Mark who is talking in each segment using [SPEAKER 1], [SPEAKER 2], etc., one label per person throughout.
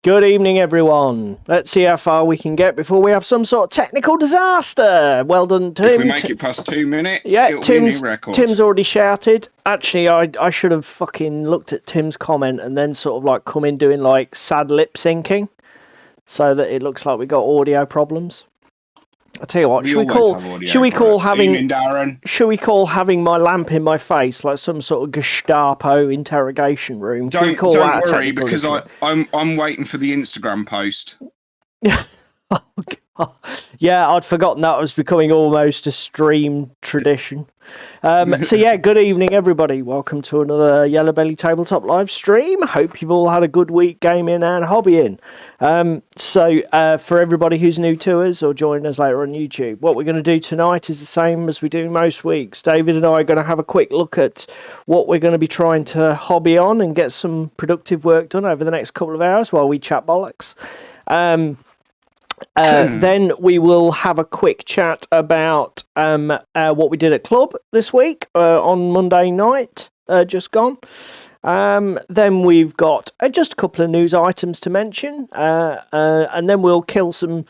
[SPEAKER 1] Good evening, everyone. Let's see how far we can get before we have some sort of technical disaster. Well done, Tim.
[SPEAKER 2] If we make it past 2 minutes,
[SPEAKER 1] yeah,
[SPEAKER 2] it'll be a new record.
[SPEAKER 1] Tim's already shouted. Actually, I should have fucking looked at Tim's comment and then sort of like come in doing like sad lip syncing so that it looks like we got audio problems. I tell you what, should we call having my lamp in my face like some sort of Gestapo interrogation room?
[SPEAKER 2] Don't worry, because I'm waiting for the Instagram post.
[SPEAKER 1] Oh, God. Yeah, I'd forgotten that was becoming almost a stream tradition. So yeah, good evening, everybody. Welcome to another Yellow Belly Tabletop live stream. Hope you've all had a good week gaming and hobbying. So for everybody who's new to us or joining us later on YouTube, what we're going to do tonight is the same as we do most weeks. David and I are going to have a quick look at what we're going to be trying to hobby on and get some productive work done over the next couple of hours while we chat bollocks. Then we will have a quick chat about what we did at club this week on Monday night, just gone. Then we've got just a couple of news items to mention, and then we'll kill some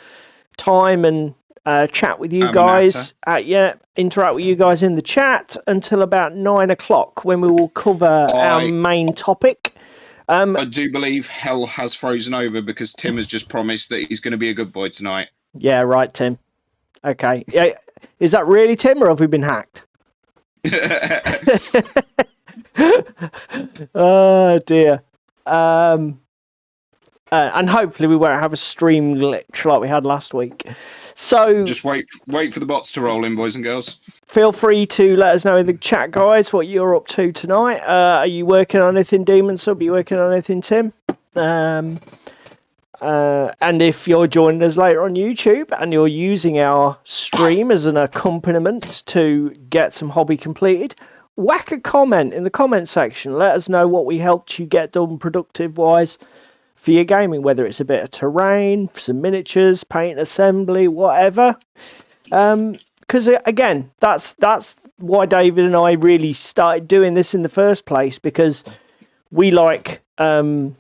[SPEAKER 1] time and chat with you guys. Interact with you guys in the chat until about 9 o'clock when we will cover our main topic.
[SPEAKER 2] I do believe hell has frozen over because Tim has just promised that he's going to be a good boy tonight.
[SPEAKER 1] Yeah, right, Tim. Okay. Yeah, is that really Tim, or have we been hacked? Oh, dear. And hopefully we won't have a stream glitch like we had last week. So
[SPEAKER 2] just wait for the bots to roll in, boys and girls.
[SPEAKER 1] Feel free to let us know in the chat, guys, what you're up to tonight. Are you working on anything, Demon Sub? Are you working on anything, Tim? And if you're joining us later on YouTube and you're using our stream as an accompaniment to get some hobby completed, whack a comment in the comment section. Let us know what we helped you get done productive-wise for your gaming, whether it's a bit of terrain, some miniatures, paint assembly, whatever. Because again, that's why David and I really started doing this in the first place, because we like a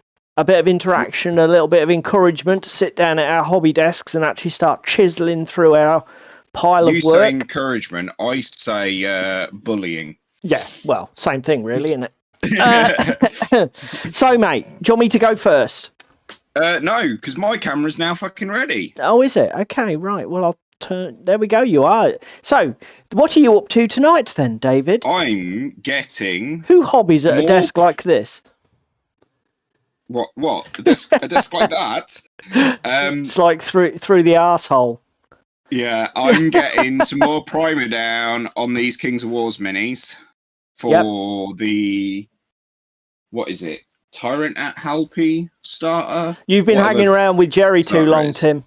[SPEAKER 1] bit of interaction, a little bit of encouragement to sit down at our hobby desks and actually start chiseling through our pile of work.
[SPEAKER 2] You say encouragement, I say bullying.
[SPEAKER 1] Yeah, well, same thing really, isn't it? So, mate, do you want me to go first?
[SPEAKER 2] No, because my camera's now fucking ready.
[SPEAKER 1] Oh, is it? Okay, right. Well, I'll turn. There we go. You are. So, what are you up to tonight, then, David?
[SPEAKER 2] I'm getting.
[SPEAKER 1] Who hobbies at a desk like this?
[SPEAKER 2] What? A desk like that?
[SPEAKER 1] It's like through the arsehole.
[SPEAKER 2] Yeah, I'm getting some more primer down on these Kings of Wars minis for the. What is it? Tyrant at Halpy starter.
[SPEAKER 1] You've been hanging around with Jerry too long, Tim.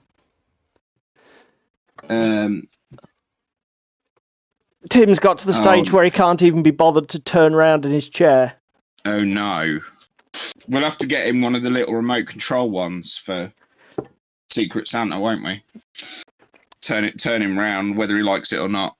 [SPEAKER 1] Tim's got to the stage where he can't even be bothered to turn around in his chair.
[SPEAKER 2] Oh no. We'll have to get him one of the little remote control ones for Secret Santa, won't we? Turn him round, whether he likes it or not.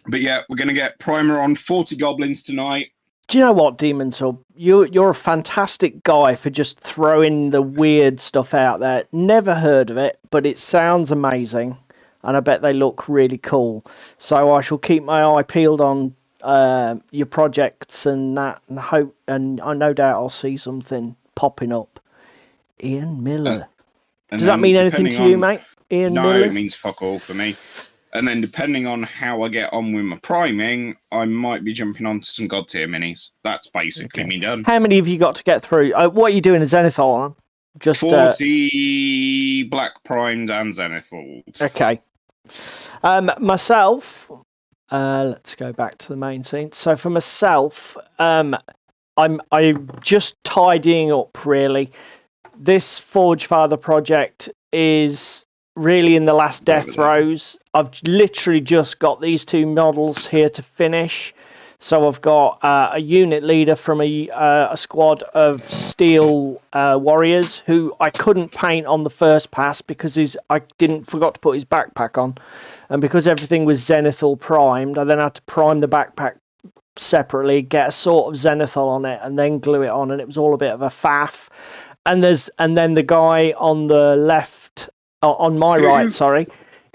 [SPEAKER 2] But yeah, we're going to get primer on 40 goblins tonight.
[SPEAKER 1] Do you know what, Demon Sub? You're a fantastic guy for just throwing the weird stuff out there. Never heard of it, but it sounds amazing, and I bet they look really cool. So I shall keep my eye peeled on your projects and that, and hope, and I no doubt I'll see something popping up. Ian Miller. Does that mean anything to you, mate? Ian Miller?
[SPEAKER 2] No, it means fuck all for me. And then depending on how I get on with my priming, I might be jumping onto some God tier minis. That's basically me done.
[SPEAKER 1] How many have you got to get through? What are you doing a Zenithal on? Just
[SPEAKER 2] 40 black primed and Zenithals.
[SPEAKER 1] Okay. Myself, let's go back to the main scene. So for myself, I'm just tidying up really. This Forge Father project is really in the last death throes. I've literally just got these two models here to finish. So I've got a unit leader from a squad of steel warriors who I couldn't paint on the first pass because I forgot to put his backpack on, and because everything was Zenithal primed, I then had to prime the backpack separately, get a sort of Zenithal on it, and then glue it on, and it was all a bit of a faff. and then the guy on the left, on my right, sorry,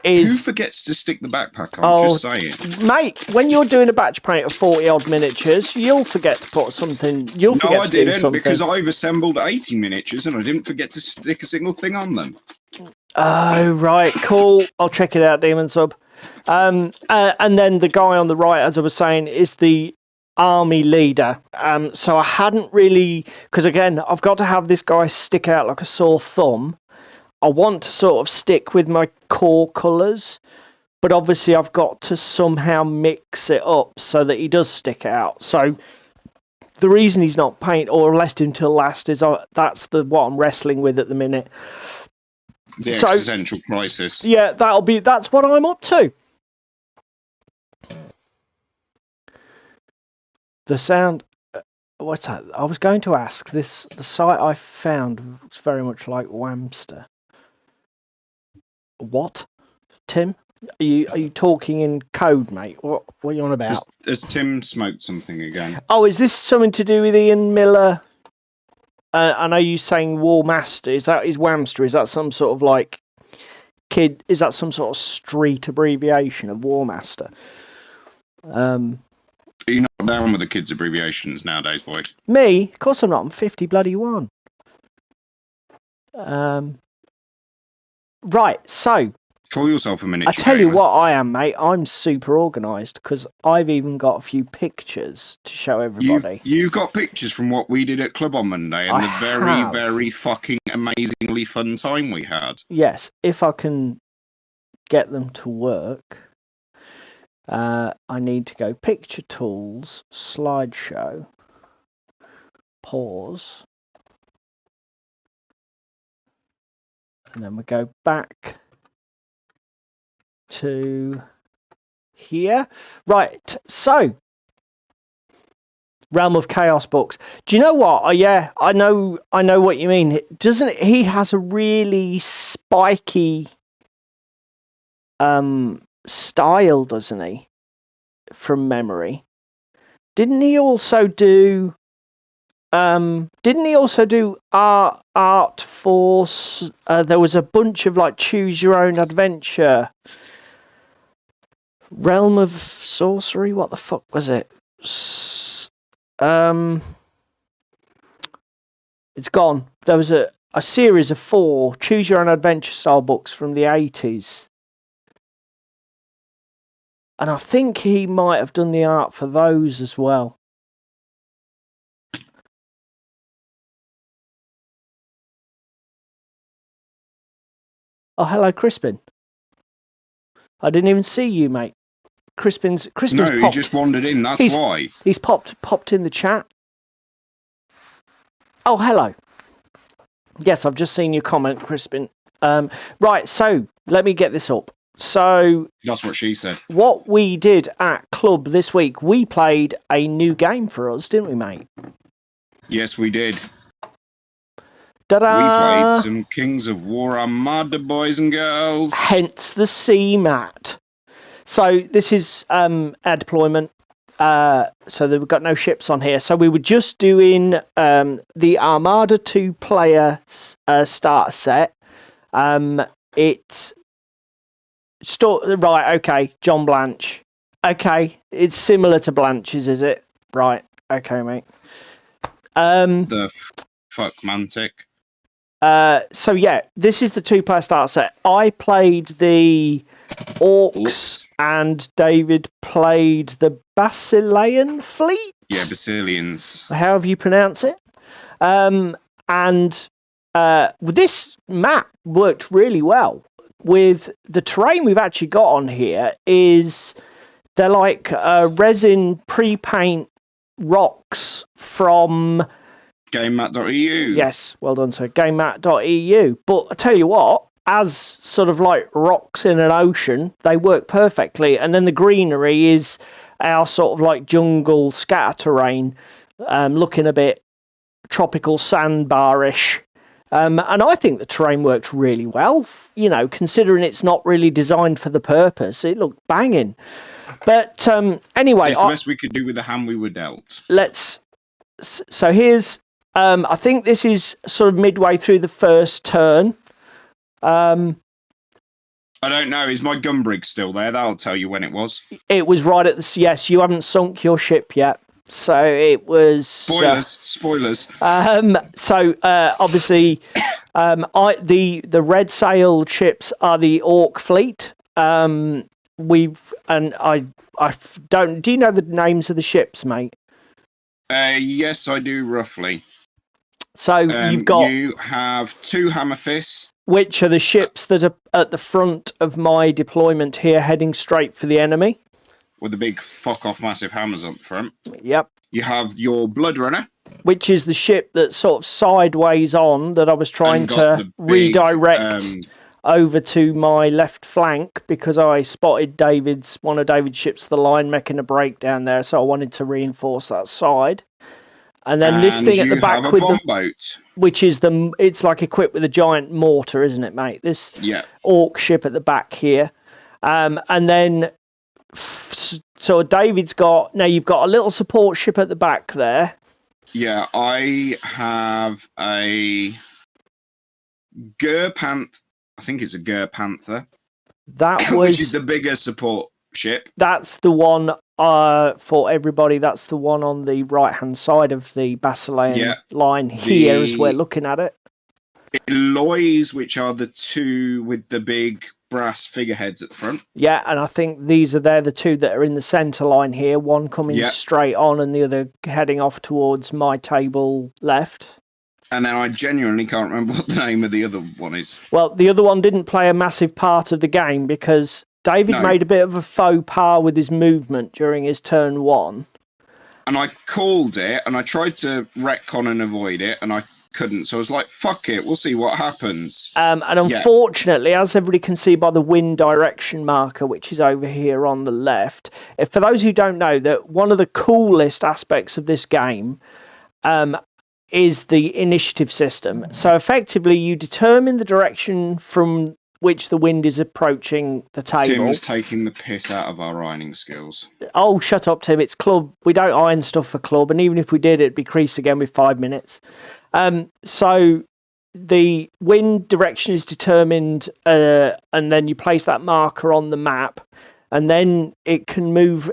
[SPEAKER 2] Who
[SPEAKER 1] is
[SPEAKER 2] forgets to stick the backpack on? Just saying.
[SPEAKER 1] mate. When you're doing a batch paint of 40 odd miniatures, you'll forget to put something. You'll
[SPEAKER 2] No,
[SPEAKER 1] forget
[SPEAKER 2] I
[SPEAKER 1] to do
[SPEAKER 2] didn't,
[SPEAKER 1] something.
[SPEAKER 2] because I've assembled 80 miniatures and I didn't forget to stick a single thing on them.
[SPEAKER 1] Oh right, cool. I'll check it out, Demon Sub. And then the guy on the right, as I was saying, is the army leader. So I hadn't really, because again, I've got to have this guy stick out like a sore thumb. I want to sort of stick with my core colours, but obviously I've got to somehow mix it up so that he does stick out. So the reason he's not paint or left until last is that's what I'm wrestling with at the minute.
[SPEAKER 2] The existential crisis.
[SPEAKER 1] Yeah, that's what I'm up to. The sound. What's that? I was going to ask. The site I found looks very much like Whamster. What, Tim? Are you talking in code, mate? What are you on about?
[SPEAKER 2] Has Tim smoked something again?
[SPEAKER 1] Oh, is this something to do with Ian Miller? I know you saying War Master. Is Whamster? Is that some sort of like kid? Is that some sort of street abbreviation of War Master?
[SPEAKER 2] You're not down with the kids' abbreviations nowadays, boy.
[SPEAKER 1] Me? Of course I'm not. I'm 50 bloody one. Right, so
[SPEAKER 2] Call yourself a miniature.
[SPEAKER 1] I tell you
[SPEAKER 2] gamer.
[SPEAKER 1] what I am, mate. I'm super organised because I've even got a few pictures to show everybody.
[SPEAKER 2] You've got pictures from what we did at Club on Monday and the very, very fucking amazingly fun time we had.
[SPEAKER 1] Yes, if I can get them to work, I need to go Picture Tools, Slideshow, pause, and then we go back to here. Right, so Realm of Chaos books. Do you know what? Yeah, I know what you mean. Doesn't he has a really spiky style, doesn't he? From memory. Didn't he also do Art Force? There was a bunch of like choose your own adventure. Realm of Sorcery, what the fuck was it? It's gone. There was a series of 4 choose your own adventure style books from the 80s. And I think he might have done the art for those as well. Oh, hello, Crispin. I didn't even see you, mate. Crispin's
[SPEAKER 2] No,
[SPEAKER 1] popped.
[SPEAKER 2] he just wandered in, that's why.
[SPEAKER 1] He's popped in the chat. Oh, hello. Yes, I've just seen your comment, Crispin. Right, so let me get this up. So
[SPEAKER 2] that's what she said.
[SPEAKER 1] What we did at Club this week, we played a new game for us, didn't we, mate?
[SPEAKER 2] Yes, we did.
[SPEAKER 1] Ta-da!
[SPEAKER 2] We played some Kings of War Armada, boys and girls.
[SPEAKER 1] Hence the CMAT. So this is air deployment. So we've got no ships on here. So we were just doing the Armada 2-player starter set. Right, okay, John Blanche. Okay, it's similar to Blanche's, is it? Right, okay, mate.
[SPEAKER 2] The fuck Mantic.
[SPEAKER 1] So yeah, this is the 2-player starter set. I played the Orcs and David played the Basilean fleet.
[SPEAKER 2] Yeah, Basilians.
[SPEAKER 1] However you pronounce it. This map worked really well. With the terrain we've actually got on here they're like resin pre-paint rocks from
[SPEAKER 2] GameMat.eu.
[SPEAKER 1] Yes, well done, sir. GameMat.eu. But I tell you what, as sort of like rocks in an ocean, they work perfectly. And then the greenery is our sort of like jungle scatter terrain, looking a bit tropical sandbar-ish. And I think the terrain worked really well, you know, considering it's not really designed for the purpose. It looked banging. But anyway...
[SPEAKER 2] It's the best we could do with the hand we were dealt.
[SPEAKER 1] So here's... I think this is sort of midway through the first turn.
[SPEAKER 2] I don't know. Is my gun brig still there? That'll tell you when it was.
[SPEAKER 1] It was right at the... Yes, you haven't sunk your ship yet. So it was...
[SPEAKER 2] Spoilers.
[SPEAKER 1] Obviously, the red sailed ships are the Orc fleet. Do you know the names of the ships, mate?
[SPEAKER 2] Yes, I do, roughly.
[SPEAKER 1] So you
[SPEAKER 2] have 2 Hammerfists.
[SPEAKER 1] Which are the ships that are at the front of my deployment here, heading straight for the enemy.
[SPEAKER 2] With the big fuck-off massive hammers up front.
[SPEAKER 1] Yep.
[SPEAKER 2] You have your Blood Runner.
[SPEAKER 1] Which is the ship that's sort of sideways on that I was trying to redirect over to my left flank because I spotted one of David's ships to the line making a breakdown there, so I wanted to reinforce that side. And then this thing at the back with
[SPEAKER 2] bomb boat,
[SPEAKER 1] which is it's like equipped with a giant mortar, isn't it, mate? This Orc ship at the back here, and then so David's got you've got a little support ship at the back there.
[SPEAKER 2] Yeah, I have a Gur-Panther. I think it's a Gur-Panther. Which is the bigger support ship.
[SPEAKER 1] That's the one. For everybody, that's the one on the right-hand side of the Basilean line here as we're looking at it.
[SPEAKER 2] Eloys, which are the 2 with the big brass figureheads at the front.
[SPEAKER 1] Yeah, and I think they're the 2 that are in the centre line here, one coming straight on and the other heading off towards my table left.
[SPEAKER 2] And then I genuinely can't remember what the name of the other one is.
[SPEAKER 1] Well, the other one didn't play a massive part of the game because David made a bit of a faux pas with his movement during his turn 1.
[SPEAKER 2] And I called it, and I tried to retcon and avoid it, and I couldn't. So I was like, fuck it, we'll see what happens.
[SPEAKER 1] And unfortunately, as everybody can see by the wind direction marker, which is over here on the left, for those who don't know, that one of the coolest aspects of this game is the initiative system. So effectively, you determine the direction from which the wind is approaching the table.
[SPEAKER 2] Tim's taking the piss out of our ironing skills.
[SPEAKER 1] Oh, shut up, Tim. It's club. We don't iron stuff for club, and even if we did, it'd be creased again with 5 minutes. So the wind direction is determined, and then you place that marker on the map, and then it can move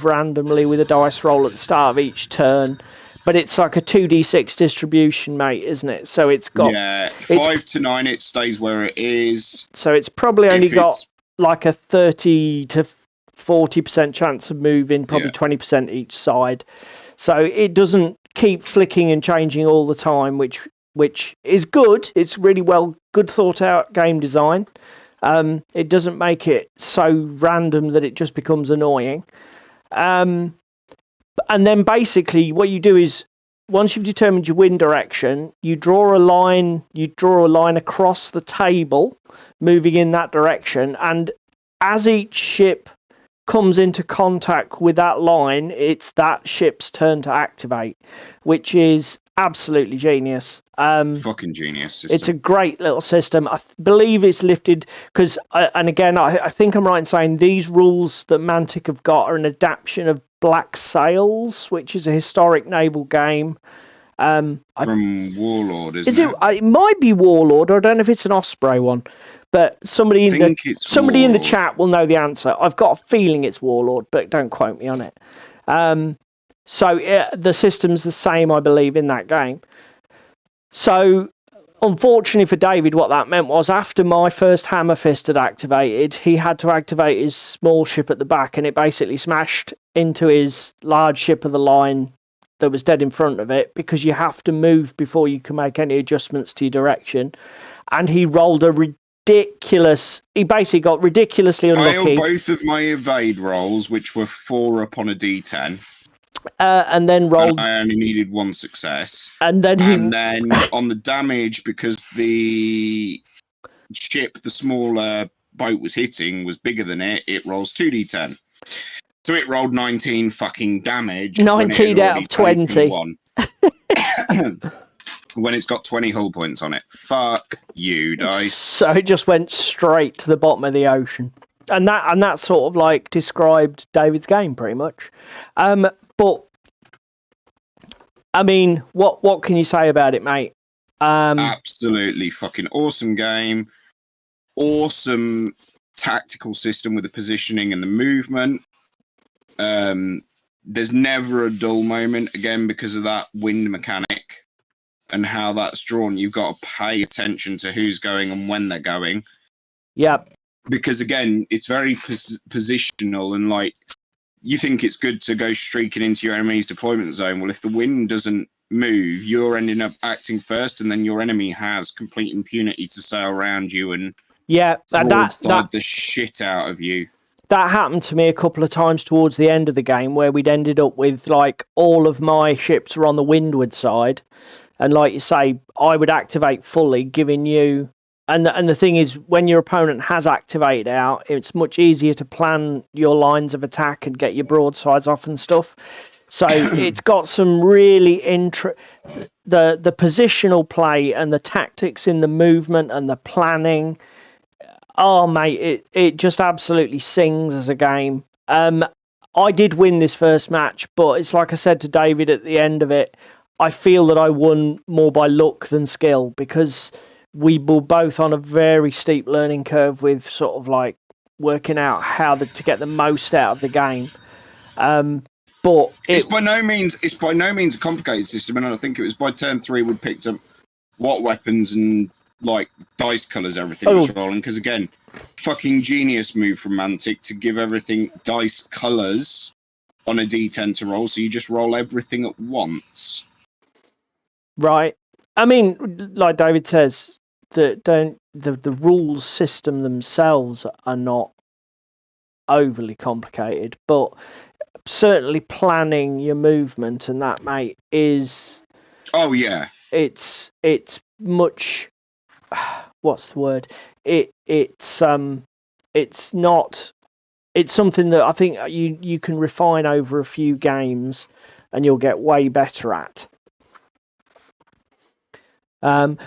[SPEAKER 1] randomly with a dice roll at the start of each turn. But it's like a 2d6 distribution, mate, isn't it? So it's got
[SPEAKER 2] 5 to 9. It stays where it is.
[SPEAKER 1] So it's probably only got like a 30 to 40% chance of moving, probably 20% each side. So it doesn't keep flicking and changing all the time, which is good. It's really good thought out game design. It doesn't make it so random that it just becomes annoying. And then basically what you do is once you've determined your wind direction, you draw a line across the table moving in that direction, and as each ship comes into contact with that line, it's that ship's turn to activate, which is absolutely genius.
[SPEAKER 2] Fucking genius system.
[SPEAKER 1] It's a great little system. I believe it's lifted because, and again, I think I'm right in saying these rules that Mantic have got are an adaptation of Black Sails, which is a historic naval game.
[SPEAKER 2] From Warlord, isn't it?
[SPEAKER 1] It might be Warlord, or I don't know if it's an Osprey one. But somebody in the chat will know the answer. I've got a feeling it's Warlord, but don't quote me on it. So the system's the same, I believe, in that game. So, unfortunately for David, what that meant was after my first Hammer Fist had activated, he had to activate his small ship at the back, and it basically smashed into his large ship of the line that was dead in front of it, because you have to move before you can make any adjustments to your direction. And he rolled he basically got ridiculously unlucky.
[SPEAKER 2] Failed both of my evade rolls, which were 4 up on a d10.
[SPEAKER 1] And then rolled.
[SPEAKER 2] And I only needed 1 success.
[SPEAKER 1] And then
[SPEAKER 2] on the damage, because the ship the smaller boat was hitting was bigger than it rolls 2d10. So it rolled 19 fucking damage.
[SPEAKER 1] 19 out of 20.
[SPEAKER 2] When it's got 20 hull points on it. Fuck you, dice.
[SPEAKER 1] So it just went straight to the bottom of the ocean. And that sort of like described David's game pretty much. But I mean, what can you say about it, mate?
[SPEAKER 2] Absolutely fucking awesome game. Awesome tactical system with the positioning and the movement. There's never a dull moment, again, because of that wind mechanic and how that's drawn. You've got to pay attention to who's going and when they're going.
[SPEAKER 1] Yep.
[SPEAKER 2] Because, again, it's very positional, and, like, you think it's good to go streaking into your enemy's deployment zone. Well, if the wind doesn't move, you're ending up acting first, and then your enemy has complete impunity to sail around you and broadside the shit out of you.
[SPEAKER 1] That happened to me a couple of times towards the end of the game, where we'd ended up with, like, all of my ships were on the windward side, and, like you say, I would activate fully, giving you... And the thing is, when your opponent has activated out, it's much easier to plan your lines of attack and get your broadsides off and stuff. So it's got some really the positional play and the tactics in the movement and the planning. Oh, mate, it just absolutely sings as a game. I did win this first match, but it's like I said to David at the end of it, I feel that I won more by luck than skill, because we were both on a very steep learning curve with sort of like working out how to get the most out of the game. But
[SPEAKER 2] it's by no means a complicated system, and I think it was by turn 3 we picked up what weapons and like dice colours everything was rolling, because again, fucking genius move from Mantic to give everything dice colours on a D10 to roll, so you just roll everything at once.
[SPEAKER 1] Right. I mean, like David says, the rules system themselves are not overly complicated, but certainly planning your movement and that, mate, is...
[SPEAKER 2] Oh, yeah.
[SPEAKER 1] It's much... What's the word? It's not... It's something that I think you can refine over a few games and you'll get way better at.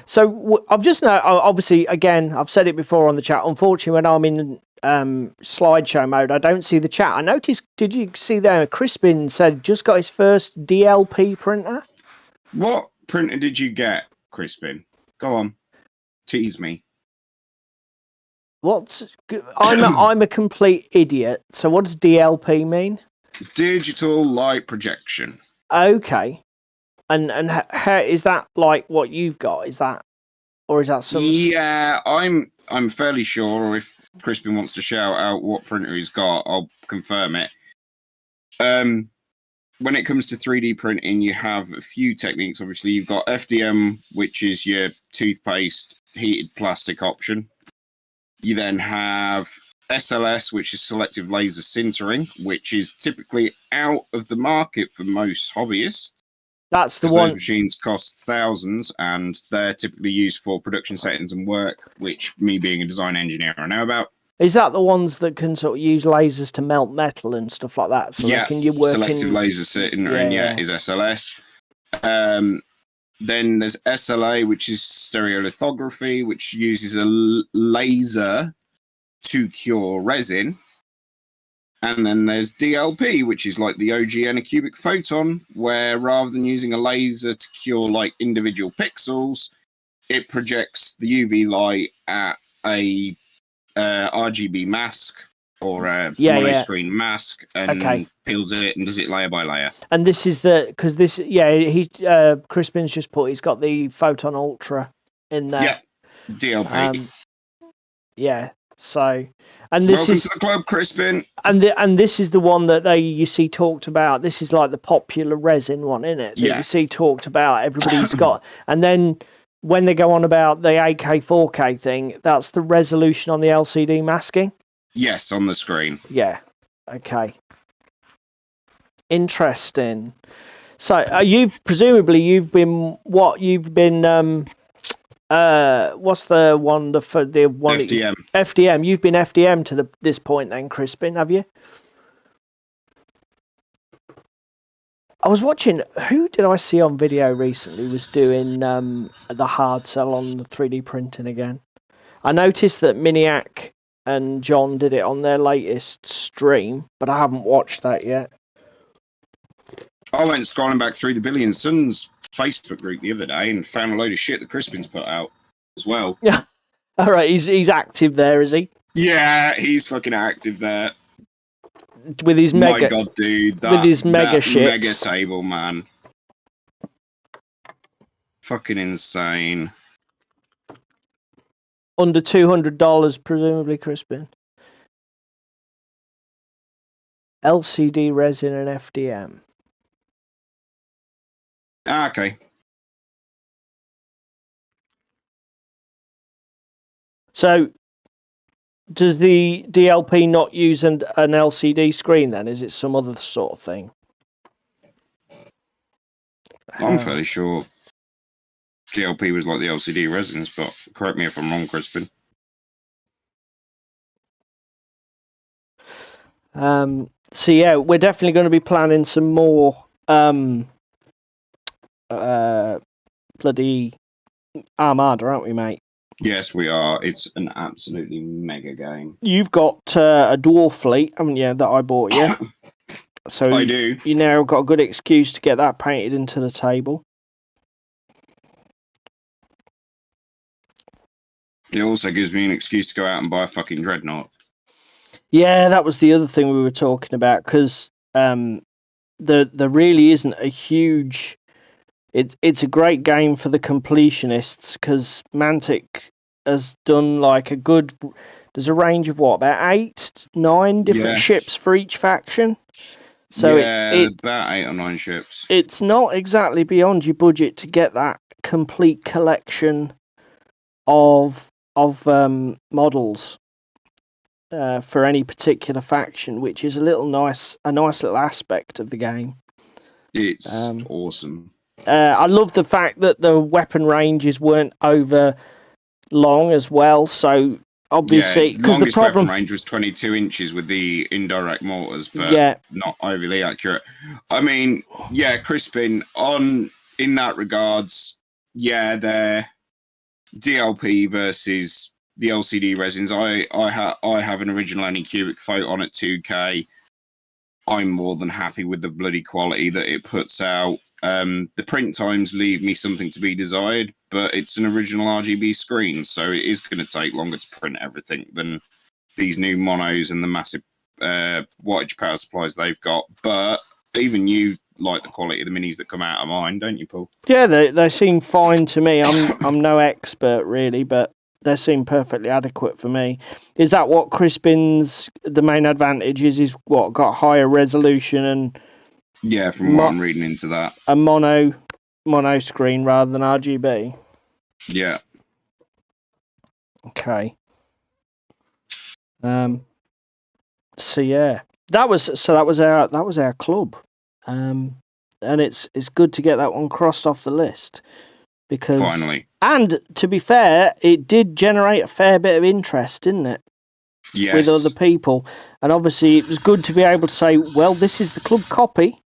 [SPEAKER 1] So I've just now, obviously, again, I've said it before on the chat. Unfortunately, when I'm in slideshow mode, I don't see the chat. I noticed, did you see there, Crispin said just got his first DLP printer?
[SPEAKER 2] What printer did you get, Crispin? Go on, tease me.
[SPEAKER 1] I'm a complete idiot. So what does DLP mean?
[SPEAKER 2] Digital light projection.
[SPEAKER 1] Okay. And how is that like what you've got? Is that, or is that some?
[SPEAKER 2] Yeah, I'm fairly sure. Or if Crispin wants to shout out what printer he's got, I'll confirm it. When it comes to 3D printing, you have a few techniques. Obviously, you've got FDM, which is your toothpaste heated plastic option. You then have SLS, which is selective laser sintering, which is typically out of the market for most hobbyists.
[SPEAKER 1] That's the one.
[SPEAKER 2] Those machines cost thousands, and they're typically used for production settings and work, which, me being a design engineer, I know about.
[SPEAKER 1] Is that the ones that can sort of use lasers to melt metal and stuff like that? So
[SPEAKER 2] yeah,
[SPEAKER 1] you work
[SPEAKER 2] selective laser sintering, is SLS. Then there's SLA, which is stereolithography, which uses a laser to cure resin. And then there's DLP, which is like the OG anacubic photon, where rather than using a laser to cure like individual pixels, it projects the UV light at a RGB mask or a mono-screen mask and peels it and does it layer by layer.
[SPEAKER 1] And this is because Crispin's just put, he's got the Photon Ultra in there.
[SPEAKER 2] Yeah, DLP.
[SPEAKER 1] Yeah. So, and this
[SPEAKER 2] welcome to the club, Crispin.
[SPEAKER 1] And this is the one that you see talked about. This is like the popular resin one, isn't it? That you see talked about. Everybody's got. And then when they go on about the 8K, 4K thing, that's the resolution on the LCD masking.
[SPEAKER 2] Yes, on the screen.
[SPEAKER 1] Yeah. Okay. Interesting. So, you've been what's the one? The one
[SPEAKER 2] FDM.
[SPEAKER 1] FDM. You've been FDM to this point, then, Crispin, have you? I was watching. Who did I see on video recently was doing the hard sell on the 3D printing again? I noticed that Miniac and John did it on their latest stream, but I haven't watched that yet.
[SPEAKER 2] I went scrolling back through the Billion Suns Facebook group the other day and found a load of shit that Crispin's put out as well.
[SPEAKER 1] Yeah. All right, he's active there, is he?
[SPEAKER 2] Yeah, he's fucking active there.
[SPEAKER 1] With his
[SPEAKER 2] My
[SPEAKER 1] mega,
[SPEAKER 2] God, dude,
[SPEAKER 1] with his mega
[SPEAKER 2] that
[SPEAKER 1] ships.
[SPEAKER 2] mega table, man, fucking insane.
[SPEAKER 1] Under $200, presumably, Crispin. LCD resin and FDM.
[SPEAKER 2] Okay.
[SPEAKER 1] So, does the DLP not use an LCD screen then? Is it some other sort of thing?
[SPEAKER 2] I'm fairly sure DLP was like the LCD resins, but correct me if I'm wrong, Crispin.
[SPEAKER 1] So yeah, we're definitely going to be planning some more bloody Armada, aren't we, mate?
[SPEAKER 2] Yes, we are. It's an absolutely mega game.
[SPEAKER 1] You've got a dwarf fleet, haven't you, that I bought you? So
[SPEAKER 2] I do.
[SPEAKER 1] You now got a good excuse to get that painted into the table.
[SPEAKER 2] It also gives me an excuse to go out and buy a fucking dreadnought.
[SPEAKER 1] Yeah, that was the other thing we were talking about, because there really isn't a huge... It's a great game for the completionists, because Mantic has done like a good... There's a range of what, about 8, 9 different ships for each faction? So
[SPEAKER 2] about 8 or 9 ships.
[SPEAKER 1] It's not exactly beyond your budget to get that complete collection of models for any particular faction, which is a nice little aspect of the game.
[SPEAKER 2] It's awesome.
[SPEAKER 1] I love the fact that the weapon ranges weren't over long as well. So obviously, because the problem
[SPEAKER 2] weapon range was 22 inches with the indirect mortars, but not overly accurate. I mean, Crispin, in that regards, they're DLP versus the LCD resins. I have an original any cubic photon at 2K. I'm more than happy with the bloody quality that it puts out. The print times leave me something to be desired, but it's an original RGB screen, so it is going to take longer to print everything than these new monos and the massive wattage power supplies they've got. But even you like the quality of the minis that come out of mine, don't you, Paul?
[SPEAKER 1] Yeah, they seem fine to me. I'm no expert really, but they seem perfectly adequate for me. Is that what Crispin's the main advantage is? Is what got higher resolution and
[SPEAKER 2] from what I'm reading into that,
[SPEAKER 1] a mono screen rather than RGB.
[SPEAKER 2] Yeah.
[SPEAKER 1] Okay. So yeah, that was our club, and it's good to get that one crossed off the list, because
[SPEAKER 2] finally.
[SPEAKER 1] And to be fair, it did generate a fair bit of interest, didn't it?
[SPEAKER 2] Yes.
[SPEAKER 1] With other people, and obviously it was good to be able to say, well, this is the club copy,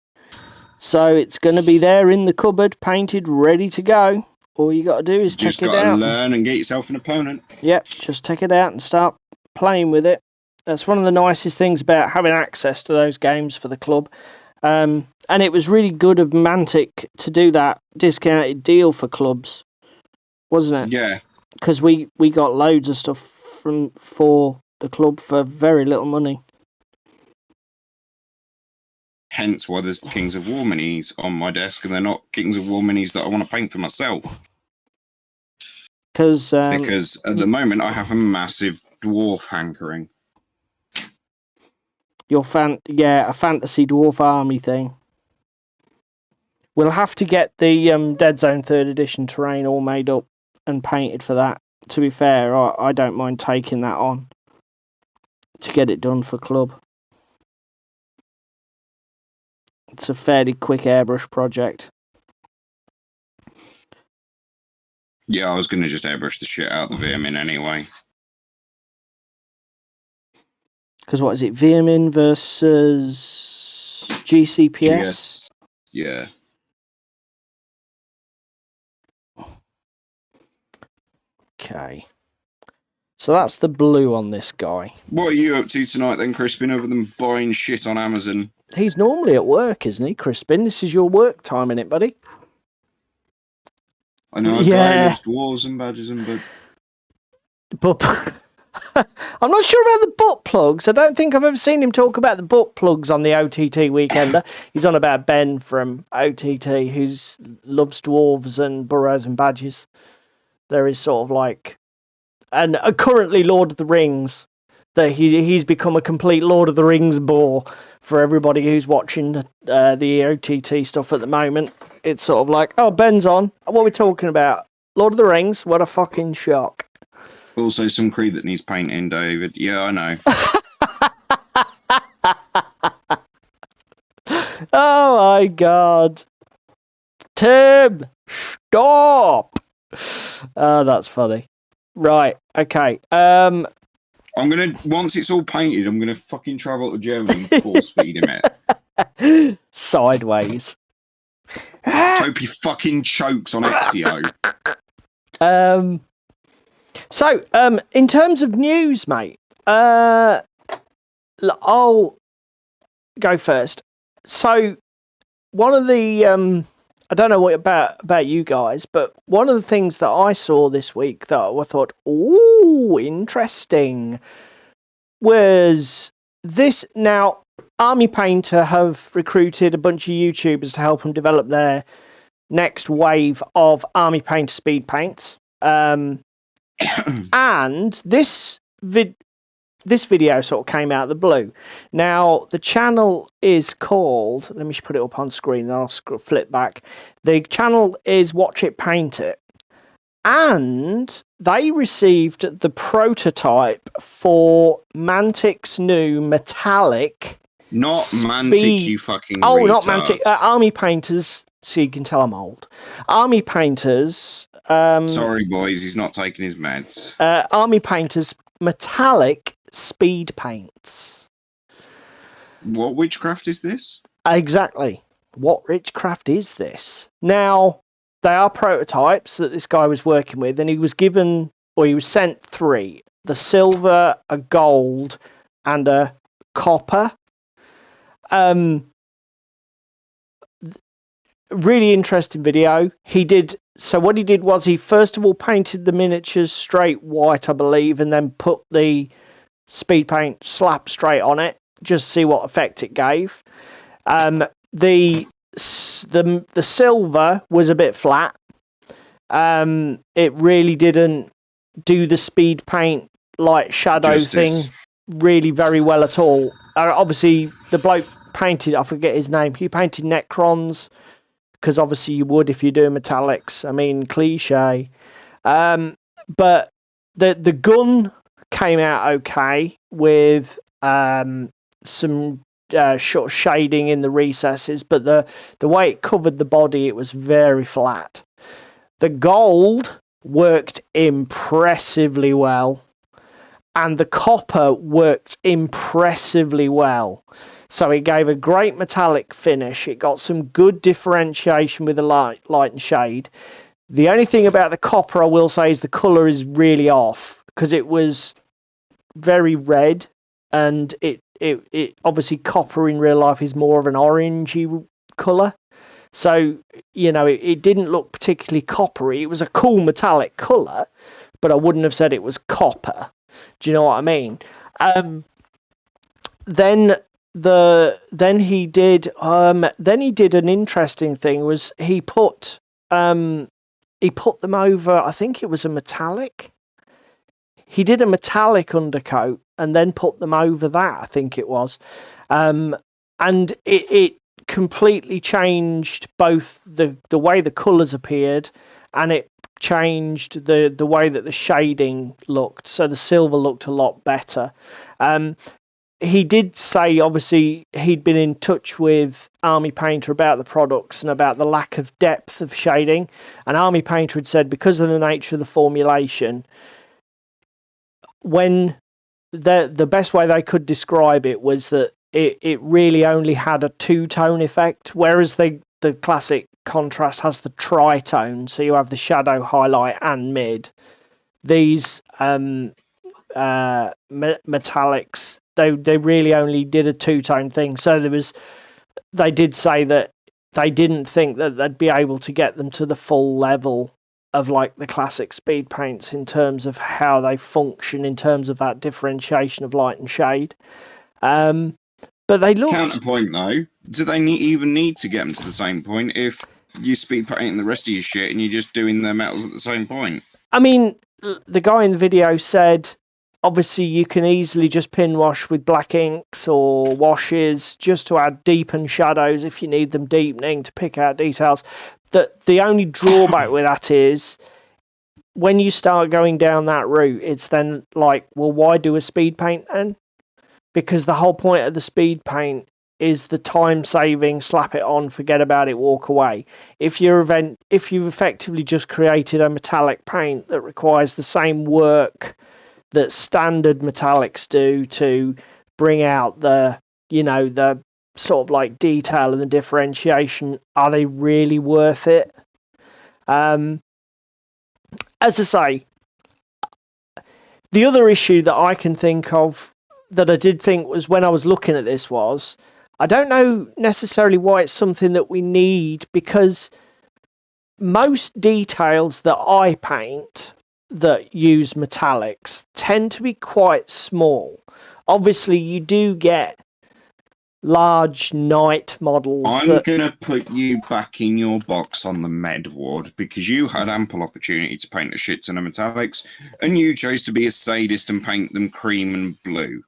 [SPEAKER 1] so it's going to be there in the cupboard, painted, ready to go. All you got to do is take it out.
[SPEAKER 2] Just got to learn and get yourself an opponent.
[SPEAKER 1] Yep, just take it out and start playing with it. That's one of the nicest things about having access to those games for the club. And it was really good of Mantic to do that discounted deal for clubs, wasn't it?
[SPEAKER 2] Yeah.
[SPEAKER 1] Because we got loads of stuff for the club for very little money.
[SPEAKER 2] Hence why there's Kings of War minis on my desk, and they're not Kings of War minis that I want to paint for myself. Because at the moment I have a massive dwarf hankering.
[SPEAKER 1] A fantasy dwarf army thing. We'll have to get the Dead Zone 3rd edition terrain all made up and painted for that. To be fair, I don't mind taking that on to get it done for club. It's a fairly quick airbrush project.
[SPEAKER 2] Yeah, I was going to just airbrush the shit out of the Veermin anyway.
[SPEAKER 1] Because what is it? Veermin versus GCPS?
[SPEAKER 2] Yes. Yeah.
[SPEAKER 1] Okay. So that's the blue on this guy.
[SPEAKER 2] What are you up to tonight then, Crispin, other than buying shit on Amazon?
[SPEAKER 1] He's normally at work, isn't he, Crispin? This is your work time, innit, buddy?
[SPEAKER 2] I know a guy who loves dwarves and badgers and
[SPEAKER 1] But I'm not sure about the butt plugs. I don't think I've ever seen him talk about the butt plugs on the OTT Weekender. He's on about Ben from OTT, who loves dwarves and burrows and badgers. There is sort of like, and currently Lord of the Rings, that he's become a complete Lord of the Rings bore for everybody who's watching the OTT stuff at the moment. It's sort of like, oh, Ben's on. What are we talking about? Lord of the Rings? What a fucking shock.
[SPEAKER 2] Also, some Creed that needs painting, David. Yeah, I know.
[SPEAKER 1] Oh my god. Tim, stop. Oh, that's funny. Right, okay.
[SPEAKER 2] I'm gonna, once it's all painted, I'm gonna fucking travel to Germany and force feed him it.
[SPEAKER 1] Sideways.
[SPEAKER 2] Hope he fucking chokes on Ezio.
[SPEAKER 1] So, in terms of news, mate, I'll go first. So, one of the, I don't know what about you guys, but one of the things that I saw this week that I thought, ooh, interesting, was this. Now, Army Painter have recruited a bunch of YouTubers to help them develop their next wave of Army Painter speed paints. And this video sort of came out of the blue. Now, the channel is called, let me just put it up on screen and I'll flip back. The channel is Watch It Paint It. And they received the prototype for Mantic's new metallic.
[SPEAKER 2] Not Mantic, you fucking
[SPEAKER 1] Oh,
[SPEAKER 2] retard.
[SPEAKER 1] not Mantic. Army Painters. So you can tell I'm old. Army Painters.
[SPEAKER 2] Sorry, boys, he's not taking his meds.
[SPEAKER 1] Army Painters metallic speed paints.
[SPEAKER 2] What witchcraft is this?
[SPEAKER 1] Exactly. What witchcraft is this? Now, they are prototypes that this guy was working with, and he was given, or he was sent 3. The silver, a gold, and a copper. Really interesting video. So what he did was he first of all painted the miniatures straight white, I believe, and then put the speed paint slap straight on it, just to see what effect it gave. The silver was a bit flat. It really didn't do the speed paint light shadow
[SPEAKER 2] Justice.
[SPEAKER 1] thing really very well at all. Obviously, the bloke painted, I forget his name, he painted Necrons, because obviously you would if you're doing metallics. I mean, cliche. But the gun came out okay with some short shading in the recesses, but the way it covered the body, it was very flat. The gold worked impressively well, and the copper worked impressively well. So it gave a great metallic finish. It got some good differentiation with the light and shade. The only thing about the copper I will say is the colour is really off, because it was very red, and it obviously copper in real life is more of an orangey colour. So, you know, it didn't look particularly coppery. It was a cool metallic colour, but I wouldn't have said it was copper. Do you know what I mean? Then he did an interesting thing. Was he put them over, I think it was a metallic. He did a metallic undercoat and then put them over that, I think it was. And it completely changed both the way the colours appeared, and it changed the way that the shading looked. So the silver looked a lot better. He did say, obviously, he'd been in touch with Army Painter about the products and about the lack of depth of shading. And Army Painter had said, because of the nature of the formulation, when the best way they could describe it was that it really only had a 2-tone effect, whereas the classic contrast has the tritone, so you have the shadow, highlight, and mid. These metallics They really only did a two-tone thing. So they did say that they didn't think that they'd be able to get them to the full level of like the classic speed paints in terms of how they function in terms of that differentiation of light and shade. But they looked...
[SPEAKER 2] Counterpoint though, do they even need to get them to the same point if you speed painting the rest of your shit and you're just doing the metals at the same point?
[SPEAKER 1] I mean, the guy in the video said, obviously you can easily just pin wash with black inks or washes just to add deepen shadows if you need them deepening to pick out details. That the only drawback with that is when you start going down that route, it's then like, well, why do a speed paint then? Because the whole point of the speed paint is the time saving, slap it on, forget about it, walk away. If you've effectively just created a metallic paint that requires the same work that standard metallics do to bring out the sort of like detail and the differentiation, are they really worth it? As I say, the other issue that I can think of that I did think was when I was looking at this was, I don't know necessarily why it's something that we need, because most details that I paint that use metallics tend to be quite small. Obviously, you do get large night models.
[SPEAKER 2] I'm going to put you back in your box on the med ward because you had ample opportunity to paint a shit ton of metallics and you chose to be a sadist and paint them cream and blue.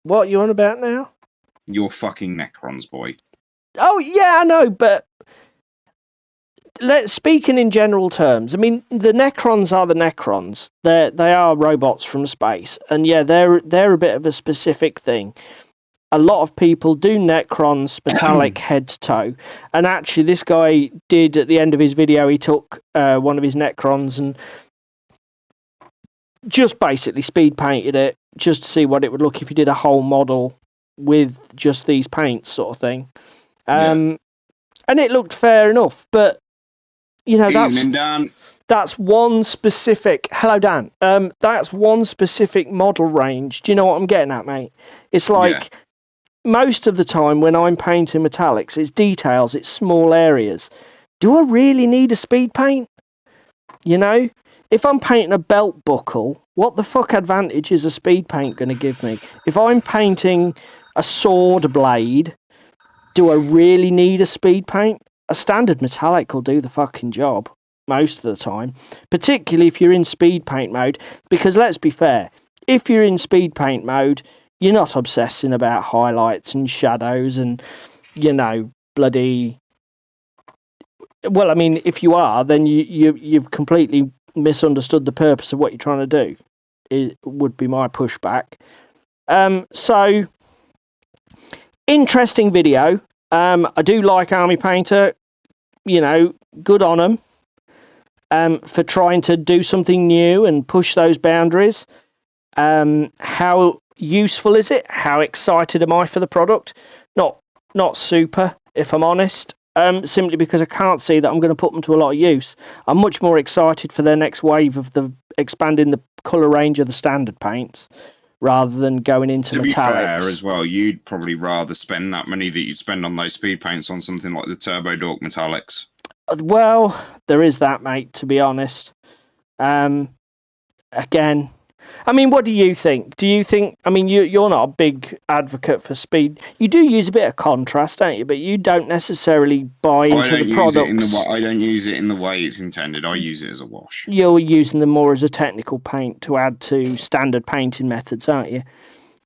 [SPEAKER 1] What are you on about now?
[SPEAKER 2] You're fucking Necrons, boy.
[SPEAKER 1] Oh, yeah, I know, but speaking in general terms, I mean, the Necrons are the Necrons. They are robots from space, and yeah, they're a bit of a specific thing. A lot of people do Necrons metallic head to toe, and actually this guy did, at the end of his video, he took one of his Necrons and just basically speed painted it just to see what it would look if you did a whole model with just these paints, sort of thing. And it looked fair enough, but you know, that's one specific... Hello, Dan. That's one specific model range. Do you know what I'm getting at, mate? It's like... Yeah. Most of the time when I'm painting metallics, it's details, it's small areas. Do I really need a speed paint? You know? If I'm painting a belt buckle, what the fuck advantage is a speed paint going to give me? If I'm painting a sword blade, do I really need a speed paint? A standard metallic will do the fucking job most of the time, particularly if you're in speed paint mode, because let's be fair, if you're in speed paint mode, you're not obsessing about highlights and shadows and, you know, bloody... Well, I mean, if you are, then you've completely misunderstood the purpose of what you're trying to do. It would be my pushback. So, interesting video. I do like Army Painter. You know, good on them for trying to do something new and push those boundaries. How useful is it? How excited am I for the product? Not super, if I'm honest. Simply because I can't see that I'm going to put them to a lot of use. I'm much more excited for their next wave of the expanding the colour range of the standard paints rather than going into metallics. To be fair
[SPEAKER 2] as well, you'd probably rather spend that money that you'd spend on those speed paints on something like the Turbo Dork metallics.
[SPEAKER 1] Well, there is that, mate, to be honest. Again, I mean, what do you think? Do you think, I mean, you're not a big advocate for speed. You do use a bit of contrast, don't you? But you don't necessarily buy into the products.
[SPEAKER 2] I don't use it in the way it's intended. I use it as a wash.
[SPEAKER 1] You're using them more as a technical paint to add to standard painting methods, aren't you?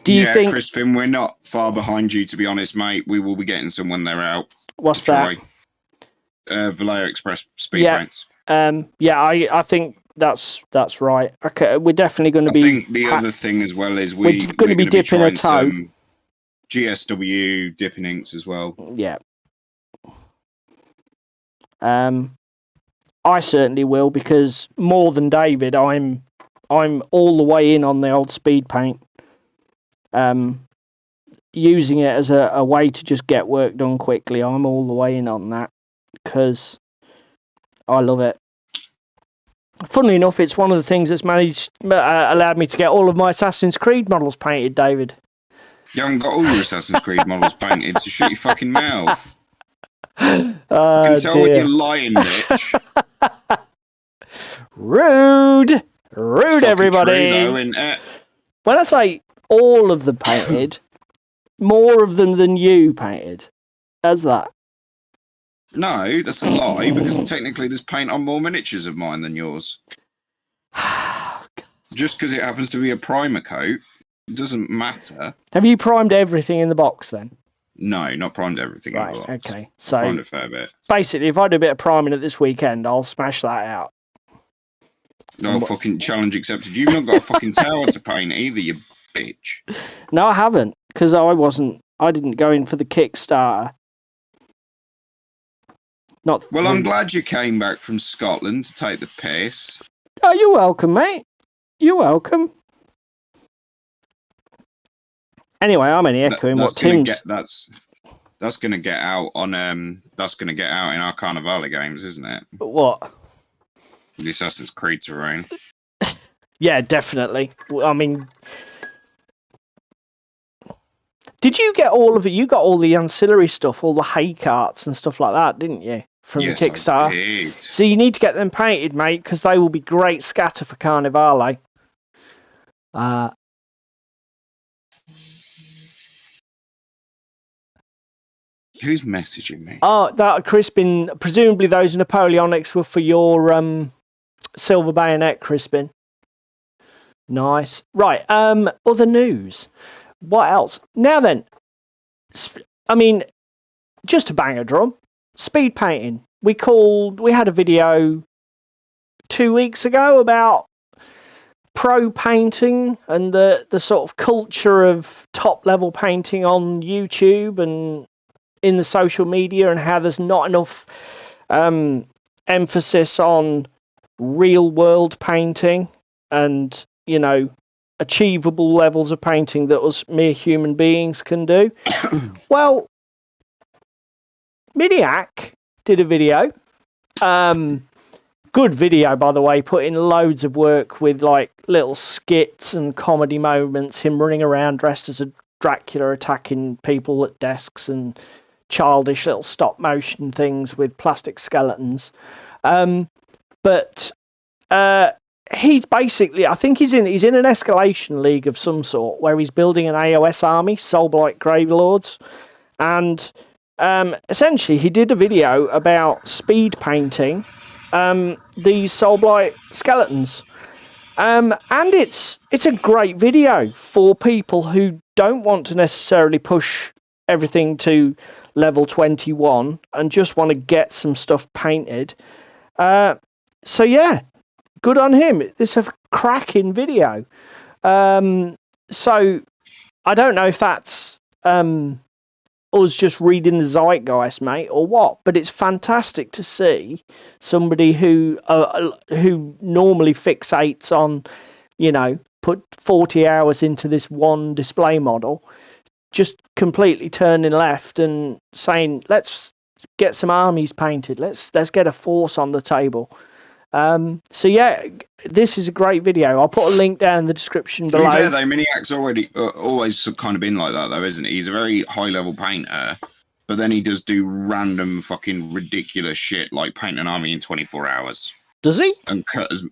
[SPEAKER 1] Do you think...
[SPEAKER 2] Crispin, we're not far behind you, to be honest, mate. We will be getting some when they're out.
[SPEAKER 1] What's that?
[SPEAKER 2] Vallejo Express speed paints.
[SPEAKER 1] I think that's right. Okay, we're definitely going to be...
[SPEAKER 2] I think the other thing as well is we're
[SPEAKER 1] going to be dipping a toe.
[SPEAKER 2] Some GSW dipping inks as well.
[SPEAKER 1] Yeah. I certainly will, because more than David, I'm all the way in on the old speed paint. Using it as a way to just get work done quickly, I'm all the way in on that, because I love it. Funnily enough, it's one of the things that's allowed me to get all of my Assassin's Creed models painted, David.
[SPEAKER 2] You haven't got all your Assassin's Creed models painted, so shut your fucking mouth.
[SPEAKER 1] Oh,
[SPEAKER 2] I can tell when
[SPEAKER 1] dear.
[SPEAKER 2] you're lying, bitch.
[SPEAKER 1] Rude,
[SPEAKER 2] It's fucking
[SPEAKER 1] everybody.
[SPEAKER 2] true, though, isn't it?
[SPEAKER 1] When I say all of them painted, more of them than you painted. How's that?
[SPEAKER 2] No, that's a lie, because technically there's paint on more miniatures of mine than yours. Just because it happens to be a primer coat, it doesn't matter.
[SPEAKER 1] Have you primed everything in the box then?
[SPEAKER 2] No, not primed everything in the
[SPEAKER 1] Right,
[SPEAKER 2] box.
[SPEAKER 1] okay.
[SPEAKER 2] Primed
[SPEAKER 1] So
[SPEAKER 2] a fair bit.
[SPEAKER 1] basically, if I do a bit of priming at this weekend, I'll smash that out.
[SPEAKER 2] No, fucking challenge accepted. You've not got a fucking tower to paint either, you bitch.
[SPEAKER 1] No, I haven't, because I didn't go in for the Kickstarter.
[SPEAKER 2] Well, I'm glad you came back from Scotland to take the piss.
[SPEAKER 1] Oh, you're welcome, mate. You're welcome. Anyway, I'm only echoing what Tim's...
[SPEAKER 2] That's gonna get out on that's gonna get out in our Carnivale games, isn't it?
[SPEAKER 1] What?
[SPEAKER 2] The Assassin's Creed terrain.
[SPEAKER 1] Yeah, definitely. I mean, did you get all of it? You got all the ancillary stuff, all the hay carts and stuff like that, didn't you? From
[SPEAKER 2] yes,
[SPEAKER 1] the Kickstarter.
[SPEAKER 2] I did.
[SPEAKER 1] So you need to get them painted, mate, because they will be great scatter for Carnivale.
[SPEAKER 2] Who's messaging me?
[SPEAKER 1] Oh, that Crispin. Presumably those Napoleonics were for your silver bayonet, Crispin. Nice. Right. Other news. What else? Now then, I mean, just to bang a drum. Speed painting. We had a video 2 weeks ago about pro painting and the sort of culture of top level painting on YouTube and in the social media, and how there's not enough emphasis on real world painting and, you know, achievable levels of painting that us mere human beings can do. Well, Miniac did a video. Good video, by the way, put in loads of work with like little skits and comedy moments, him running around dressed as a Dracula attacking people at desks, and childish little stop motion things with plastic skeletons. But he's basically, I think he's in an escalation league of some sort where he's building an AOS army, Soulblight Gravelords, and essentially he did a video about speed painting these Soulblight skeletons. And it's a great video for people who don't want to necessarily push everything to level 21 and just want to get some stuff painted. So yeah, good on him. This is a cracking video. So I don't know if that's us just reading the zeitgeist, mate, or what, but it's fantastic to see somebody who normally fixates on, you know, put 40 hours into this one display model, just completely turning left and saying, let's get some armies painted, let's get a force on the table. So yeah, this is a great video. I'll put a link down in the description below.
[SPEAKER 2] To be fair though, Miniac's always kind of been like that though, isn't he? He's a very high level painter, but then he does do random fucking ridiculous shit like paint an army in 24 hours.
[SPEAKER 1] Does he?
[SPEAKER 2] And cut as...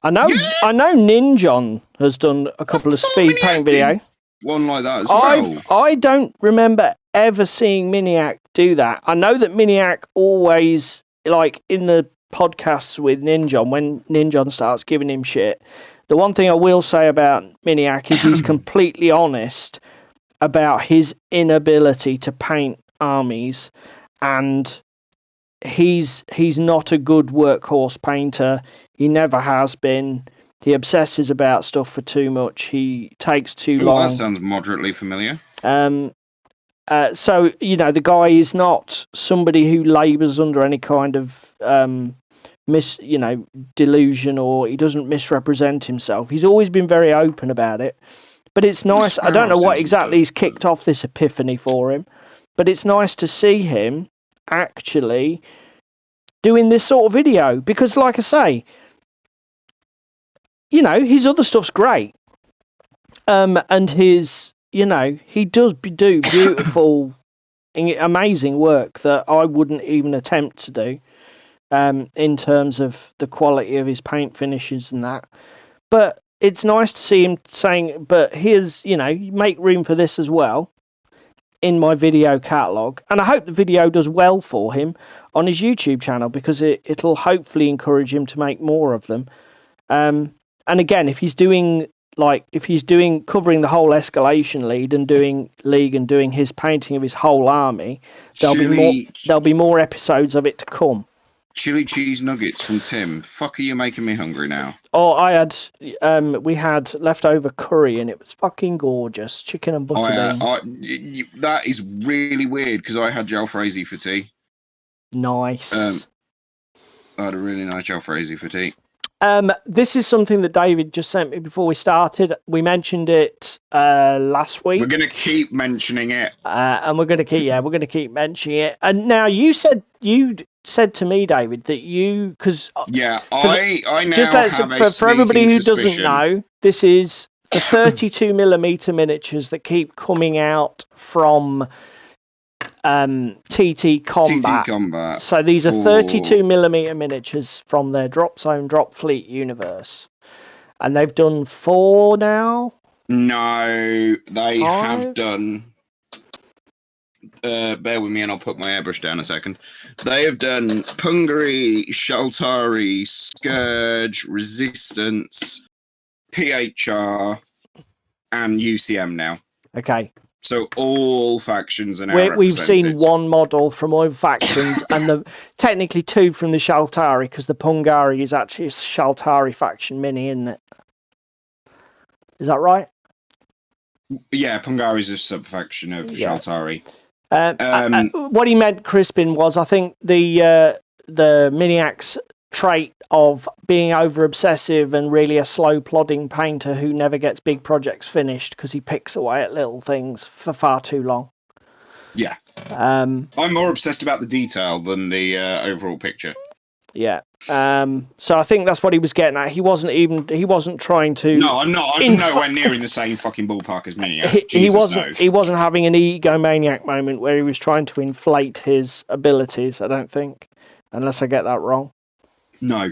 [SPEAKER 1] I know Ninjon has done a couple of speed paint video.
[SPEAKER 2] One like that as well.
[SPEAKER 1] I don't remember ever seeing Miniac do that. I know that Miniac always, like in the podcasts with Ninjon, when Ninjon starts giving him shit, the one thing I will say about Miniac is he's completely honest about his inability to paint armies, and he's not a good workhorse painter. He never has been. He obsesses about stuff for too much. He takes too long. That
[SPEAKER 2] sounds moderately familiar.
[SPEAKER 1] So, you know, the guy is not somebody who labours under any kind of delusion, or he doesn't misrepresent himself. He's always been very open about it. But it's nice. I don't know what exactly he's kicked off this epiphany for him, but it's nice to see him actually doing this sort of video, because like I say, you know, his other stuff's great. And his, he does do beautiful, amazing work that I wouldn't even attempt to do. In terms of the quality of his paint finishes and that. But it's nice to see him saying, but here's, make room for this as well in my video catalogue. And I hope the video does well for him on his YouTube channel, because it'll hopefully encourage him to make more of them. And again, if he's doing covering the whole escalation league and doing his painting of his whole army, there'll be more episodes of it to come.
[SPEAKER 2] Chili cheese nuggets from Tim. Fuck, are you making me hungry now?
[SPEAKER 1] Oh, we had leftover curry and it was fucking gorgeous. Chicken and butter bean.
[SPEAKER 2] That is really weird because I had jalfrezi for tea.
[SPEAKER 1] Nice.
[SPEAKER 2] I had a really nice jalfrezi for tea.
[SPEAKER 1] This is something that David just sent me before we started. We mentioned it last week.
[SPEAKER 2] We're going to keep mentioning it.
[SPEAKER 1] And we're going to keep mentioning it. And now you said to me, David, that
[SPEAKER 2] I now
[SPEAKER 1] for everybody who doesn't know, this is the 32mm miniatures that keep coming out from TTCombat. So these are 32mm miniatures from their Dropzone Drop Fleet universe, and they've done 4 now.
[SPEAKER 2] No, they have done. Bear with me and I'll put my airbrush down a second. They have done Pungari, Shaltari, Scourge, Resistance, PHR, and UCM now.
[SPEAKER 1] Okay.
[SPEAKER 2] So all factions are now
[SPEAKER 1] We've seen one model from all factions, and technically 2 from the Shaltari, because the Pungari is actually a Shaltari faction mini, isn't it? Is that right?
[SPEAKER 2] Yeah, Pungari is a sub-faction of Shaltari.
[SPEAKER 1] What he meant, Crispin, was I think the Miniac's trait of being over-obsessive and really a slow plodding painter who never gets big projects finished because he picks away at little things for far too long.
[SPEAKER 2] Yeah. I'm more obsessed about the detail than the overall picture.
[SPEAKER 1] Yeah. So I think that's what he was getting at. He wasn't trying to.
[SPEAKER 2] No, I'm not. I'm nowhere near in the same fucking ballpark as Miniac.
[SPEAKER 1] He wasn't having an egomaniac moment where he was trying to inflate his abilities. I don't think, unless I get that wrong.
[SPEAKER 2] No,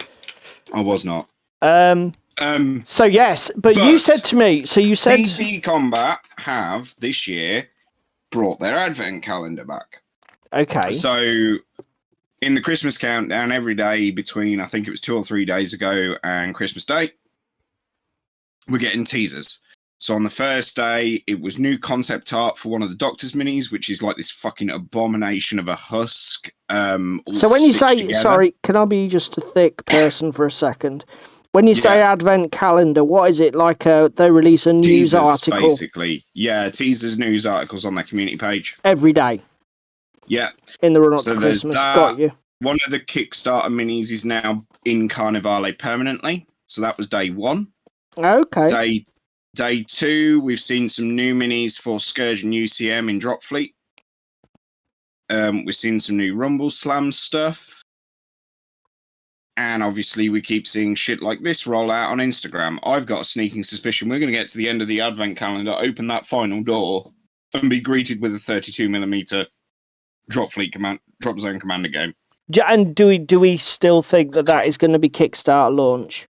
[SPEAKER 2] I was not.
[SPEAKER 1] So yes, but you said to me. So you said
[SPEAKER 2] TTCombat have this year brought their advent calendar back.
[SPEAKER 1] Okay.
[SPEAKER 2] So in the Christmas countdown, every day between, I think it was 2 or 3 days ago, and Christmas Day, we're getting teasers. So on the first day, it was new concept art for one of the Doctor's minis, which is like this fucking abomination of a husk.
[SPEAKER 1] So when you say, together. Sorry, can I be just a thick person for a second? When you say advent calendar, what is it like? They release a news article?
[SPEAKER 2] Basically. Yeah, teasers, news articles on their community page.
[SPEAKER 1] Every day?
[SPEAKER 2] Yeah.
[SPEAKER 1] In the run-up to Christmas, got you.
[SPEAKER 2] One of the Kickstarter minis is now in Carnivale permanently. So that was day 1.
[SPEAKER 1] Okay.
[SPEAKER 2] Day 2, we've seen some new minis for Scourge and UCM in Drop Fleet. We've seen some new Rumble Slam stuff. And obviously we keep seeing shit like this roll out on Instagram. I've got a sneaking suspicion we're going to get to the end of the advent calendar, open that final door, and be greeted with a 32mm Drop Zone Commander game.
[SPEAKER 1] And do we still think that is going to be Kickstarter launch?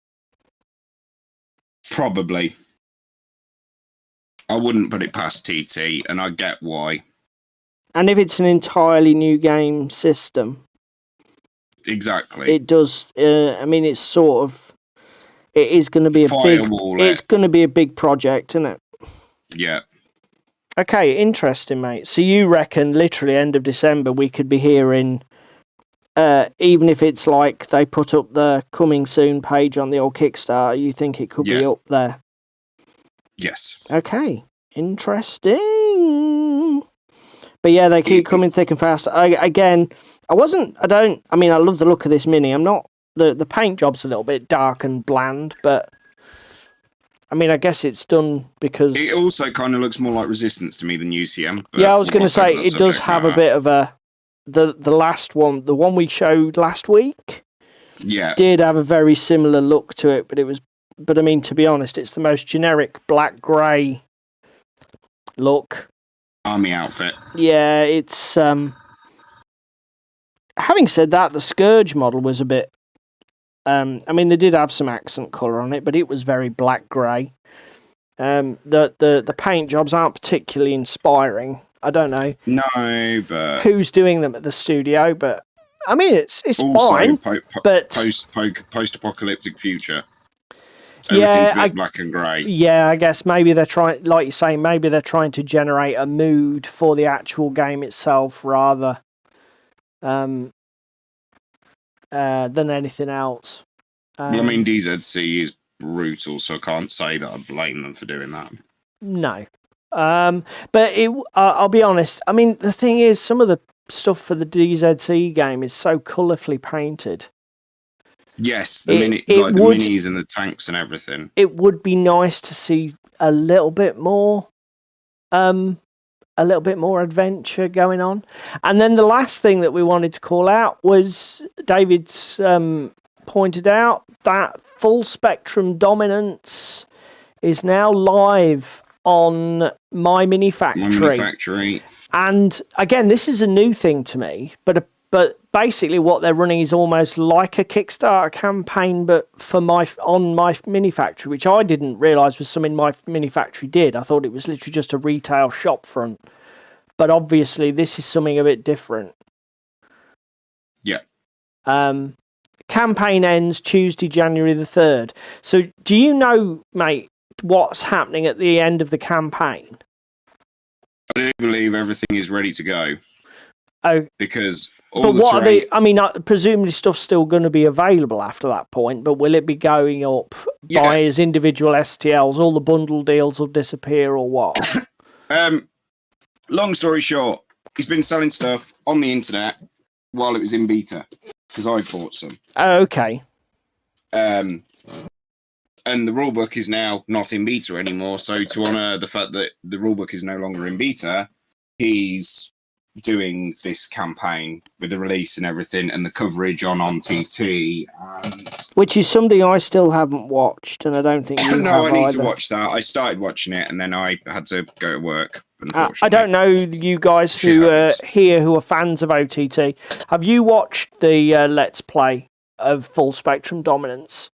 [SPEAKER 2] Probably. I wouldn't put it past TT, and I get why. And
[SPEAKER 1] if it's an entirely new game system,
[SPEAKER 2] exactly,
[SPEAKER 1] it does. I mean, it's sort of. It is going to be It's going to be a big project, isn't it?
[SPEAKER 2] Yeah.
[SPEAKER 1] Okay, interesting, mate. So you reckon, literally, end of December, we could be hearing. Even if it's like they put up the coming soon page on the old Kickstarter, you think it could be up there?
[SPEAKER 2] Yes.
[SPEAKER 1] Okay. Interesting. But yeah, they keep coming thick and fast. I love the look of this mini. I'm not... The paint job's a little bit dark and bland, but... I mean, I guess it's done because...
[SPEAKER 2] It also kind of looks more like Resistance to me than UCM.
[SPEAKER 1] Yeah, I was going to say, it does have a bit of a... The last one, the one we showed last week...
[SPEAKER 2] Yeah.
[SPEAKER 1] Did have a very similar look to it, but it was But I mean, to be honest, it's the most generic black grey look.
[SPEAKER 2] Army outfit.
[SPEAKER 1] Yeah, it's having said that, the Scourge model was a bit I mean, they did have some accent colour on it, but it was very black grey. The paint jobs aren't particularly inspiring. I don't know who's doing them at the studio, but I mean, it's
[SPEAKER 2] also
[SPEAKER 1] fine. But
[SPEAKER 2] post-apocalyptic future. Everything's a bit black and grey.
[SPEAKER 1] Yeah, I guess maybe they're trying, like you say, maybe they're trying to generate a mood for the actual game itself rather than anything else.
[SPEAKER 2] Well, I mean, DZC is brutal, so I can't say that I blame them for doing that.
[SPEAKER 1] No. But I'll be honest, I mean, the thing is, some of the stuff for the DZC game is so colourfully painted.
[SPEAKER 2] Yes, the minis and the tanks and everything.
[SPEAKER 1] It would be nice to see a little bit more adventure going on. And then the last thing that we wanted to call out was David's pointed out that Full Spectrum Dominance is now live on My Mini Factory. And again, this is a new thing to me, but basically what they're running is almost like a Kickstarter campaign, but for My Mini Factory, which I didn't realise was something My Mini Factory did. I thought it was literally just a retail shop front. But obviously this is something a bit different.
[SPEAKER 2] Yeah.
[SPEAKER 1] Campaign ends Tuesday, January the 3rd. So do you know, mate, what's happening at the end of the campaign?
[SPEAKER 2] I do believe everything is ready to go.
[SPEAKER 1] Oh,
[SPEAKER 2] because
[SPEAKER 1] I mean, presumably stuff's still going to be available after that point, but will it be going up by as individual STLs? All the bundle deals will disappear, or what?
[SPEAKER 2] Long story short, he's been selling stuff on the internet while it was in beta because I bought some.
[SPEAKER 1] Oh, okay.
[SPEAKER 2] And the rulebook is now not in beta anymore. So to honour the fact that the rulebook is no longer in beta, he's doing this campaign with the release and everything and the coverage on TT.
[SPEAKER 1] Which is something I still haven't watched, and I don't think you
[SPEAKER 2] No, I need
[SPEAKER 1] either.
[SPEAKER 2] to watch that. I started watching it and then I had to go to work, unfortunately.
[SPEAKER 1] I don't know you guys who here who are fans of OTT. Have you watched the Let's Play of Full Spectrum Dominance?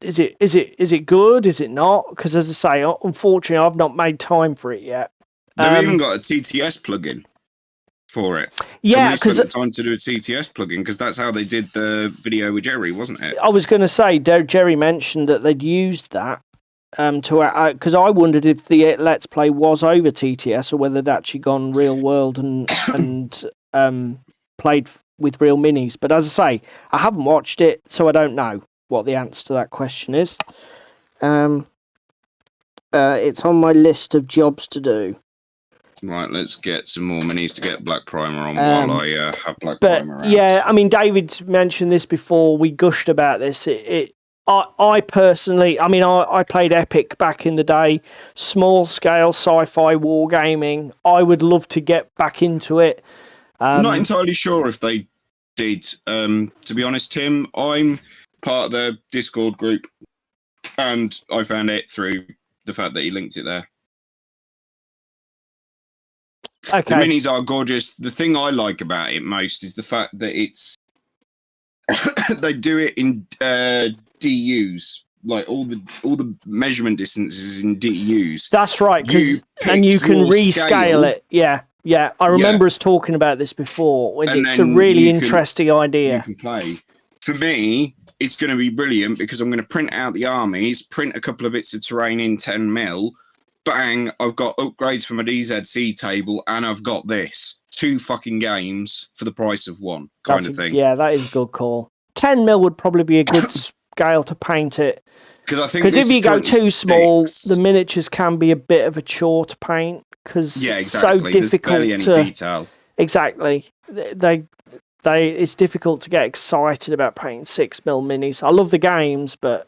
[SPEAKER 1] Is it good? Is it not? Because as I say, unfortunately, I've not made time for it yet.
[SPEAKER 2] They've even got a TTS plugin for it.
[SPEAKER 1] Yeah,
[SPEAKER 2] because spent the time to do a TTS plugin because that's how they did the video with Jerry, wasn't it?
[SPEAKER 1] I was going to say, Jerry mentioned that they'd used that because I wondered if the Let's Play was over TTS or whether they'd actually gone real world and played with real minis. But as I say, I haven't watched it, so I don't know what the answer to that question is. It's on my list of jobs to do.
[SPEAKER 2] Right, let's get some more minis to get Black Primer on while I have Black Primer out.
[SPEAKER 1] Yeah, I mean, David's mentioned this before. We gushed about this. I personally, I mean, I played Epic back in the day, small scale sci-fi wargaming. I would love to get back into it.
[SPEAKER 2] I'm not entirely sure if they did. To be honest, Tim, I'm part of the Discord group, and I found it through the fact that he linked it there.
[SPEAKER 1] Okay.
[SPEAKER 2] The minis are gorgeous. The thing I like about it most is the fact that it's they do it in DUs, like all the measurement distances in DUs.
[SPEAKER 1] That's right, and you can rescale it. Yeah. I remember us talking about this before. It's a really interesting idea.
[SPEAKER 2] You can play. For me, it's going to be brilliant because I'm going to print out the armies, print a couple of bits of terrain in 10mm. Bang, I've got upgrades for my DZC table, and I've got this. 2 fucking games for the price of one, kind of thing.
[SPEAKER 1] Yeah, that is a good call. 10mm would probably be a good scale to paint it.
[SPEAKER 2] Because
[SPEAKER 1] if you go too small, the miniatures can be a bit of a chore to paint. Because it's so difficult. There's
[SPEAKER 2] barely any detail.
[SPEAKER 1] Exactly. It's difficult to get excited about painting 6mm minis. I love the games, but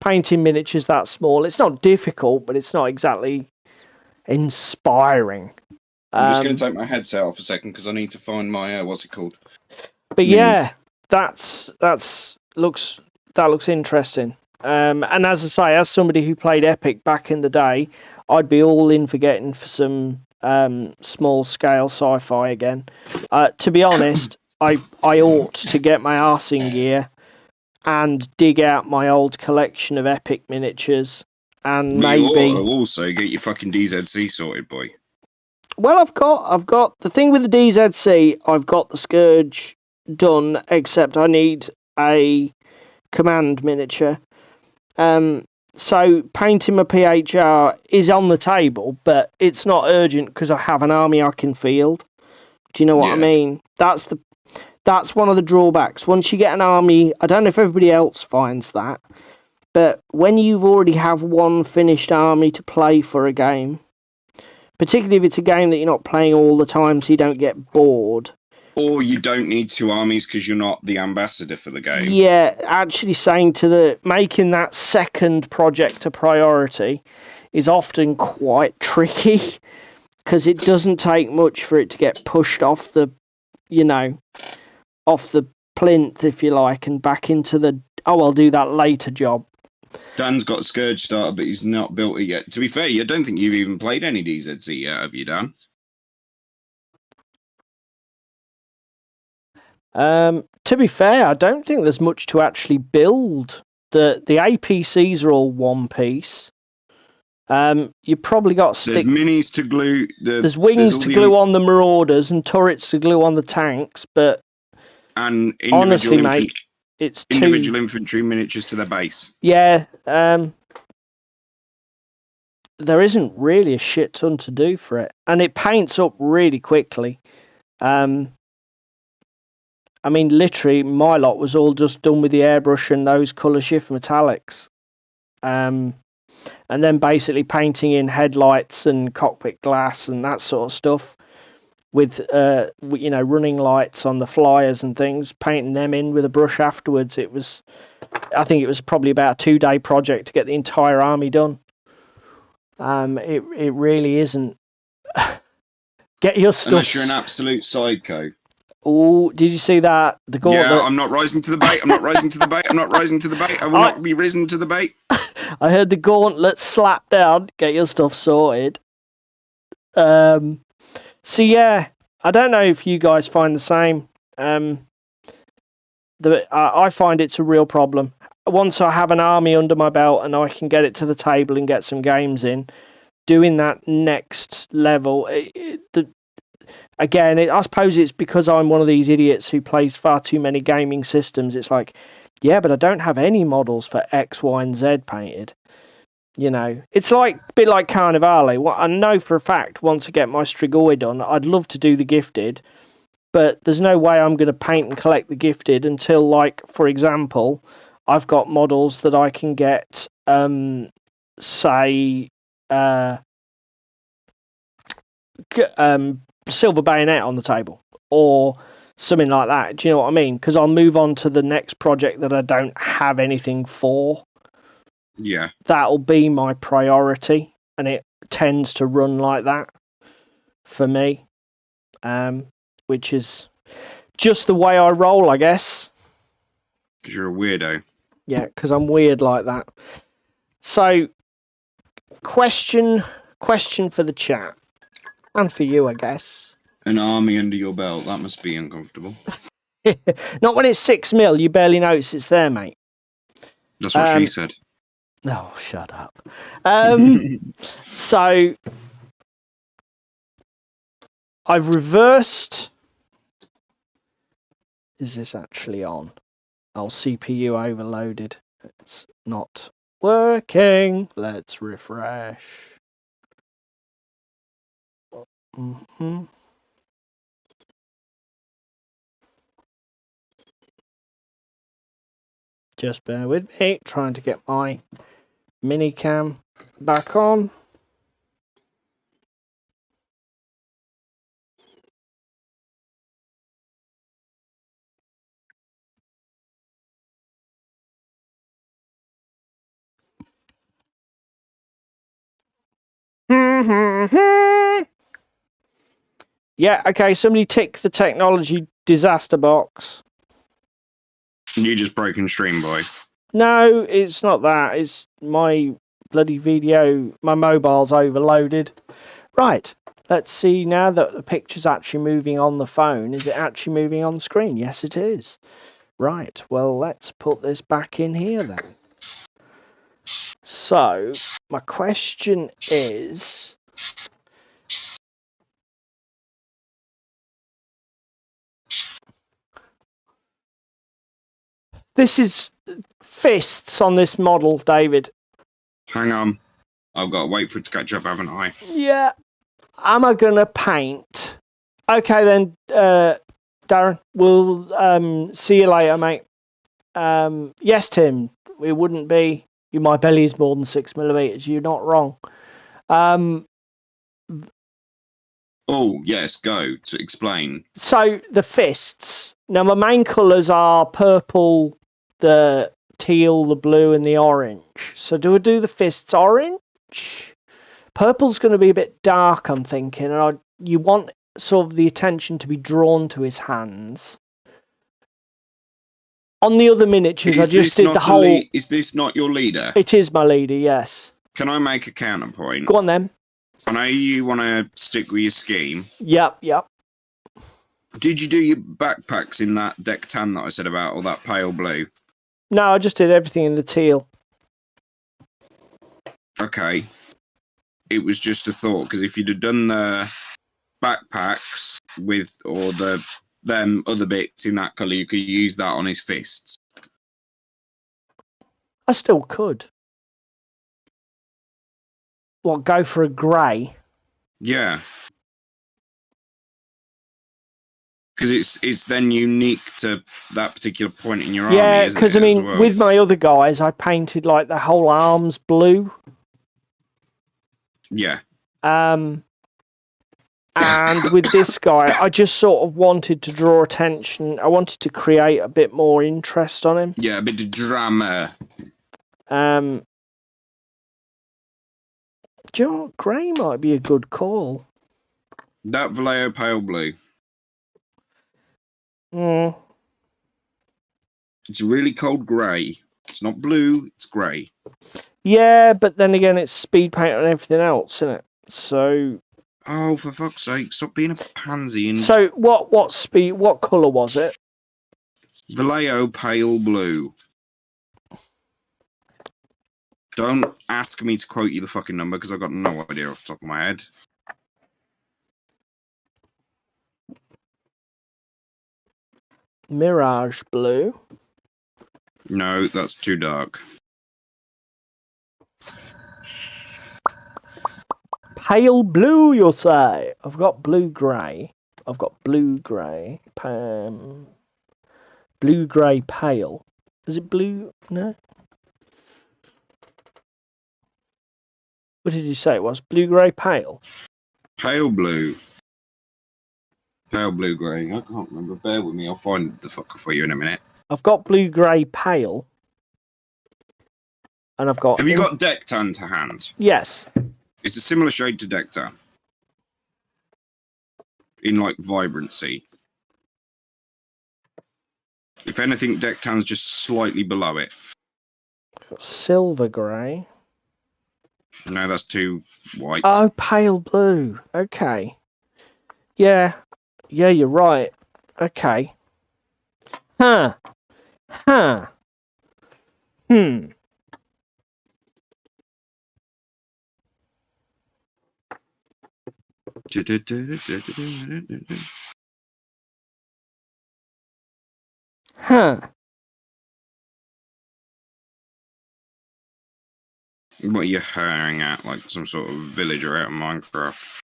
[SPEAKER 1] painting miniatures that small, it's not difficult, but it's not exactly inspiring.
[SPEAKER 2] I'm just going to take my headset off a second because I need to find my what's it called?
[SPEAKER 1] But minis. Yeah, that's looks looks interesting. And as I say, as somebody who played Epic back in the day, I'd be all in for getting for some small scale sci-fi again. To be honest, I ought to get my arse in gear and dig out my old collection of Epic miniatures, and
[SPEAKER 2] But you ought
[SPEAKER 1] maybe
[SPEAKER 2] to also get your fucking DZC sorted, boy.
[SPEAKER 1] well, I've got the thing with the DZC. I've got the Scourge done, except I need a command miniature. So painting my PHR is on the table, but it's not urgent because I have an army I can field. Do you know what I
[SPEAKER 2] Yeah.
[SPEAKER 1] mean? That's one of the drawbacks. Once you get an army, I don't know if everybody else finds that, but when you've already have one finished army to play for a game, particularly if it's a game that you're not playing all the time so you don't get bored.
[SPEAKER 2] Or you don't need two armies because you're not the ambassador for the game.
[SPEAKER 1] Yeah, actually saying making that second project a priority is often quite tricky because it doesn't take much for it to get pushed off the plinth, if you like, and back into the I'll do that later job.
[SPEAKER 2] Dan's got Scourge starter, but he's not built it yet. To be fair, I don't think you've even played any DZC yet, have you, Dan?
[SPEAKER 1] To be fair, I don't think there's much to actually build. The APCs are all one piece. You probably got
[SPEAKER 2] There's minis to glue.
[SPEAKER 1] There's wings to glue on the Marauders and turrets to glue on the tanks, but
[SPEAKER 2] and
[SPEAKER 1] honestly, mate, it's
[SPEAKER 2] individual infantry miniatures to their base.
[SPEAKER 1] Yeah, there isn't really a shit ton to do for it, and it paints up really quickly. I mean, literally, my lot was all just done with the airbrush and those colour shift metallics. And then basically painting in headlights and cockpit glass and that sort of stuff with, running lights on the flyers and things, painting them in with a brush afterwards. I think it was probably about a 2-day project to get the entire army done. It really isn't. Get your stuff.
[SPEAKER 2] Unless you're an absolute psycho.
[SPEAKER 1] Oh, did you see that? The gauntlet.
[SPEAKER 2] Yeah, I'm not rising to the bait. I'm not rising to the bait. I'm not rising to the bait. I will not be risen to the bait.
[SPEAKER 1] I heard the gauntlet slap down. Get your stuff sorted. So yeah, I don't know if you guys find the same. I find it's a real problem. Once I have an army under my belt and I can get it to the table and get some games in, doing that next level, I suppose it's because I'm one of these idiots who plays far too many gaming systems. It's like, yeah, but I don't have any models for X, Y, and Z painted. It's like a bit like Carnivale. Well, I know for a fact once I get my Strigoi done, I'd love to do the gifted, but there's no way I'm going to paint and collect the gifted until, like, for example, I've got models that I can get, Silver Bayonet on the table or something like that. Do you know what I mean? Because I'll move on to the next project that I don't have anything for.
[SPEAKER 2] Yeah.
[SPEAKER 1] That'll be my priority, and it tends to run like that for me, which is just the way I roll, I guess.
[SPEAKER 2] Because you're a weirdo.
[SPEAKER 1] Yeah, because I'm weird like that. So, question for the chat. And for you, I guess.
[SPEAKER 2] An army under your belt, that must be uncomfortable.
[SPEAKER 1] Not when it's 6 mil, you barely notice it's there, mate.
[SPEAKER 2] That's what she said.
[SPEAKER 1] Oh, shut up. So, I've reversed... Is this actually on? Oh, CPU overloaded. It's not working. Let's refresh. Just bear with me, trying to get my mini cam back on. Yeah, okay, somebody tick the technology disaster box.
[SPEAKER 2] You just broken stream, boy.
[SPEAKER 1] No, it's not that. It's my bloody video. My mobile's overloaded. Right. Let's see now that the picture's actually moving on the phone. Is it actually moving on the screen? Yes, it is. Right. Well, let's put this back in here then. So, my question is... This is fists on this model, David.
[SPEAKER 2] Hang on. I've got to wait for it to catch up, haven't I?
[SPEAKER 1] Yeah. Am I going to paint? Okay, then, Darren. We'll see you later, mate. Yes, Tim. It wouldn't be... My belly is more than 6mm. You're not wrong.
[SPEAKER 2] Oh, yes, go. To explain.
[SPEAKER 1] So, the fists. Now, my main colours are purple, the teal, the blue, and the orange. So, do I do the fists orange? Purple's going to be a bit dark, I'm thinking. And you want sort of the attention to be drawn to his hands. On the other miniatures, I just did the whole...
[SPEAKER 2] Is this not your leader?
[SPEAKER 1] It is my leader, yes.
[SPEAKER 2] Can I make a counterpoint?
[SPEAKER 1] Go on, then.
[SPEAKER 2] I know you want to stick with your scheme.
[SPEAKER 1] Yep.
[SPEAKER 2] Did you do your backpacks in that deck tan that I said about, or that pale blue?
[SPEAKER 1] No, I just did everything in the teal.
[SPEAKER 2] Okay. It was just a thought, because if you'd have done the backpacks with, or them other bits in that colour, you could use that on his fists.
[SPEAKER 1] I still could. What, go for a grey?
[SPEAKER 2] Yeah. Because it's then unique to that particular point in your army.
[SPEAKER 1] Yeah, because I mean,
[SPEAKER 2] well?
[SPEAKER 1] with my other guys, I painted like the whole arms blue.
[SPEAKER 2] Yeah.
[SPEAKER 1] And with this guy, I just sort of wanted to draw attention. I wanted to create a bit more interest on him.
[SPEAKER 2] Yeah, a bit of drama.
[SPEAKER 1] Do you know what? Grey might be a good call.
[SPEAKER 2] That Vallejo pale blue. It's a really cold grey. It's not blue, it's grey.
[SPEAKER 1] Yeah, but then again, it's speed paint on everything else, isn't it? So...
[SPEAKER 2] Oh, for fuck's sake, stop being a pansy. And
[SPEAKER 1] so, what colour was it?
[SPEAKER 2] Vallejo pale blue. Don't ask me to quote you the fucking number, because I've got no idea off the top of my head.
[SPEAKER 1] Mirage blue.
[SPEAKER 2] No, that's too dark.
[SPEAKER 1] Pale blue, you'll say. I've got blue-grey. I've got blue-grey. Blue-grey pale. Is it blue? No? What did you say it was? Blue-grey pale?
[SPEAKER 2] Pale blue. Pale blue-grey. I can't remember. Bear with me. I'll find the fucker for you in a minute.
[SPEAKER 1] I've got blue-grey pale. And I've got...
[SPEAKER 2] Have you got deck tan to hand?
[SPEAKER 1] Yes.
[SPEAKER 2] It's a similar shade to deck tan. In, like, vibrancy. If anything, deck tan's just slightly below it.
[SPEAKER 1] I've got silver grey.
[SPEAKER 2] No, that's too white.
[SPEAKER 1] Oh, pale blue. Okay. Yeah. Yeah, you're right. Okay. Huh. Huh. Huh.
[SPEAKER 2] What are you hiring at? Like some sort of villager out of Minecraft?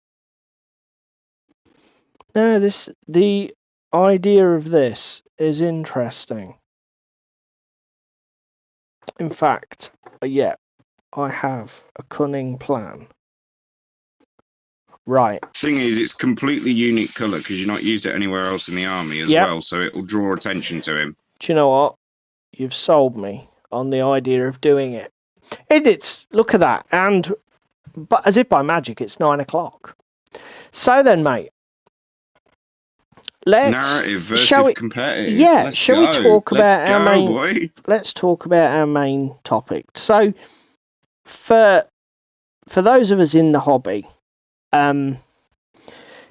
[SPEAKER 1] No, the idea of this is interesting. In fact, yeah, I have a cunning plan. Right.
[SPEAKER 2] Thing is, it's completely unique colour because you've not used it anywhere else in the army as well, so it will draw attention to him.
[SPEAKER 1] Do you know what? You've sold me on the idea of doing it. It's look at that, but as if by magic, it's 9 o'clock. So then, mate,
[SPEAKER 2] Narrative versus competitive.
[SPEAKER 1] Yeah, shall we talk about our main?
[SPEAKER 2] Boy.
[SPEAKER 1] Let's talk about our main topic. So, for those of us in the hobby,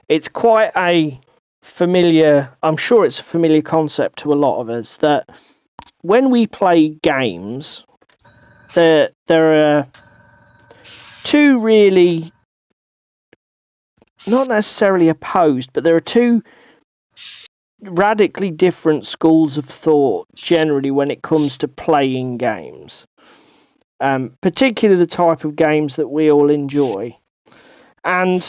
[SPEAKER 1] it's quite a familiar. I'm sure it's a familiar concept to a lot of us that when we play games, there are two really, not necessarily opposed, but there are two radically different schools of thought generally when it comes to playing games, particularly the type of games that we all enjoy. And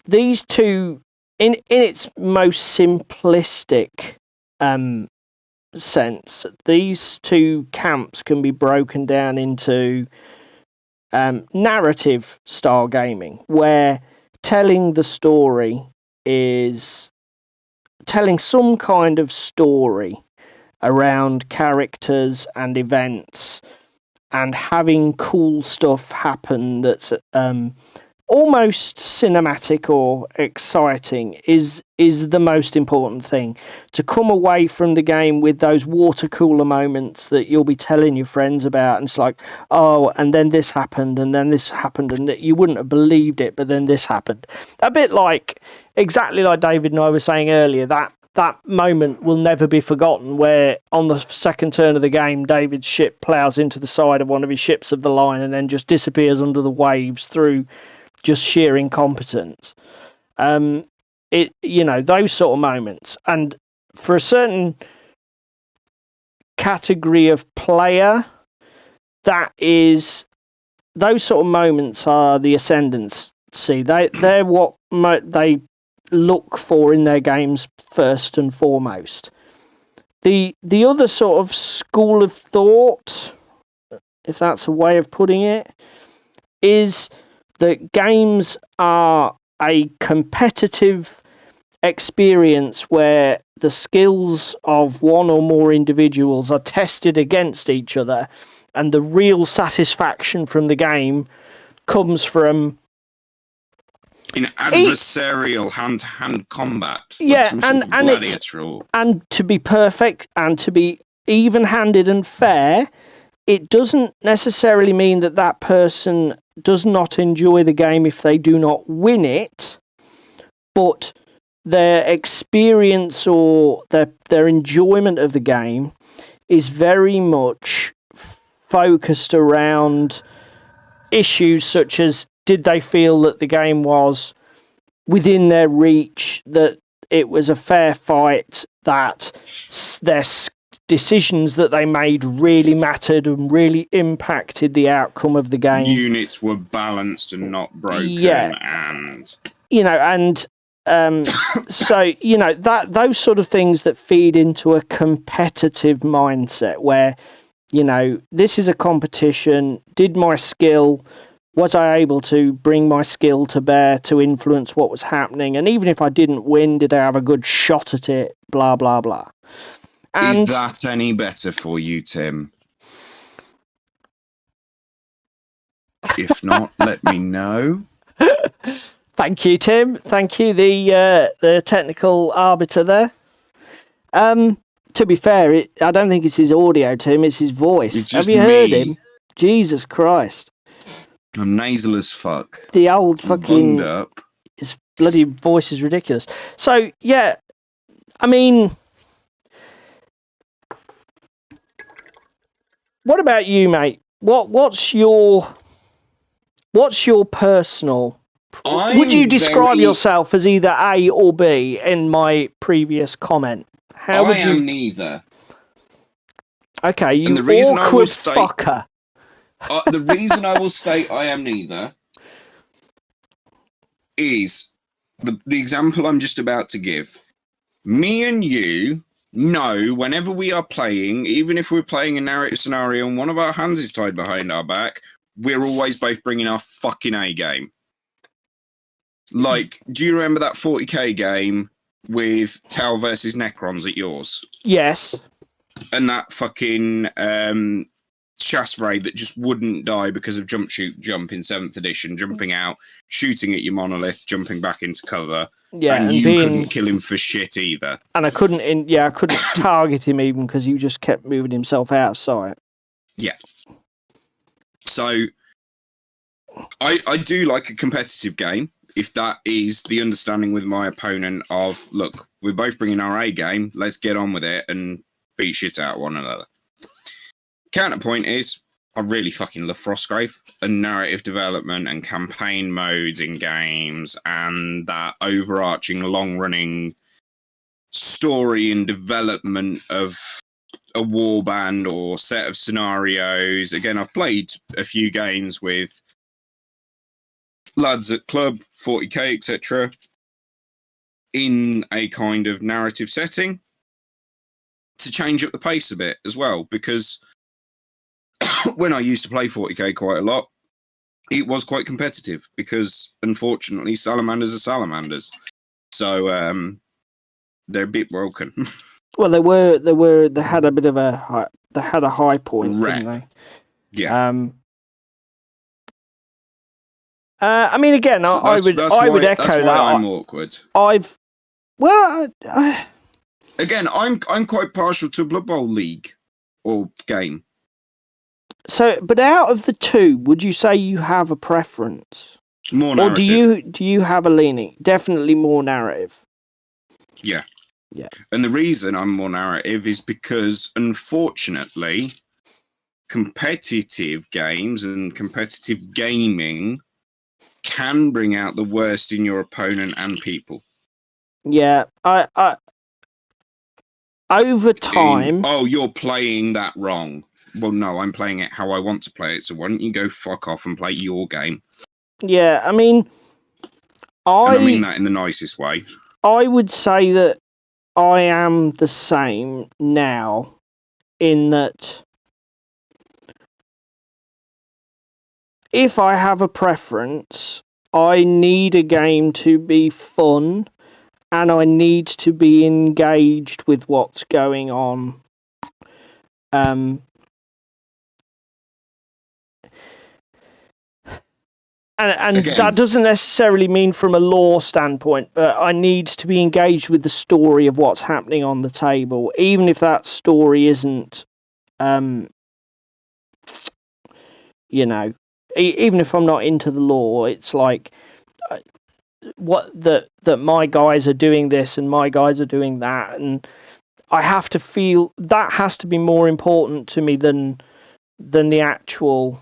[SPEAKER 1] these two, in its most simplistic sense, these two camps can be broken down into narrative style gaming, where telling the story is telling some kind of story around characters and events and having cool stuff happen that's almost cinematic or exciting is the most important thing. To come away from the game with those water cooler moments that you'll be telling your friends about, and it's like, oh, and then this happened, and then this happened, and you wouldn't have believed it, but then this happened. A bit like, exactly like David and I were saying earlier, that moment will never be forgotten, where on the second turn of the game, David's ship plows into the side of one of his ships of the line and then just disappears under the waves through just sheer incompetence. Those sort of moments. And for a certain category of player, those sort of moments are the ascendancy. They're what they look for in their games first and foremost. The other sort of school of thought, if that's a way of putting it, is that games are a competitive experience where the skills of one or more individuals are tested against each other, and the real satisfaction from the game comes from
[SPEAKER 2] in adversarial hand-to-hand combat.
[SPEAKER 1] Yeah, and to be perfect and to be even-handed and fair, it doesn't necessarily mean that person does not enjoy the game if they do not win it, but their experience or their enjoyment of the game is very much focused around issues such as, did they feel that the game was within their reach, that it was a fair fight, that their decisions that they made really mattered and really impacted the outcome of the game.
[SPEAKER 2] Units were balanced and not broken.
[SPEAKER 1] Yeah.
[SPEAKER 2] And
[SPEAKER 1] so those sort of things that feed into a competitive mindset where, this is a competition. Was I able to bring my skill to bear to influence what was happening? And even if I didn't win, did I have a good shot at it? Blah, blah, blah.
[SPEAKER 2] Is that any better for you, Tim? If not, let me know.
[SPEAKER 1] Thank you, Tim. Thank you, the technical arbiter there. To be fair, I don't think it's his audio, Tim. It's his voice. Have you heard him? Jesus Christ.
[SPEAKER 2] I'm nasal as fuck.
[SPEAKER 1] The old fucking... His bloody voice is ridiculous. So, yeah, I mean... What about you, mate? What's your personal... Would you describe yourself as either A or B in my previous comment? How would you...
[SPEAKER 2] I am neither.
[SPEAKER 1] Okay, you awkward fucker.
[SPEAKER 2] The reason I will say I am neither is the example I'm just about to give. Me and you know, whenever we are playing, even if we're playing a narrative scenario and one of our hands is tied behind our back, we're always both bringing our fucking A game. Like, do you remember that 40k game with Tau versus Necrons at yours?
[SPEAKER 1] Yes.
[SPEAKER 2] And that fucking Chassray that just wouldn't die because of jump, shoot, jump in 7th edition, jumping out, shooting at your monolith, jumping back into cover, and you couldn't kill him for shit either.
[SPEAKER 1] And I couldn't target him even because he just kept moving himself out of sight.
[SPEAKER 2] Yeah. So I do like a competitive game if that is the understanding with my opponent of, look, we're both bringing our A game, let's get on with it and beat shit out of one another. Counterpoint is, I really fucking love Frostgrave and narrative development and campaign modes in games and that overarching long-running story and development of a warband or set of scenarios. Again, I've played a few games with lads at club, 40k, etc., in a kind of narrative setting to change up the pace a bit as well, because when I used to play 40k quite a lot, it was quite competitive because, unfortunately, salamanders are salamanders. So they're a bit broken.
[SPEAKER 1] Well, they had a bit of a high point, didn't they?
[SPEAKER 2] Yeah.
[SPEAKER 1] I mean, again,
[SPEAKER 2] So
[SPEAKER 1] I would echo
[SPEAKER 2] that's why
[SPEAKER 1] that.
[SPEAKER 2] I'm awkward. Again, I'm quite partial to Blood Bowl League or game.
[SPEAKER 1] So, but out of the two, would you say you have a preference?
[SPEAKER 2] More narrative.
[SPEAKER 1] Or do you have a leaning? Definitely more narrative.
[SPEAKER 2] Yeah.
[SPEAKER 1] Yeah.
[SPEAKER 2] And the reason I'm more narrative is because, unfortunately, competitive games and competitive gaming can bring out the worst in your opponent and people.
[SPEAKER 1] Yeah, I over time.
[SPEAKER 2] You're playing that wrong. Well, no, I'm playing it how I want to play it. So why don't you go fuck off and play your game?
[SPEAKER 1] Yeah, I mean,
[SPEAKER 2] I mean that in the nicest way.
[SPEAKER 1] I would say that I am the same now, in that if I have a preference, I need a game to be fun and I need to be engaged with what's going on. And again, that doesn't necessarily mean from a lore standpoint, but I need to be engaged with the story of what's happening on the table, even if that story isn't, even if I'm not into the lore, it's like that my guys are doing this and my guys are doing that, and I have to feel that has to be more important to me than the actual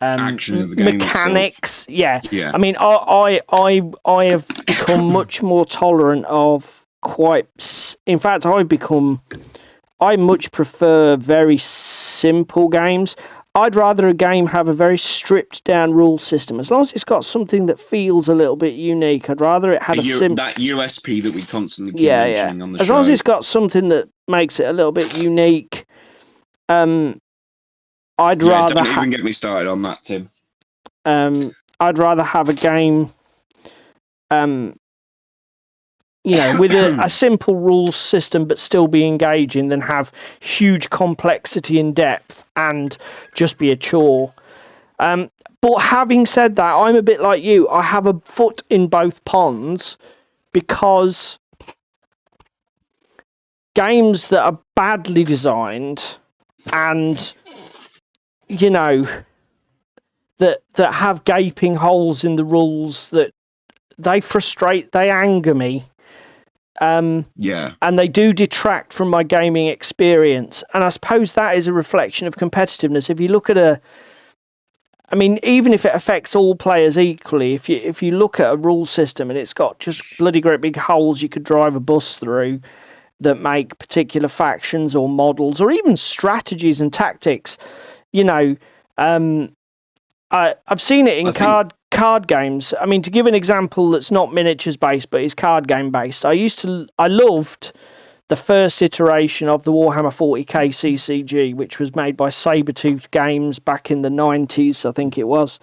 [SPEAKER 2] action of the game
[SPEAKER 1] mechanics
[SPEAKER 2] itself.
[SPEAKER 1] Yeah. I mean, I have become much more tolerant of in fact I much prefer very simple games. I'd rather a game have a very stripped down rule system, as long as it's got something that feels a little bit unique. I'd rather it had
[SPEAKER 2] that USP that we constantly keep mentioning on the show.
[SPEAKER 1] As long as it's got something that makes it a little bit unique.
[SPEAKER 2] Don't even get me started on that, Tim.
[SPEAKER 1] I'd rather have a game, with a simple rules system but still be engaging than have huge complexity and depth and just be a chore. But having said that, I'm a bit like you. I have a foot in both ponds because games that are badly designed and that have gaping holes in the rules, that they anger me. And they do detract from my gaming experience. And I suppose that is a reflection of competitiveness. If you look at even if it affects all players equally, if you look at a rule system and it's got just bloody great big holes you could drive a bus through that make particular factions or models or even strategies and tactics, I've seen it in card games. I mean, to give an example that's not miniatures based but is card game based, I loved the first iteration of the Warhammer 40k CCG, which was made by Sabretooth Games back in the 90s, I think it was.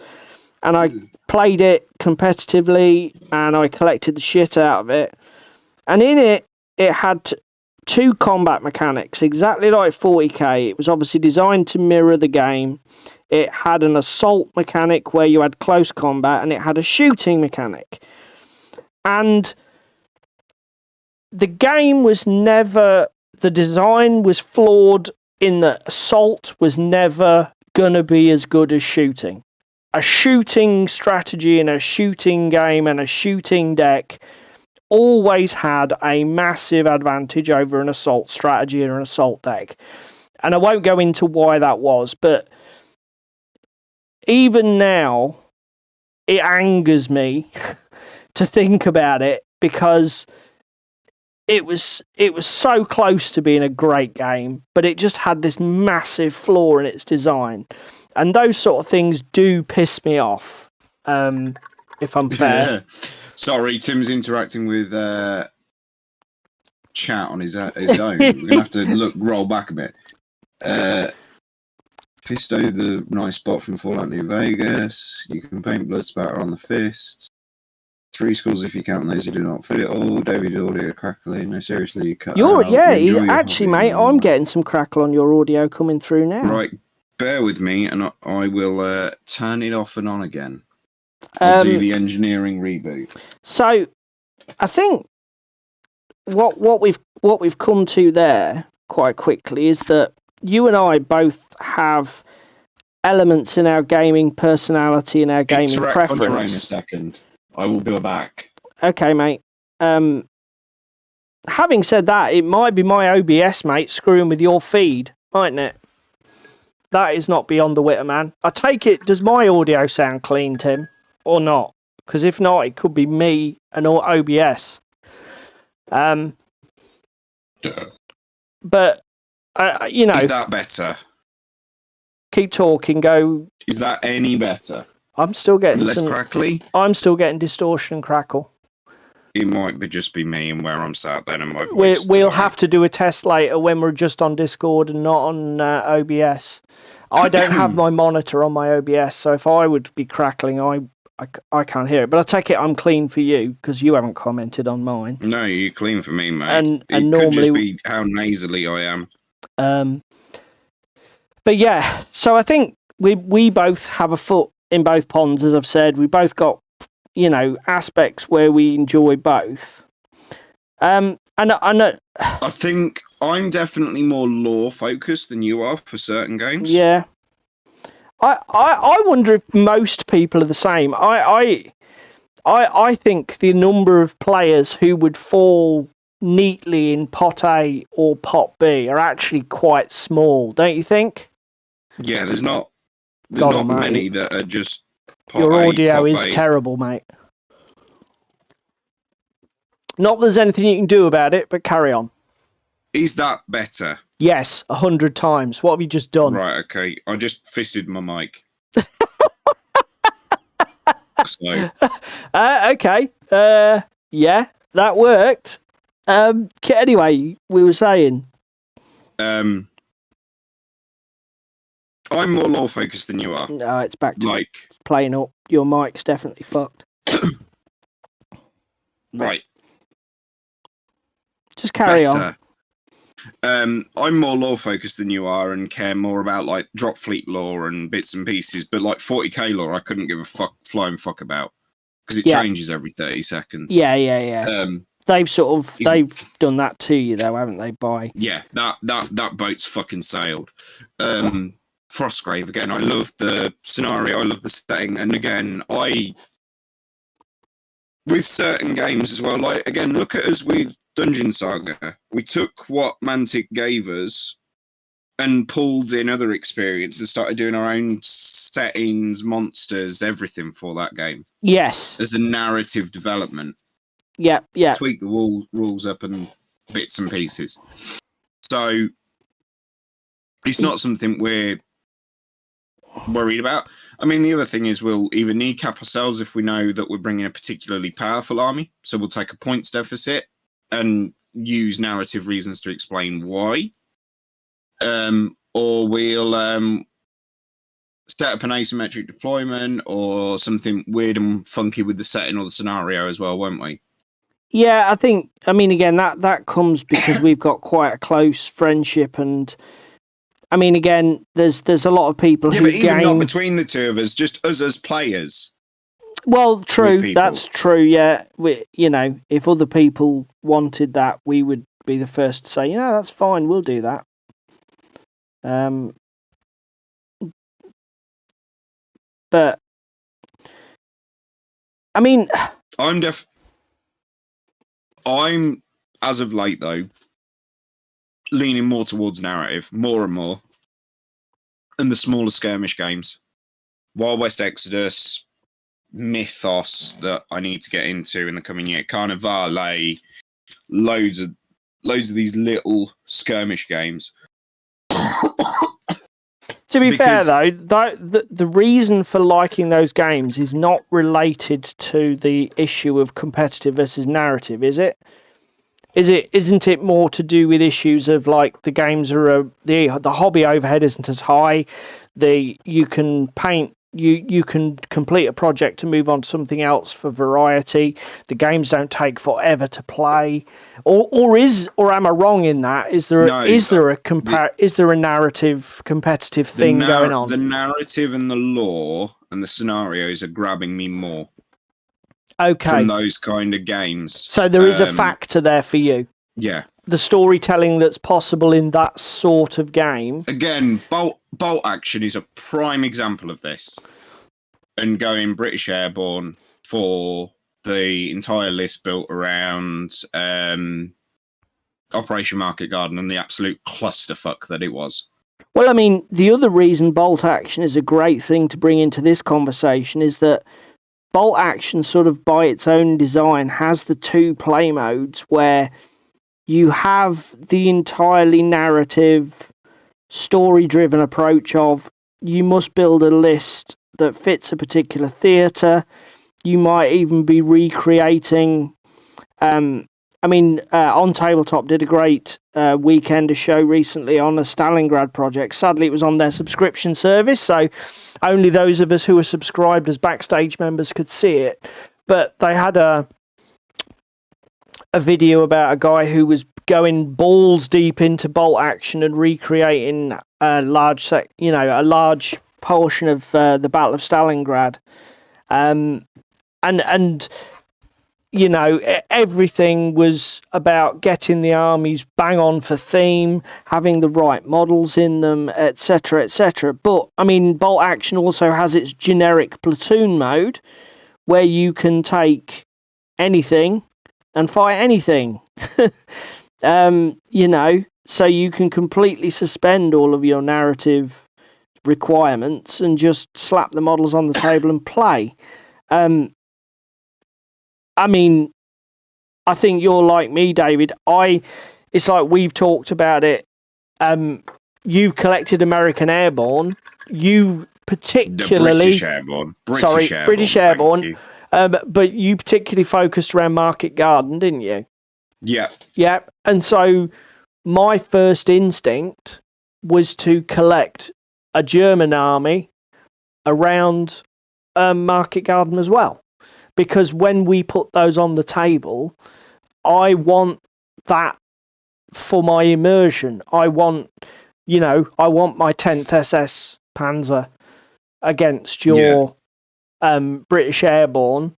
[SPEAKER 1] And I played it competitively and I collected the shit out of it. And in it had two combat mechanics, exactly like 40k. It was obviously designed to mirror the game. It had an assault mechanic where you had close combat, and it had a shooting mechanic. And the game was never, the design was flawed in that assault was never going to be as good as shooting. A shooting strategy and a shooting game and a shooting deck always had a massive advantage over an assault strategy or an assault deck. And I won't go into why that was, but even now, it angers me to think about it, because it was so close to being a great game, but it just had this massive flaw in its design. And those sort of things do piss me off, if I'm fair.
[SPEAKER 2] Yeah. Sorry, Tim's interacting with chat on his own. We're going to have to roll back a bit. Fisto, the nice spot from Fallout New Vegas. You can paint blood spatter on the fists. 3 schools if you count those who do not fiddle. David audio crackling. No, seriously, you cut out.
[SPEAKER 1] Actually, mate, I'm getting some crackle on your audio coming through now.
[SPEAKER 2] Right, bear with me, and I will turn it off and on again. I'll do the engineering reboot.
[SPEAKER 1] So, I think what we've come to there quite quickly is that you and I both have elements in our gaming personality and our gaming preference.
[SPEAKER 2] On your own a second. I will be back.
[SPEAKER 1] Okay, mate. Having said that, it might be my OBS, mate, screwing with your feed, mightn't it? That is not beyond the wit of man. I take it, does my audio sound clean, Tim, or not? Because if not, it could be me and OBS. But you know,
[SPEAKER 2] is that better?
[SPEAKER 1] Keep talking. Go.
[SPEAKER 2] Is that any better?
[SPEAKER 1] I'm still getting
[SPEAKER 2] less crackly.
[SPEAKER 1] I'm still getting distortion and crackle.
[SPEAKER 2] It might be just be me and where I'm sat then, and my voice.
[SPEAKER 1] We'll have to do a test later when we're just on Discord and not on OBS. I don't have my monitor on my OBS, so if I would be crackling, I can't hear it. But I take it I'm clean for you because you haven't commented on mine.
[SPEAKER 2] No, you're clean for me, mate.
[SPEAKER 1] And
[SPEAKER 2] it
[SPEAKER 1] normally
[SPEAKER 2] could just be how nasally I am.
[SPEAKER 1] But yeah, so I think we both have a foot in both ponds, as I've said. We both got, you know, aspects where we enjoy both. And
[SPEAKER 2] I think I'm definitely more lore focused than you are for certain games.
[SPEAKER 1] Yeah. I wonder if most people are the same. I think the number of players who would fall neatly in pot A or pot B are actually quite small, don't you think?
[SPEAKER 2] Yeah, there's not many that are just pot
[SPEAKER 1] Your
[SPEAKER 2] A,
[SPEAKER 1] audio
[SPEAKER 2] pot
[SPEAKER 1] is
[SPEAKER 2] B.
[SPEAKER 1] terrible, mate. Not that there's anything you can do about it, but carry on.
[SPEAKER 2] Is that better?
[SPEAKER 1] Yes, 100 times. What have you just done?
[SPEAKER 2] Right, okay. I just fisted my mic. So.
[SPEAKER 1] Okay. Yeah, that worked. Anyway, we were saying.
[SPEAKER 2] I'm more lore focused than you are.
[SPEAKER 1] No, it's back to playing up. Your mic's definitely fucked.
[SPEAKER 2] Right.
[SPEAKER 1] Just carry on.
[SPEAKER 2] I'm more lore focused than you are and care more about like drop fleet lore and bits and pieces, but like 40k lore I couldn't give a flying fuck about because it changes every 30 seconds.
[SPEAKER 1] Yeah. They've done that to you though, haven't they?
[SPEAKER 2] That boat's fucking sailed. Frostgrave again. I love the scenario. I love the setting, and again, with certain games as well. Like again, look at us with Dungeon Saga. We took what Mantic gave us and pulled in other experience and started doing our own settings, monsters, everything for that game.
[SPEAKER 1] Yes.
[SPEAKER 2] As a narrative development.
[SPEAKER 1] Yeah.
[SPEAKER 2] Tweak the rules up and bits and pieces. So it's not something we're worried about. I mean, the other thing is we'll either kneecap ourselves if we know that we're bringing a particularly powerful army. So we'll take a points deficit and use narrative reasons to explain why. Or we'll set up an asymmetric deployment or something weird and funky with the setting or the scenario as well, won't we?
[SPEAKER 1] Yeah, I mean, again, that comes because we've got quite a close friendship, and I mean, again, there's a lot of people
[SPEAKER 2] Yeah,
[SPEAKER 1] who
[SPEAKER 2] but even not
[SPEAKER 1] game.
[SPEAKER 2] between the two of us, just us as players.
[SPEAKER 1] Well,
[SPEAKER 2] with
[SPEAKER 1] true,
[SPEAKER 2] people.
[SPEAKER 1] that's true. Yeah, if other people wanted that, we would be the first to say, that's fine, we'll do that. But I mean,
[SPEAKER 2] I'm as of late though leaning more towards narrative, more and more, and the smaller skirmish games. Wild West Exodus, Mythos that I need to get into in the coming year, Carnivale, loads of these little skirmish games.
[SPEAKER 1] to be fair
[SPEAKER 2] Because-
[SPEAKER 1] though, the reason for liking those games is not related to the issue of competitive versus narrative, is it? Isn't it more to do with issues of like the games are the hobby overhead isn't as high, you can paint, you can complete a project to move on to something else for variety. The games don't take forever to play, or am I wrong in that? Is there a narrative competitive thing going on?
[SPEAKER 2] The narrative and the lore and the scenarios are grabbing me more.
[SPEAKER 1] Okay.
[SPEAKER 2] From those kind of games.
[SPEAKER 1] So there is a factor there for you.
[SPEAKER 2] Yeah.
[SPEAKER 1] The storytelling that's possible in that sort of game.
[SPEAKER 2] Again, Bolt Action is a prime example of this. And going British Airborne for the entire list built around Operation Market Garden and the absolute clusterfuck that it was.
[SPEAKER 1] Well, I mean, the other reason Bolt Action is a great thing to bring into this conversation is that Bolt Action, sort of by its own design, has the two play modes where you have the entirely narrative, story-driven approach of you must build a list that fits a particular theatre. You might even be recreating. OnTableTop did a great weekender show recently on a Stalingrad project. Sadly, it was on their subscription service, so only those of us who were subscribed as backstage members could see it. But they had a video about a guy who was going balls deep into Bolt Action and recreating a large portion of the Battle of Stalingrad, and everything was about getting the armies bang on for theme, having the right models in them, etc., etc. But, I mean, Bolt Action also has its generic platoon mode, where you can take anything and fight anything. So you can completely suspend all of your narrative requirements and just slap the models on the table and play. I mean, I think you're like me, David. It's like we've talked about it. You've collected American Airborne. You particularly British Airborne. But you particularly focused around Market Garden, didn't you?
[SPEAKER 2] Yeah.
[SPEAKER 1] Yeah. And so my first instinct was to collect a German army around Market Garden as well. Because when we put those on the table, I want that for my immersion. I want my 10th SS Panzer against your British Airborne,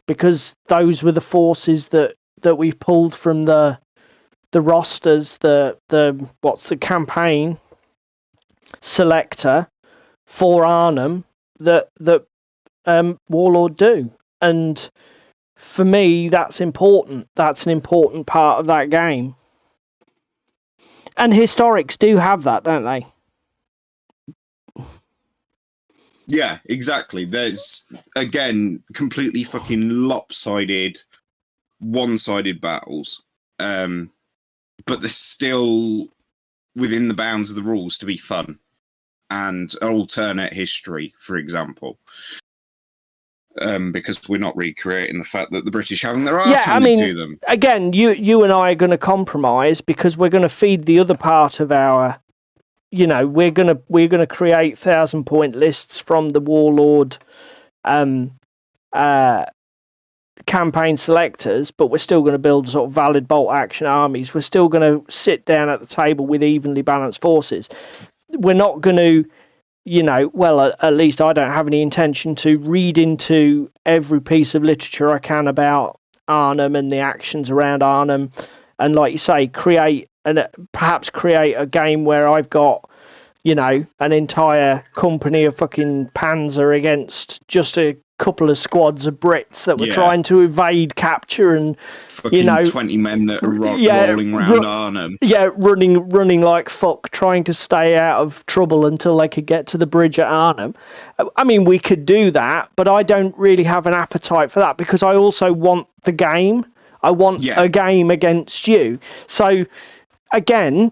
[SPEAKER 1] because those were the forces that we've pulled from the rosters, the campaign selector for Arnhem that Warlord do. And for me, that's important. That's an important part of that game. And historics do have that, don't they?
[SPEAKER 2] Yeah, exactly. There's, again, completely fucking lopsided, one-sided battles. But they're still within the bounds of the rules to be fun. And an alternate history, for example. Because we're not recreating the fact that the British having their arse handed to them.
[SPEAKER 1] Again, you and I are going to compromise because we're going to feed the other part of our. We're going to create 1,000-point lists from the Warlord campaign selectors, but we're still going to build sort of valid bolt action armies. We're still going to sit down at the table with evenly balanced forces. We're not going to, at least I don't have any intention to read into every piece of literature I can about Arnhem and the actions around Arnhem, and like you say, perhaps create a game where I've got, an entire company of fucking Panzer against just a couple of squads of Brits that were trying to evade capture, and
[SPEAKER 2] fucking 20 men that are rolling around Arnhem.
[SPEAKER 1] Yeah, running like fuck, trying to stay out of trouble until they could get to the bridge at Arnhem. I mean, we could do that, but I don't really have an appetite for that because I also want the game. I want a game against you. So, again,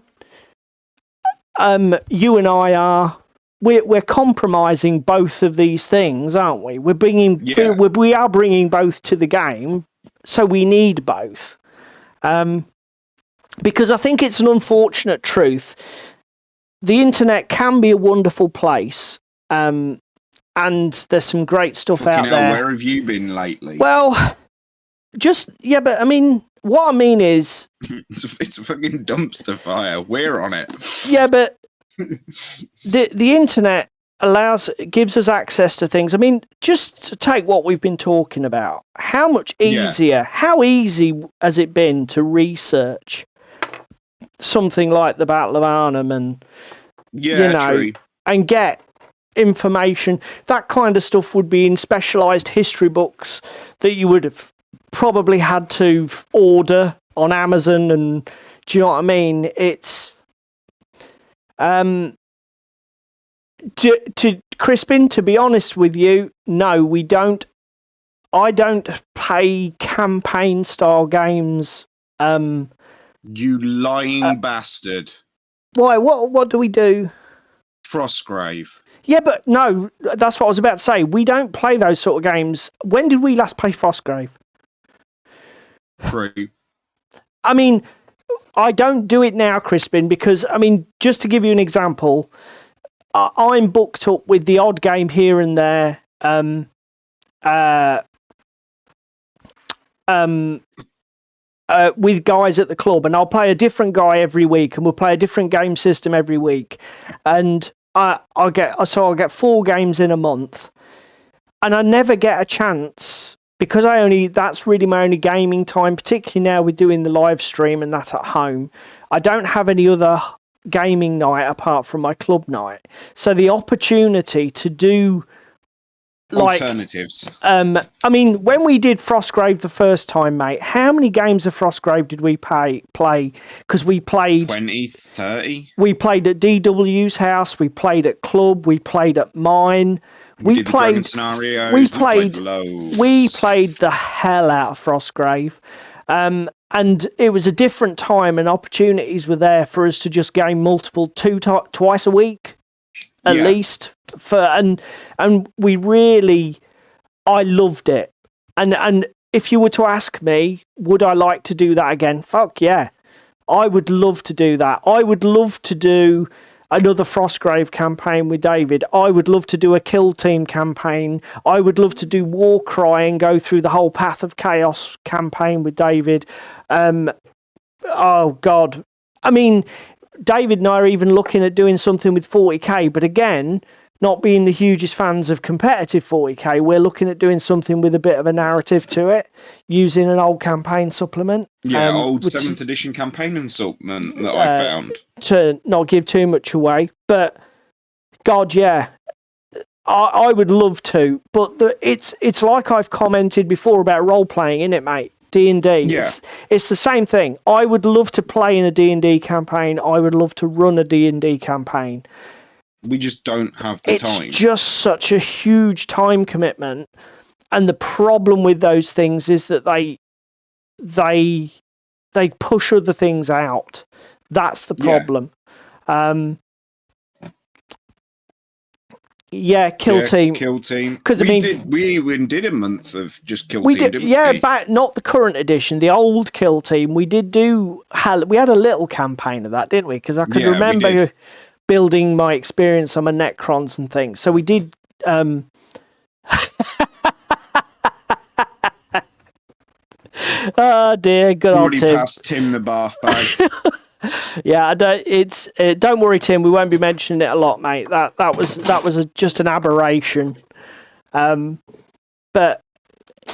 [SPEAKER 1] you and I we're compromising both of these things, aren't we? We are bringing both to the game, so we need both. Because I think it's an unfortunate truth. The internet can be a wonderful place, and there's some great stuff out there.
[SPEAKER 2] Where have you been lately?
[SPEAKER 1] Well, but I mean, what I mean is,
[SPEAKER 2] it's a fucking dumpster fire. We're on it.
[SPEAKER 1] Yeah, but the internet gives us access to things. I mean, just to take what we've been talking about, how much easier, how easy has it been to research something like the Battle of Arnhem and
[SPEAKER 2] true.
[SPEAKER 1] And get information? That kind of stuff would be in specialized history books that you would have probably had to order on Amazon, and do you know what I mean? It's to Crispin, to be honest with you, no, we don't. I don't play campaign style games.
[SPEAKER 2] You lying bastard.
[SPEAKER 1] Why? What do we do?
[SPEAKER 2] Frostgrave.
[SPEAKER 1] Yeah, but no, that's what I was about to say. We don't play those sort of games. When did we last play Frostgrave?
[SPEAKER 2] True.
[SPEAKER 1] I mean, I don't do it now, Crispin, because, I mean, just to give you an example, I'm booked up with the odd game here and there, with guys at the club, and I'll play a different guy every week, and we'll play a different game system every week, and I'll get 4 games in a month, and I never get a chance. Because that's really my only gaming time, particularly now we're doing the live stream and that at home. I don't have any other gaming night apart from my club night. So the opportunity to do
[SPEAKER 2] alternatives.
[SPEAKER 1] I mean, when we did Frostgrave the first time, mate, how many games of Frostgrave did we play? Because we played
[SPEAKER 2] 20, 30.
[SPEAKER 1] We played at DW's house, we played at club, we played at mine. We played
[SPEAKER 2] scenarios.
[SPEAKER 1] We played the hell out of Frostgrave, and it was a different time, and opportunities were there for us to just game twice a week, at least. And we really, I loved it. And if you were to ask me, would I like to do that again? Fuck yeah, I would love to do that. I would love to do another Frostgrave campaign with David. I would love to do a Kill Team campaign. I would love to do Warcry and go through the whole Path of Chaos campaign with David. Oh, God. I mean, David and I are even looking at doing something with 40k, but again, not being the hugest fans of competitive 40k, we're looking at doing something with a bit of a narrative to it, using an old campaign supplement.
[SPEAKER 2] Yeah, old 7th edition campaign supplement that I found.
[SPEAKER 1] To not give too much away, but God, yeah, I would love to. But it's like I've commented before about role-playing, isn't it, mate? D&D.
[SPEAKER 2] Yeah.
[SPEAKER 1] It's the same thing. I would love to play in a D&D campaign. I would love to run a D&D campaign.
[SPEAKER 2] We just don't have the time.
[SPEAKER 1] It's just such a huge time commitment, and the problem with those things is that they push other things out. That's the problem. Kill Team.
[SPEAKER 2] Kill Team.
[SPEAKER 1] Because
[SPEAKER 2] we even did a month of just Kill Team, didn't we?
[SPEAKER 1] Yeah, but not the current edition, the old Kill Team. We did we had a little campaign of that, didn't we? Because I could remember building my experience on my Necrons and things. So we did. Oh dear, good old
[SPEAKER 2] Already
[SPEAKER 1] Tim.
[SPEAKER 2] passed Tim the bath bag.
[SPEAKER 1] Yeah, I don't. Don't worry, Tim. We won't be mentioning it a lot, mate. That was just an aberration. But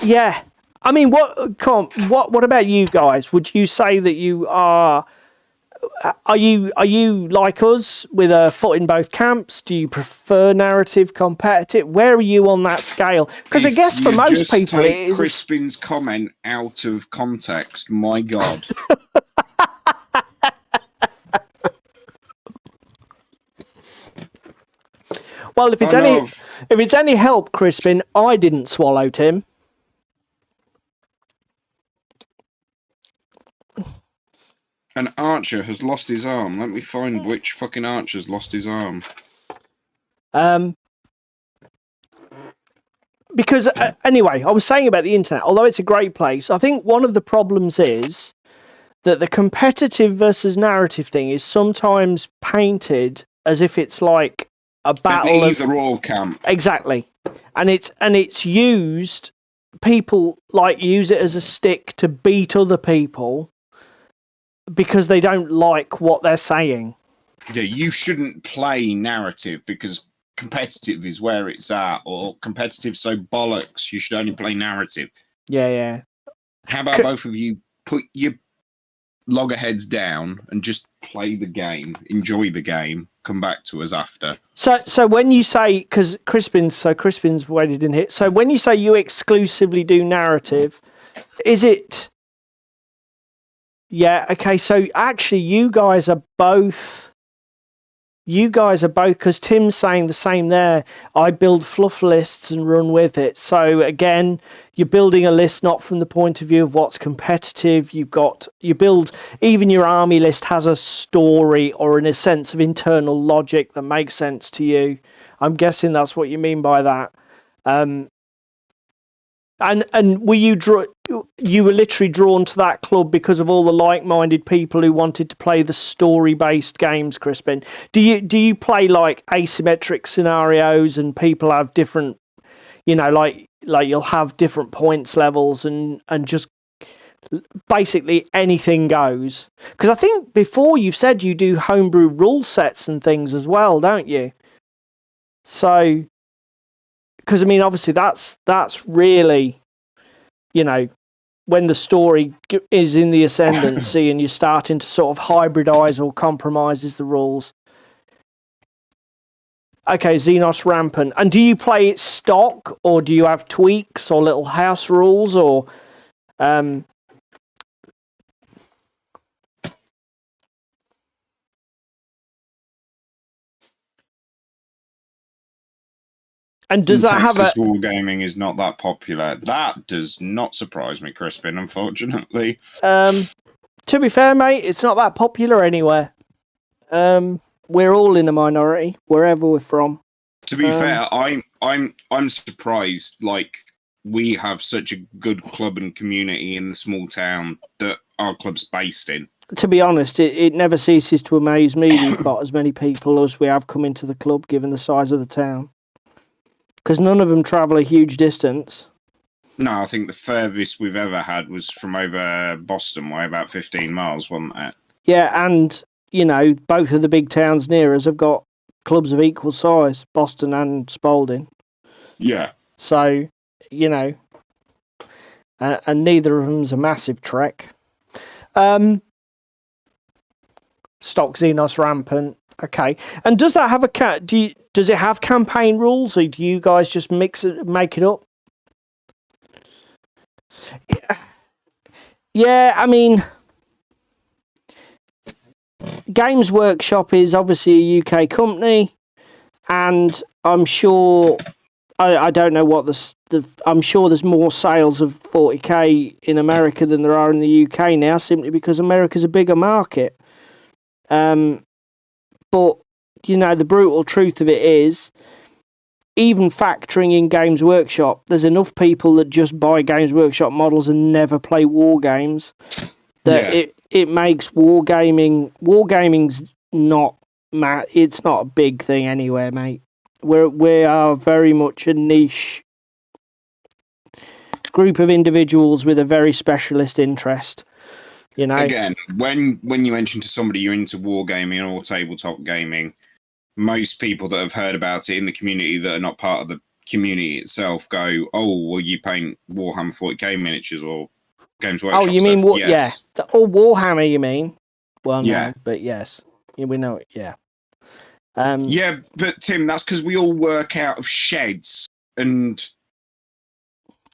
[SPEAKER 1] yeah, I mean, what about you guys? Would you say that you are you like us with a foot in both camps? Do you prefer narrative, competitive? Where are you on that scale? Because I guess for most
[SPEAKER 2] just
[SPEAKER 1] people, it
[SPEAKER 2] take
[SPEAKER 1] is.
[SPEAKER 2] Crispin's comment out of context. My God.
[SPEAKER 1] Well, if it's any help, Crispin, I didn't swallow Tim.
[SPEAKER 2] An archer has lost his arm. Let me find which fucking archer's lost his arm.
[SPEAKER 1] Because anyway, I was saying about the internet, although it's a great place, I think one of the problems is that the competitive versus narrative thing is sometimes painted as if it's like a battle
[SPEAKER 2] of either or camp.
[SPEAKER 1] Exactly. And it's used, people like use it as a stick to beat other people because they don't like what they're saying.
[SPEAKER 2] Yeah, you shouldn't play narrative because competitive is where it's at, or competitive so bollocks, you should only play narrative.
[SPEAKER 1] Yeah.
[SPEAKER 2] How about both of you put your loggerheads down and just play the game, enjoy the game, come back to us after.
[SPEAKER 1] So when you say, because Crispin's waited in here, so when you say you exclusively do narrative, is it... Yeah, okay, so actually you guys are both, because Tim's saying the same there. I build fluff lists and run with it. So again, you're building a list not from the point of view of what's competitive. You build, even your army list has a story or in a sense of internal logic that makes sense to you. I'm guessing that's what you mean by that. And were you were literally drawn to that club because of all the like-minded people who wanted to play the story-based games, Crispin? Do you play like asymmetric scenarios and people have different, like you'll have different points levels and just basically anything goes? Because I think before you've said you do homebrew rule sets and things as well, don't you? So, because I mean, obviously that's really, when the story is in the ascendancy and you're starting to sort of hybridize or compromises the rules. Okay, Xenos Rampant. And do you play it stock, or do you have tweaks or little house rules, or and does that have
[SPEAKER 2] Texas wargaming is not that popular. That does not surprise me, Crispin, unfortunately.
[SPEAKER 1] To be fair, mate, it's not that popular anywhere. We're all in a minority wherever we're from.
[SPEAKER 2] To be fair, I'm surprised. Like, we have such a good club and community in the small town that our club's based in.
[SPEAKER 1] To be honest, it never ceases to amaze me we've got as many people as we have come into the club, given the size of the town. Because none of them travel a huge distance.
[SPEAKER 2] No, I think the furthest we've ever had was from over Boston way, about 15 miles, wasn't it?
[SPEAKER 1] Yeah, and, both of the big towns near us have got clubs of equal size, Boston and Spalding.
[SPEAKER 2] Yeah.
[SPEAKER 1] So, and neither of them's a massive trek. Stock Xenos Rampant. Okay. And does that have does it have campaign rules, or do you guys just make it up? Yeah, I mean, Games Workshop is obviously a UK company, and I'm sure I don't know what I'm sure there's more sales of 40k in America than there are in the UK now, simply because America's a bigger market. But the brutal truth of it is, even factoring in Games Workshop, there's enough people that just buy Games Workshop models and never play war games that it makes wargaming's not it's not a big thing anywhere, mate. We are very much a niche group of individuals with a very specialist interest. You know.
[SPEAKER 2] Again, when you mention to somebody you're into wargaming or tabletop gaming, most people that have heard about it in the community that are not part of the community itself go, "Oh, well, you paint Warhammer 40k miniatures or Games Workshop
[SPEAKER 1] Oh, you mean
[SPEAKER 2] stuff."
[SPEAKER 1] what?
[SPEAKER 2] Yes.
[SPEAKER 1] Yeah. Or Warhammer, you mean? Well,
[SPEAKER 2] Yeah.
[SPEAKER 1] no, but yes, yeah, we know it. Yeah.
[SPEAKER 2] Yeah, but Tim, that's because we all work out of sheds, and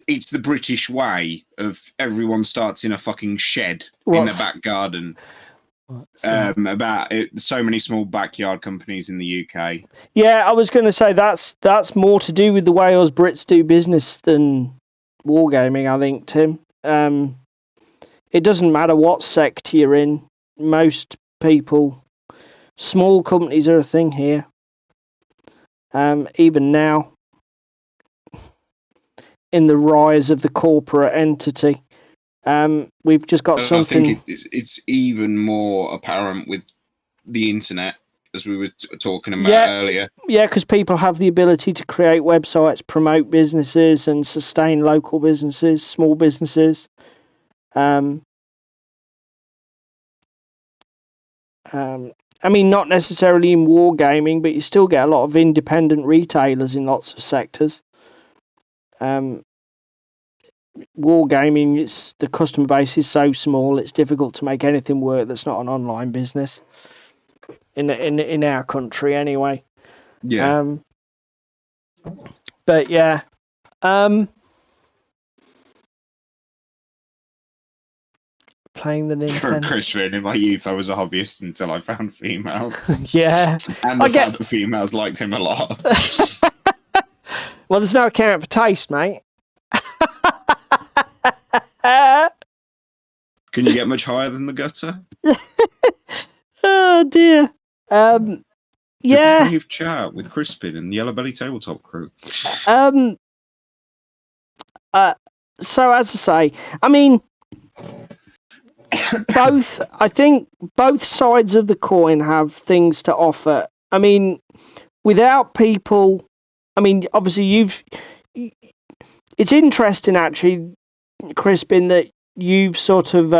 [SPEAKER 2] it's the British way of everyone starts in a fucking shed in their back garden. About it, so many small backyard companies in the UK.
[SPEAKER 1] Yeah, I was going to say that's more to do with the way us Brits do business than wargaming, I think, Tim. It doesn't matter what sect you're in. Most people, small companies are a thing here. Even now, in the rise of the corporate entity, we've just got something.
[SPEAKER 2] I think it's even more apparent with the internet, as we were talking about earlier.
[SPEAKER 1] Yeah, because people have the ability to create websites, promote businesses, and sustain local businesses, small businesses. I mean, not necessarily in wargaming, but you still get a lot of independent retailers in lots of sectors. Wargaming, the customer base is so small, it's difficult to make anything work that's not an online business. In our country, anyway.
[SPEAKER 2] Yeah.
[SPEAKER 1] But yeah. Playing the Nintendo.
[SPEAKER 2] Crispin, in my youth, I was a hobbyist until I found females.
[SPEAKER 1] Yeah.
[SPEAKER 2] And the fact that females liked him a lot.
[SPEAKER 1] Well, there's no account for taste, mate.
[SPEAKER 2] Can you get much higher than the gutter?
[SPEAKER 1] Oh dear. Yeah.
[SPEAKER 2] Depraved chat with Crispin and the Yellow Belly Tabletop crew.
[SPEAKER 1] So as I say, I mean, I think both sides of the coin have things to offer. I mean, without people, I mean, obviously it's interesting actually, Crispin, that you've sort of,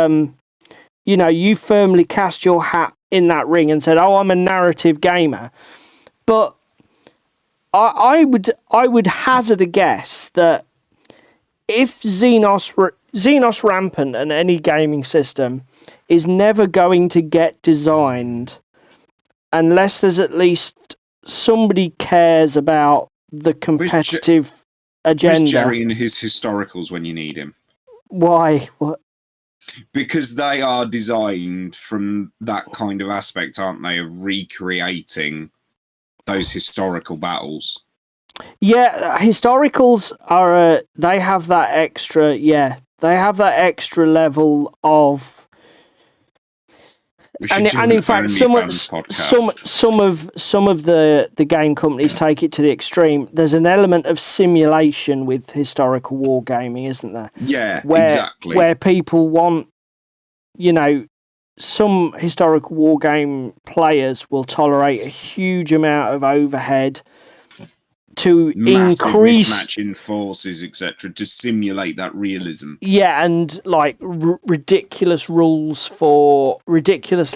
[SPEAKER 1] you firmly cast your hat in that ring and said, "Oh, I'm a narrative gamer," but I would hazard a guess that if Xenos Rampant and any gaming system is never going to get designed unless there's at least somebody cares about the competitive agenda.
[SPEAKER 2] Where's Jerry and his historicals when you need him?
[SPEAKER 1] Why? What?
[SPEAKER 2] Because they are designed from that kind of aspect, aren't they, of recreating those historical battles.
[SPEAKER 1] Yeah, historicals are they have that extra level of, and in fact some of the game companies take it to the extreme. There's an element of simulation with historical wargaming, isn't there?
[SPEAKER 2] Yeah, exactly.
[SPEAKER 1] Where people want, some historical wargame players will tolerate a huge amount of overhead to
[SPEAKER 2] massive
[SPEAKER 1] increase
[SPEAKER 2] mismatching forces, etc., to simulate that realism.
[SPEAKER 1] Yeah, and like ridiculously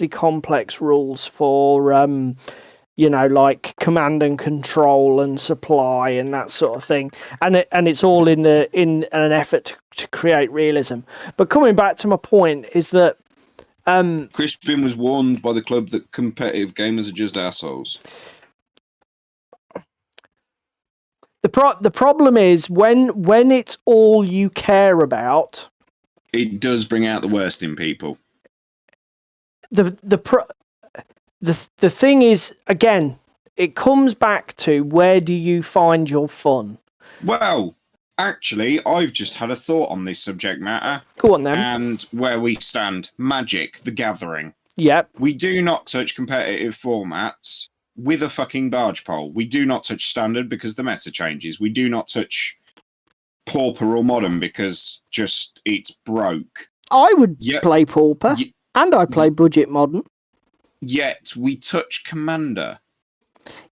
[SPEAKER 1] complex rules for like command and control and supply and that sort of thing, and it's all in an effort to create realism. But coming back to my point is that
[SPEAKER 2] Crispin was warned by the club that competitive gamers are just assholes.
[SPEAKER 1] The problem is when it's all you care about,
[SPEAKER 2] it does bring out the worst in people.
[SPEAKER 1] The thing is, again, it comes back to where do you find your fun?
[SPEAKER 2] Well, actually, I've just had a thought on this subject matter.
[SPEAKER 1] Go on then.
[SPEAKER 2] And where we stand, Magic: The Gathering.
[SPEAKER 1] Yep.
[SPEAKER 2] We do not touch competitive formats with a fucking barge pole. We do not touch standard because the meta changes. We do not touch pauper or modern because just it's broke.
[SPEAKER 1] I would play pauper, and I play budget modern.
[SPEAKER 2] Yet we touch commander.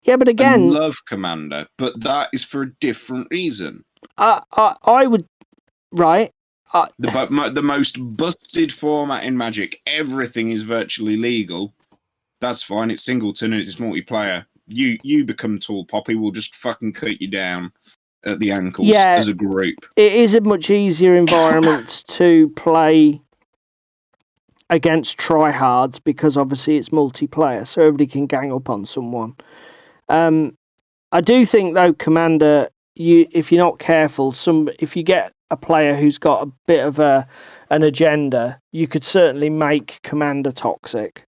[SPEAKER 1] Yeah, but again,
[SPEAKER 2] I love commander, but that is for a different reason.
[SPEAKER 1] I would Right.
[SPEAKER 2] The most busted format in Magic. Everything is virtually legal. That's fine. It's singleton and it's multiplayer. You become tall poppy. We'll just fucking cut you down at the ankles as a group.
[SPEAKER 1] It is a much easier environment to play against tryhards because obviously it's multiplayer, so everybody can gang up on someone. I do think though, Commander, if you're not careful, if you get a player who's got a bit of an agenda, you could certainly make Commander toxic.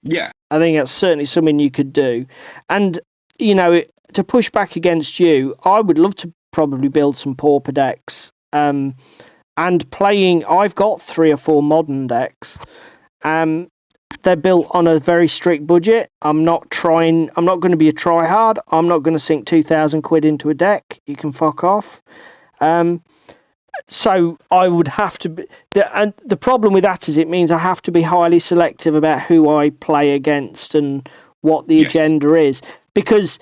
[SPEAKER 2] Yeah.
[SPEAKER 1] I think that's certainly something you could do. And, to push back against you, I would love to probably build some pauper decks. And I've got 3 or 4 modern decks. They're built on a very strict budget. I'm not going to be a tryhard. I'm not going to sink 2,000 quid into a deck. You can fuck off. So I would have to be, and the problem with that is it means I have to be highly selective about who I play against and what the agenda is. Because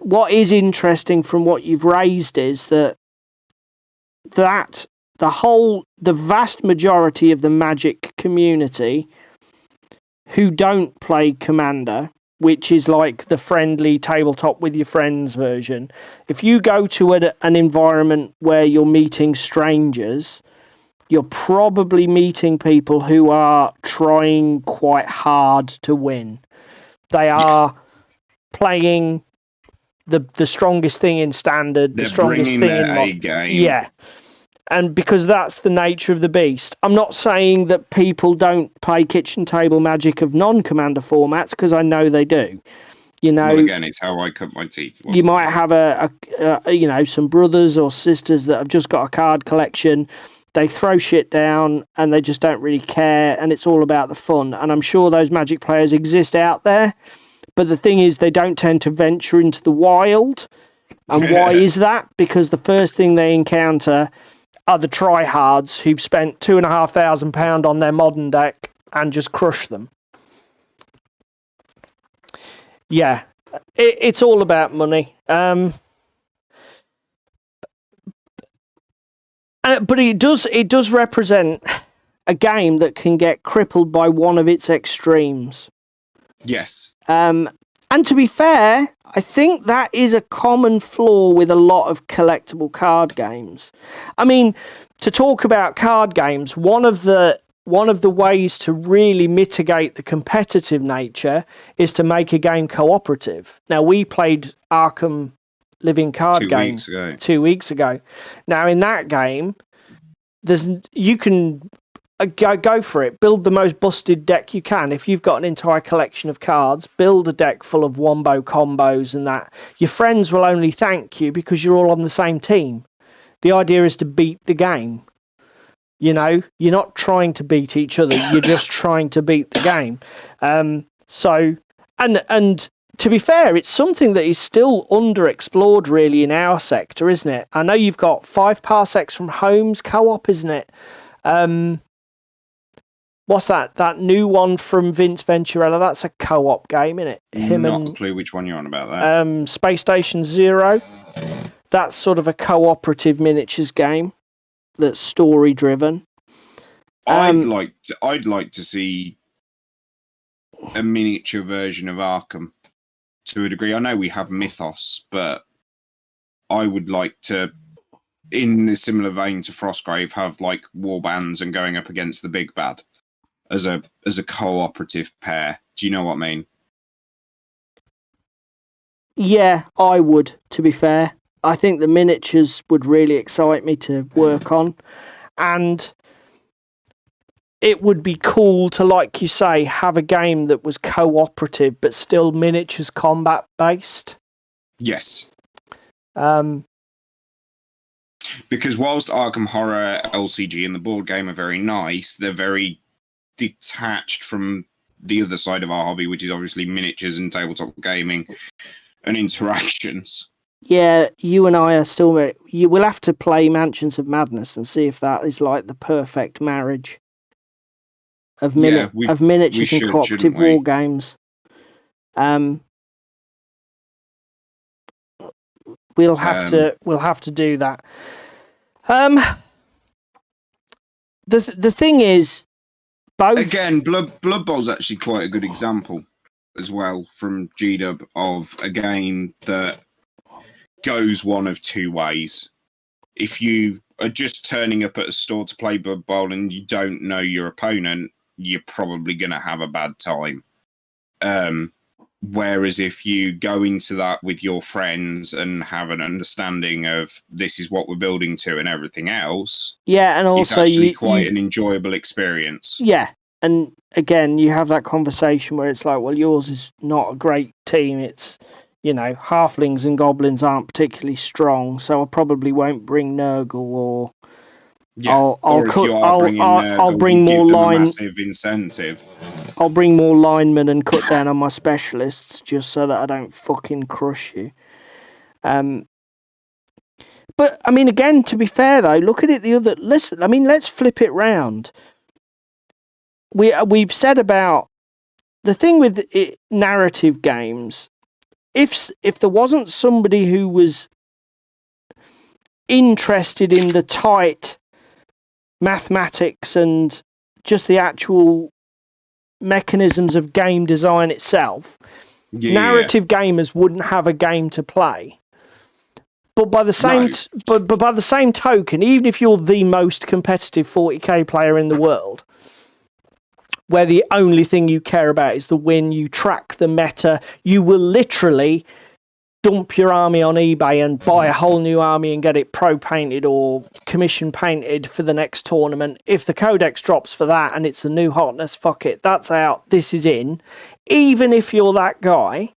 [SPEAKER 1] what is interesting from what you've raised is that the vast majority of the Magic community who don't play Commander, which is like the friendly tabletop with your friends version, if you go to an environment where you're meeting strangers, you're probably meeting people who are trying quite hard to win. They are playing the strongest thing in standard, the strongest thing in
[SPEAKER 2] A game.
[SPEAKER 1] Yeah. And because that's the nature of the beast. I'm not saying that people don't play kitchen table Magic of non-Commander formats, because I know they do.
[SPEAKER 2] Well, again, it's how I cut my teeth.
[SPEAKER 1] You might have some brothers or sisters that have just got a card collection. They throw shit down and they just don't really care, and it's all about the fun. And I'm sure those Magic players exist out there, but the thing is, they don't tend to venture into the wild. And why is that? Because the first thing they encounter are the tryhards who've spent £2,500 on their modern deck and just crush them. Yeah, it's all about money. But it does represent a game that can get crippled by one of its extremes.
[SPEAKER 2] Yes.
[SPEAKER 1] And to be fair, I think that is a common flaw with a lot of collectible card games. I mean, to talk about card games, one of the ways to really mitigate the competitive nature is to make a game cooperative. Now, we played Arkham Living Card Game 2 weeks ago. Now, in that game, you can go for it. Build the most busted deck you can. If you've got an entire collection of cards, build a deck full of wombo combos and that. Your friends will only thank you because you're all on the same team. The idea is to beat the game. You're not trying to beat each other. You're just trying to beat the game. And to be fair, it's something that is still underexplored really in our sector, isn't it? I know you've got 5 Parsecs from Home's co-op, isn't it? What's that? That new one from Vince Venturella? That's a co-op game, isn't it?
[SPEAKER 2] Not a clue which one you're on about there.
[SPEAKER 1] Space Station Zero. That's sort of a cooperative miniatures game that's story driven.
[SPEAKER 2] I'd like to see a miniature version of Arkham to a degree. I know we have Mythos, but I would like to, in the similar vein to Frostgrave, have like warbands and going up against the big bad as a cooperative pair. Do you know what I mean?
[SPEAKER 1] Yeah, I would, to be fair. I think the miniatures would really excite me to work on. And it would be cool to, like you say, have a game that was cooperative but still miniatures combat based.
[SPEAKER 2] Yes. Because whilst Arkham Horror, LCG and the board game are very nice, they're very detached from the other side of our hobby, which is obviously miniatures and tabletop gaming and interactions.
[SPEAKER 1] Yeah, you and I are still... You will have to play Mansions of Madness and see if that is like the perfect marriage of miniatures and cooperative war games. We'll have to do that. the thing is, both
[SPEAKER 2] again, Blood Bowl's actually quite a good example as well from GW of a game that goes one of two ways. If you are just turning up at a store to play Blood Bowl and you don't know your opponent, you're probably going to have a bad time. Whereas if you go into that with your friends and have an understanding of this is what we're building to and everything else,
[SPEAKER 1] yeah, and also
[SPEAKER 2] it's actually quite an enjoyable experience.
[SPEAKER 1] Yeah, and again, you have that conversation where it's like, well, yours is not a great team. It's, halflings and goblins aren't particularly strong, so I probably won't bring Nurgle, or I'll bring more line.
[SPEAKER 2] Massive incentive.
[SPEAKER 1] I'll bring more linemen and cut down on my specialists just so that I don't fucking crush you. But I mean, again, to be fair though, look at it listen. I mean, let's flip it round. We've said about the thing with narrative games. If there wasn't somebody who was interested in the tight mathematics and just the actual mechanisms of game design itself, narrative gamers wouldn't have a game to play. But by the same token, even if you're the most competitive 40k player in the world, where the only thing you care about is the win, you track the meta, you will literally dump your army on eBay and buy a whole new army and get it pro painted or commission painted for the next tournament. If the codex drops for that and it's a new hotness, fuck it, that's out, this is in. Even if you're that guy,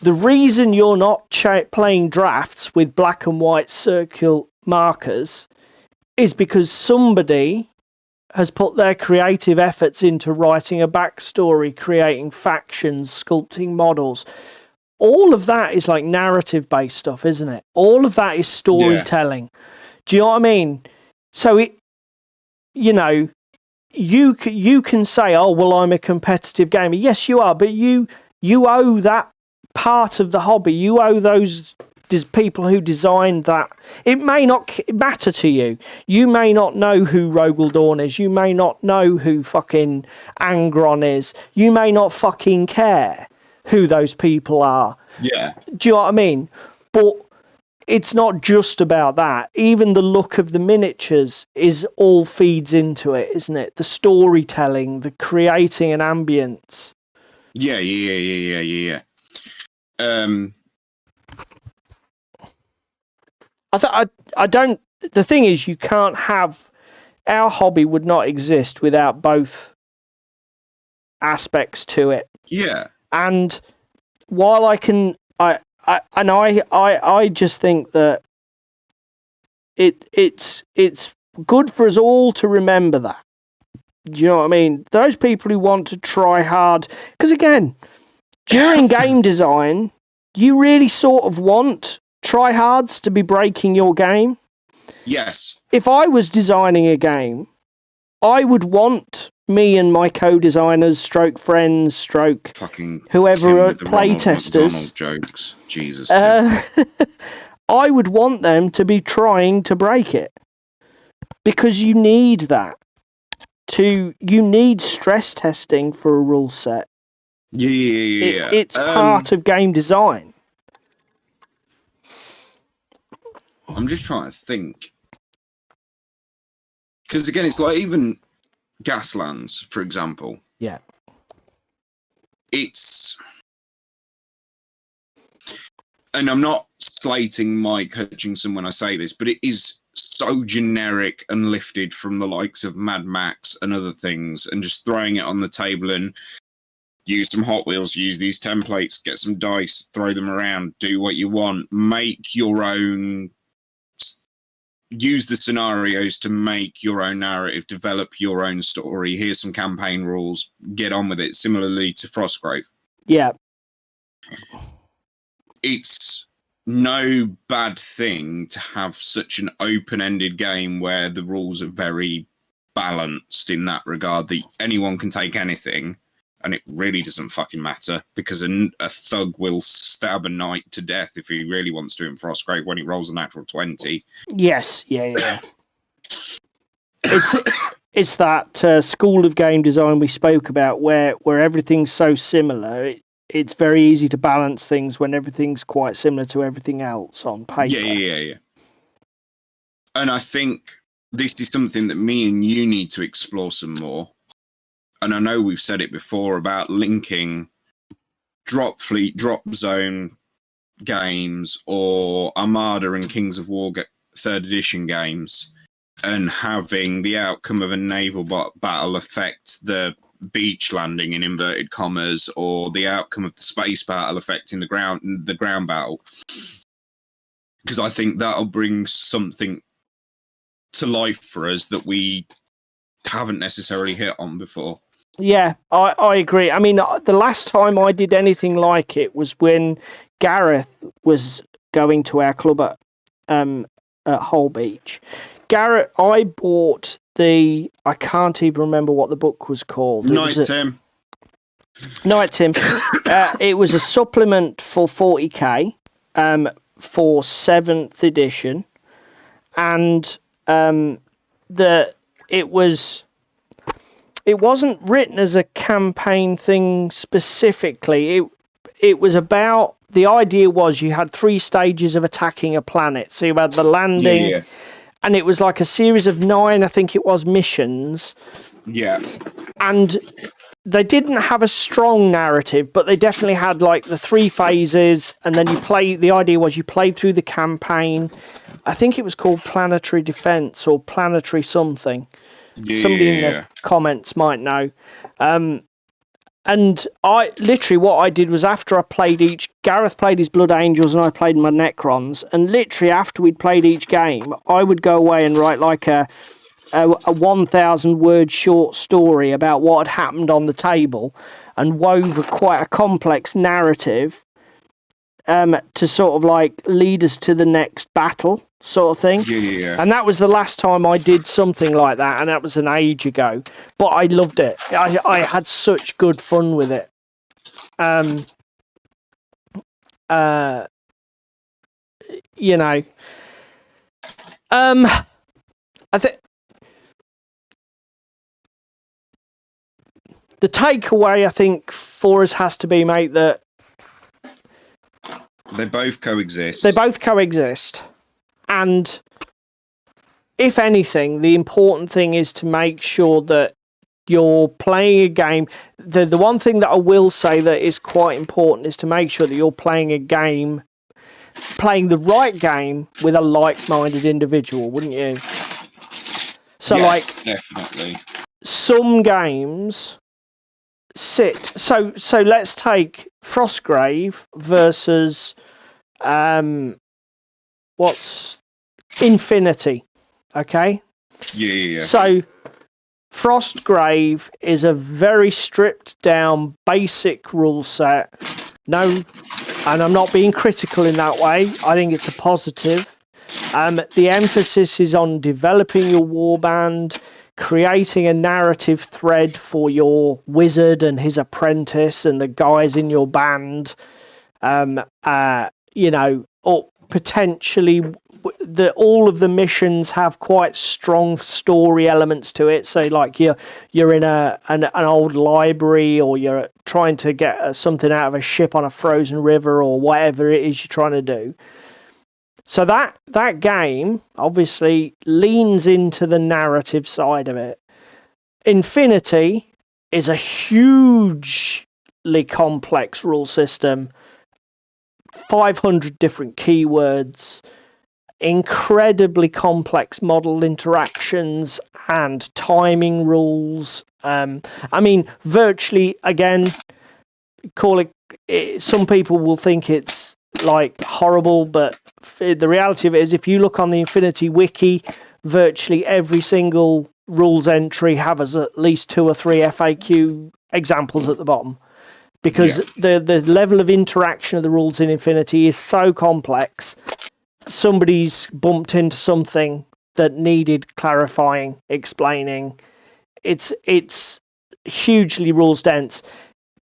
[SPEAKER 1] the reason you're not playing drafts with black and white circle markers is because somebody has put their creative efforts into writing a backstory, creating factions, sculpting models. All of that is like narrative-based stuff, isn't it? All of that is storytelling. Yeah. Do you know what I mean? So you can say, oh, well, I'm a competitive gamer. Yes, you are, but you owe that part of the hobby. You owe those people who designed that. It may not matter to you. You may not know who Rogel Dawn is. You may not know who fucking Angron is. You may not fucking care who those people are.
[SPEAKER 2] Yeah.
[SPEAKER 1] Do you know what I mean? But it's not just about that. Even the look of the miniatures all feeds into it, isn't it? The storytelling, the creating an ambience.
[SPEAKER 2] Yeah.
[SPEAKER 1] I don't. The thing is, you can't have. Our hobby would not exist without both aspects to it.
[SPEAKER 2] Yeah.
[SPEAKER 1] And while I just think that it's good for us all to remember that. Do you know what I mean? Those people who want to try hard, because again, during game design, you really sort of want tryhards to be breaking your game.
[SPEAKER 2] Yes.
[SPEAKER 1] If I was designing a game, I would want me and my co-designers, stroke friends, stroke
[SPEAKER 2] fucking
[SPEAKER 1] whoever are playtesters.
[SPEAKER 2] Jokes, Jesus.
[SPEAKER 1] I would want them to be trying to break it, because you need that. You need stress testing for a rule set.
[SPEAKER 2] Yeah.
[SPEAKER 1] It's part of game design.
[SPEAKER 2] I'm just trying to think. Because again, it's like even Gaslands, for example.
[SPEAKER 1] Yeah.
[SPEAKER 2] And I'm not slating Mike Hutchinson when I say this, but it is so generic and lifted from the likes of Mad Max and other things, and just throwing it on the table and use some Hot Wheels, use these templates, get some dice, throw them around, do what you want, make your own, use the scenarios to make your own narrative, develop your own story. Here's some campaign rules, get on with it. Similarly to Frostgrave.
[SPEAKER 1] Yeah.
[SPEAKER 2] It's no bad thing to have such an open-ended game where the rules are very balanced in that regard, that anyone can take anything, and it really doesn't fucking matter, because a thug will stab a knight to death if he really wants to in Frostgrave when he rolls a natural 20.
[SPEAKER 1] Yes, yeah. it's that school of game design we spoke about, where everything's so similar. It's very easy to balance things when everything's quite similar to everything else on paper.
[SPEAKER 2] Yeah. And I think this is something that me and you need to explore some more. And I know we've said it before about linking Dropzone games or Armada and Kings of War 3rd edition games, and having the outcome of a naval battle affect the beach landing in inverted commas, or the outcome of the space battle affecting the ground battle. Because I think that'll bring something to life for us that we haven't necessarily hit on before.
[SPEAKER 1] Yeah, I agree. I mean, the last time I did anything like it was when Gareth was going to our club at Hull Beach. Gareth, I bought I can't even remember what the book was called.
[SPEAKER 2] Night Tim.
[SPEAKER 1] It was a supplement for 40k for 7th edition, and it wasn't written as a campaign thing specifically. It was about, the idea was you had 3 stages of attacking a planet. So you had the landing, and it was like a series of 9, I think it was, missions.
[SPEAKER 2] Yeah.
[SPEAKER 1] And they didn't have a strong narrative, but they definitely had like the 3 phases, and then the idea was you played through the campaign. I think it was called Planetary Defense or Planetary something. Somebody in the comments might know. And I literally, what I did was, after I played Gareth played his Blood Angels and I played my Necrons, and literally after we'd played each game, I would go away and write like a 1,000 word short story about what had happened on the table, and wove quite a complex narrative to sort of like lead us to the next battle, sort of thing.
[SPEAKER 2] Yeah.
[SPEAKER 1] And that was the last time I did something like that, and that was an age ago. But I loved it. I had such good fun with it. You know, I think the takeaway, I think, for us has to be, mate, that
[SPEAKER 2] they both coexist.
[SPEAKER 1] And if anything, the important thing is to make sure that you're playing a game. The one thing that I will say that is quite important is to make sure that you're playing a game, playing the right game with a like-minded individual, wouldn't you? So,
[SPEAKER 2] yes, definitely.
[SPEAKER 1] Some games sit. So let's take Frostgrave versus what's Infinity, okay?
[SPEAKER 2] Yeah.
[SPEAKER 1] So Frostgrave is a very stripped down basic rule set. No, and I'm not being critical in that way. I think it's a positive. The emphasis is on developing your warband, creating a narrative thread for your wizard and his apprentice and the guys in your band. Or potentially all of the missions have quite strong story elements to it. So like you're in an old library, or you're trying to get something out of a ship on a frozen river, or whatever it is you're trying to do. So that game obviously leans into the narrative side of it. Infinity is a hugely complex rule system, 500 different keywords, incredibly complex model interactions and timing rules. Virtually, again, call it, some people will think it's like horrible, but the reality of it is, if you look on the Infinity wiki, virtually every single rules entry has at least 2 or 3 FAQ examples at the bottom, because the level of interaction of the rules in Infinity is so complex. Somebody's bumped into something that needed clarifying, explaining. It's hugely rules dense.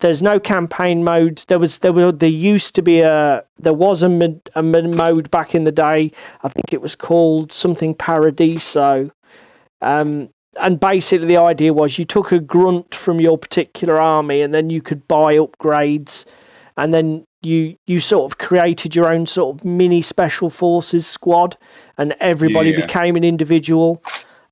[SPEAKER 1] There's no campaign mode. There was a mode back in the day. I think it was called something Paradiso, And basically the idea was you took a grunt from your particular army, and then you could buy upgrades, and then you sort of created your own sort of mini special forces squad, and everybody became an individual.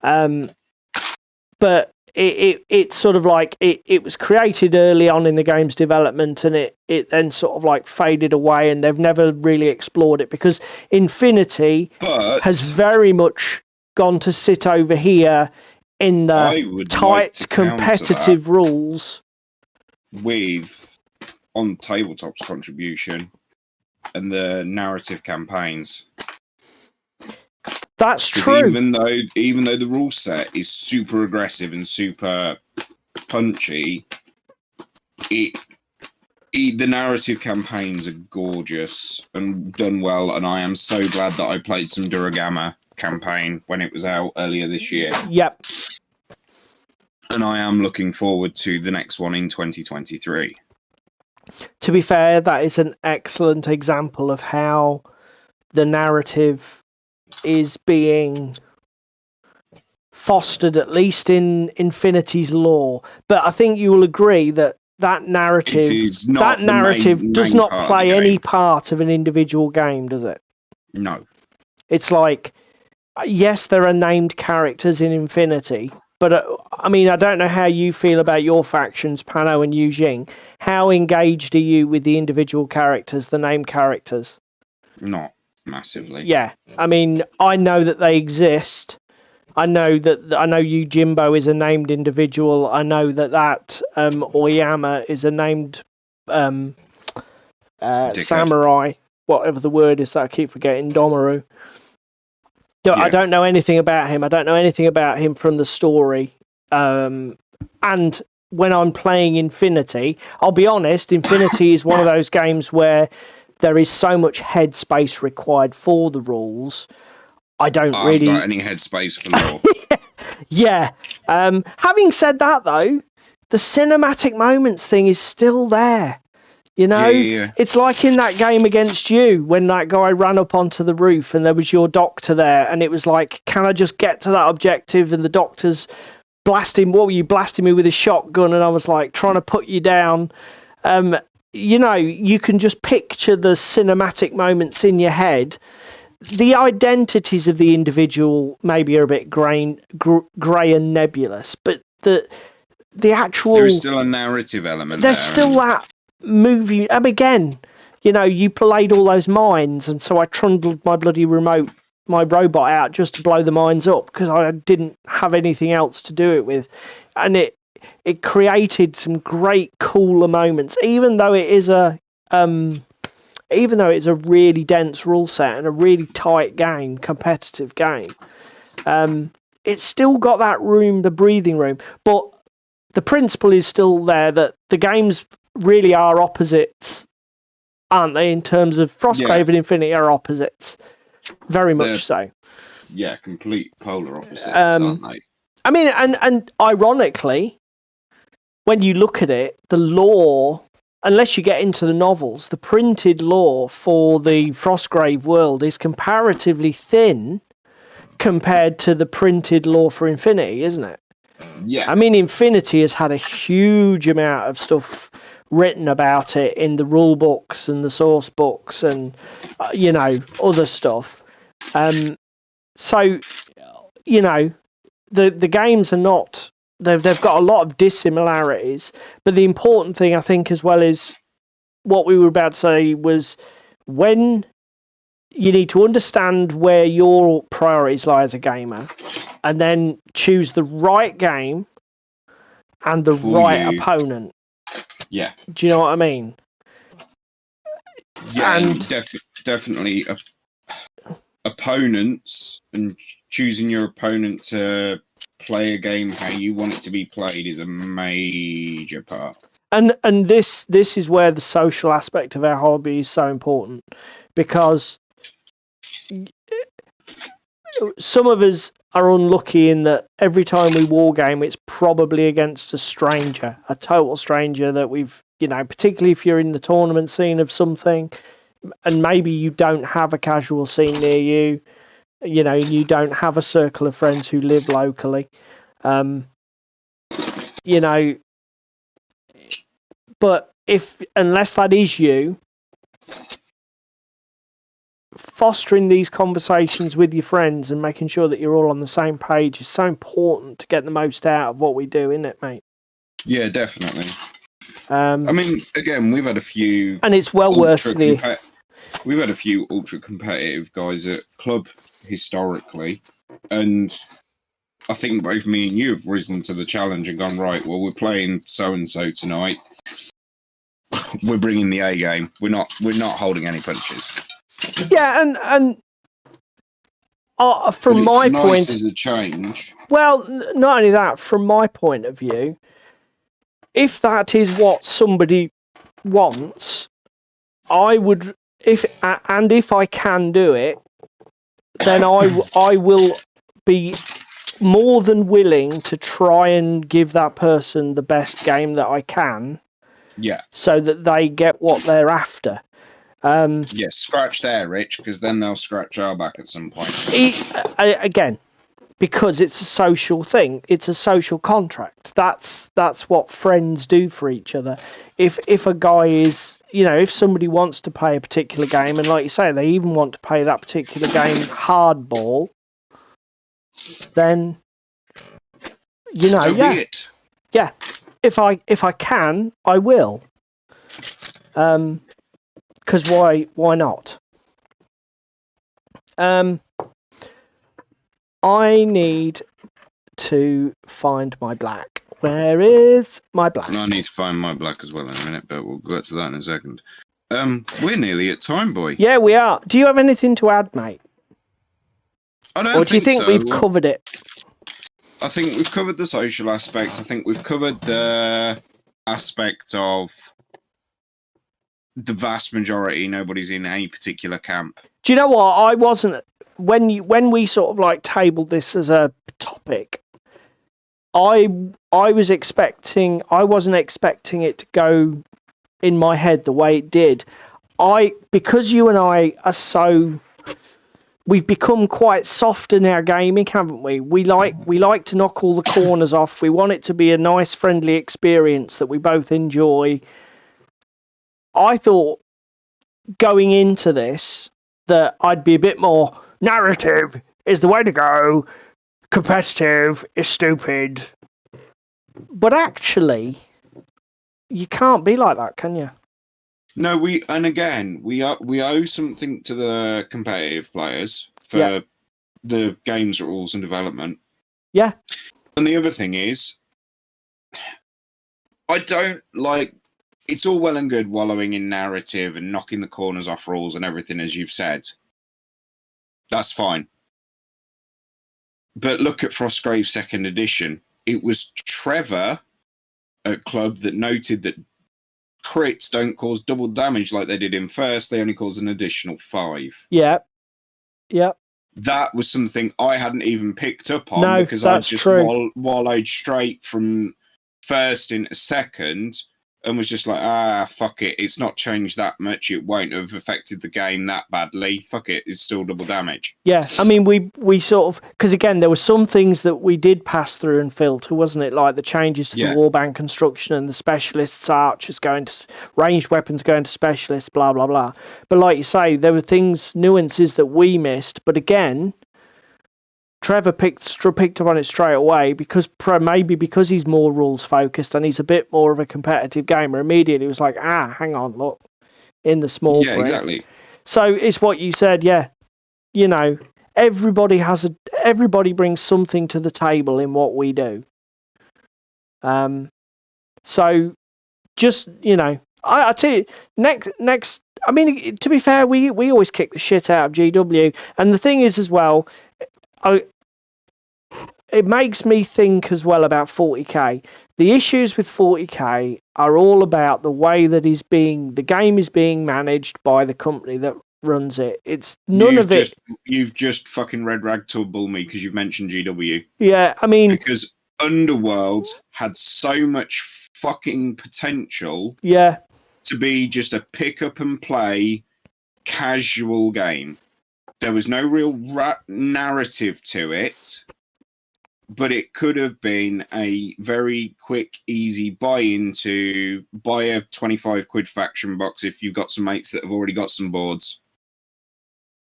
[SPEAKER 1] But it sort of like it was created early on in the game's development, and it then sort of like faded away, and they've never really explored it because Infinity has very much gone to sit over here in the tight competitive rules
[SPEAKER 2] with OnTabletop's contribution and the narrative campaigns.
[SPEAKER 1] That's true.
[SPEAKER 2] Even though the rule set is super aggressive and super punchy, the narrative campaigns are gorgeous and done well. And I am so glad that I played some Duragama campaign when it was out earlier this year.
[SPEAKER 1] Yep.
[SPEAKER 2] And I am looking forward to the next one in 2023.
[SPEAKER 1] To be fair, that is an excellent example of how the narrative is being fostered, at least in Infinity's lore. But I think you will agree that narrative does not play any part of an individual game, does it?
[SPEAKER 2] No.
[SPEAKER 1] It's like, yes, there are named characters in Infinity, but I mean, I don't know how you feel about your factions, Pano and Yujing. How engaged are you with the individual characters, the named characters?
[SPEAKER 2] Not massively.
[SPEAKER 1] Yeah, I mean, I know that they exist. I know you Jimbo is a named individual. I know that Oyama is a named samurai, whatever the word is that I keep forgetting, Domaru. I don't know anything about him. I don't know anything about him from the story. And when I'm playing Infinity, I'll be honest, Infinity is one of those games where there is so much headspace required for the rules. I haven't got
[SPEAKER 2] any headspace for lore.
[SPEAKER 1] Yeah. Having said that, though, the cinematic moments thing is still there. You know, It's like in that game against you when that guy ran up onto the roof and there was your doctor there, and it was like, can I just get to that objective? And the doctor's blasting. What were you blasting me with a shotgun? And I was like trying to put you down. You know, you can just picture the cinematic moments in your head. The identities of the individual maybe are a bit grey and nebulous, but the actual,
[SPEAKER 2] there's still a narrative element.
[SPEAKER 1] There's still that movie. Again, you know, you played all those mines, and so I trundled my robot out just to blow the mines up because I didn't have anything else to do it with, and it created some great cooler moments, even though it's a really dense rule set and a really tight game, competitive game. It's still got that room, the breathing room, but the principle is still there that the games really are opposites, aren't they? In terms of Frostgrave and Infinity are opposites, very much so.
[SPEAKER 2] Yeah, complete polar opposites, aren't they?
[SPEAKER 1] I mean, and ironically, when you look at it, the lore, unless you get into the novels, the printed lore for the Frostgrave world is comparatively thin compared to the printed lore for Infinity, isn't it?
[SPEAKER 2] Yeah.
[SPEAKER 1] I mean, Infinity has had a huge amount of stuff written about it in the rule books and the source books and, you know, other stuff. So, you know, the games are not... They've got a lot of dissimilarities, but the important thing I think as well is what we were about to say was when you need to understand where your priorities lie as a gamer and then choose the right game and the right opponent.
[SPEAKER 2] Yeah.
[SPEAKER 1] Do you know what I mean?
[SPEAKER 2] Yeah, and definitely opponents and choosing your opponent to play a game how you want it to be played is a major part.
[SPEAKER 1] And this is where the social aspect of our hobby is so important, because some of us are unlucky in that every time we wargame, it's probably against a stranger, a total stranger that we've, you know, particularly if you're in the tournament scene of something, and maybe you don't have a casual scene near you. you know, and you don't have a circle of friends who live locally, you know, but unless that is you, fostering these conversations with your friends and making sure that you're all on the same page is so important to get the most out of what we do, isn't it, mate?
[SPEAKER 2] Yeah, definitely. I mean, again, we've had a few,
[SPEAKER 1] and it's well worth
[SPEAKER 2] we've had a few ultra competitive guys at club historically, and I think both me and you have risen to the challenge and gone, right, well, we're playing so and so tonight. We're bringing the A game. We're not holding any punches.
[SPEAKER 1] Yeah, and from my point,
[SPEAKER 2] as a change.
[SPEAKER 1] Well, not only that, from my point of view, if that is what somebody wants, I would, if I can do it, then I will be more than willing to try and give that person the best game that I can.
[SPEAKER 2] Yeah.
[SPEAKER 1] So that they get what they're after.
[SPEAKER 2] Yes, scratch their itch, because then they'll scratch our back at some point.
[SPEAKER 1] Again, because it's a social thing, it's a social contract. That's what friends do for each other. If a guy is, you know, if somebody wants to play a particular game, and like you say, they even want to play that particular game hardball, then, you know,
[SPEAKER 2] so be it.
[SPEAKER 1] Yeah. If I can, I will. Because why not? I need to find my black. Where is my black?
[SPEAKER 2] I need to find my black as well in a minute, but we'll get to that in a second. We're nearly at time, boy.
[SPEAKER 1] Yeah, we are. Do you have anything to add, mate?
[SPEAKER 2] I don't
[SPEAKER 1] or do you think
[SPEAKER 2] so.
[SPEAKER 1] we've covered it?
[SPEAKER 2] I think we've covered the social aspect. I think we've covered the aspect of the vast majority, nobody's in a particular camp.
[SPEAKER 1] Do you know what? I wasn't when we sort of like tabled this as a topic. I wasn't expecting it to go in my head the way it did. Because you and I are we've become quite soft in our gaming, haven't we? We like to knock all the corners off. We want it to be a nice, friendly experience that we both enjoy. I thought going into this that I'd be a bit more narrative is the way to go. Competitive is stupid. But actually, you can't be like that, can you?
[SPEAKER 2] No, we owe something to the competitive players for the game's rules and development.
[SPEAKER 1] Yeah.
[SPEAKER 2] And the other thing is, I don't like. It's all well and good wallowing in narrative and knocking the corners off rules and everything, as you've said. That's fine. But look at Frostgrave's second edition. It was Trevor at Club that noted that crits don't cause double damage like they did in first. They only cause an additional 5.
[SPEAKER 1] Yeah. Yeah.
[SPEAKER 2] That was something I hadn't even picked up on because I just wallowed straight from first into second and was just like, fuck it. It's not changed that much. It won't have affected the game that badly. Fuck it. It's still double damage.
[SPEAKER 1] Yeah. I mean, we sort of, because again, there were some things that we did pass through and filter, wasn't it? Like the changes to the warband construction and the specialists, archers going to ranged weapons going to specialists, blah, blah, blah. But like you say, there were nuances that we missed. But again, Trevor picked up on it straight away because he's more rules focused and he's a bit more of a competitive gamer. Immediately, he was like, hang on, look, in the small print.
[SPEAKER 2] Exactly.
[SPEAKER 1] So it's what you said, yeah. You know, everybody brings something to the table in what we do. So just, you know, I tell you, next. I mean, to be fair, we always kick the shit out of GW, and the thing is as well. It makes me think as well about 40k. The issues with 40k are all about the way that the game is being managed by the company that runs it. It's
[SPEAKER 2] You've just fucking red rag to bull me because you've mentioned GW.
[SPEAKER 1] Yeah, I mean,
[SPEAKER 2] because Underworld had so much fucking potential.
[SPEAKER 1] Yeah.
[SPEAKER 2] To be just a pick up and play casual game. There was no real narrative to it, but it could have been a very quick, easy buy a 25 quid faction box if you've got some mates that have already got some boards.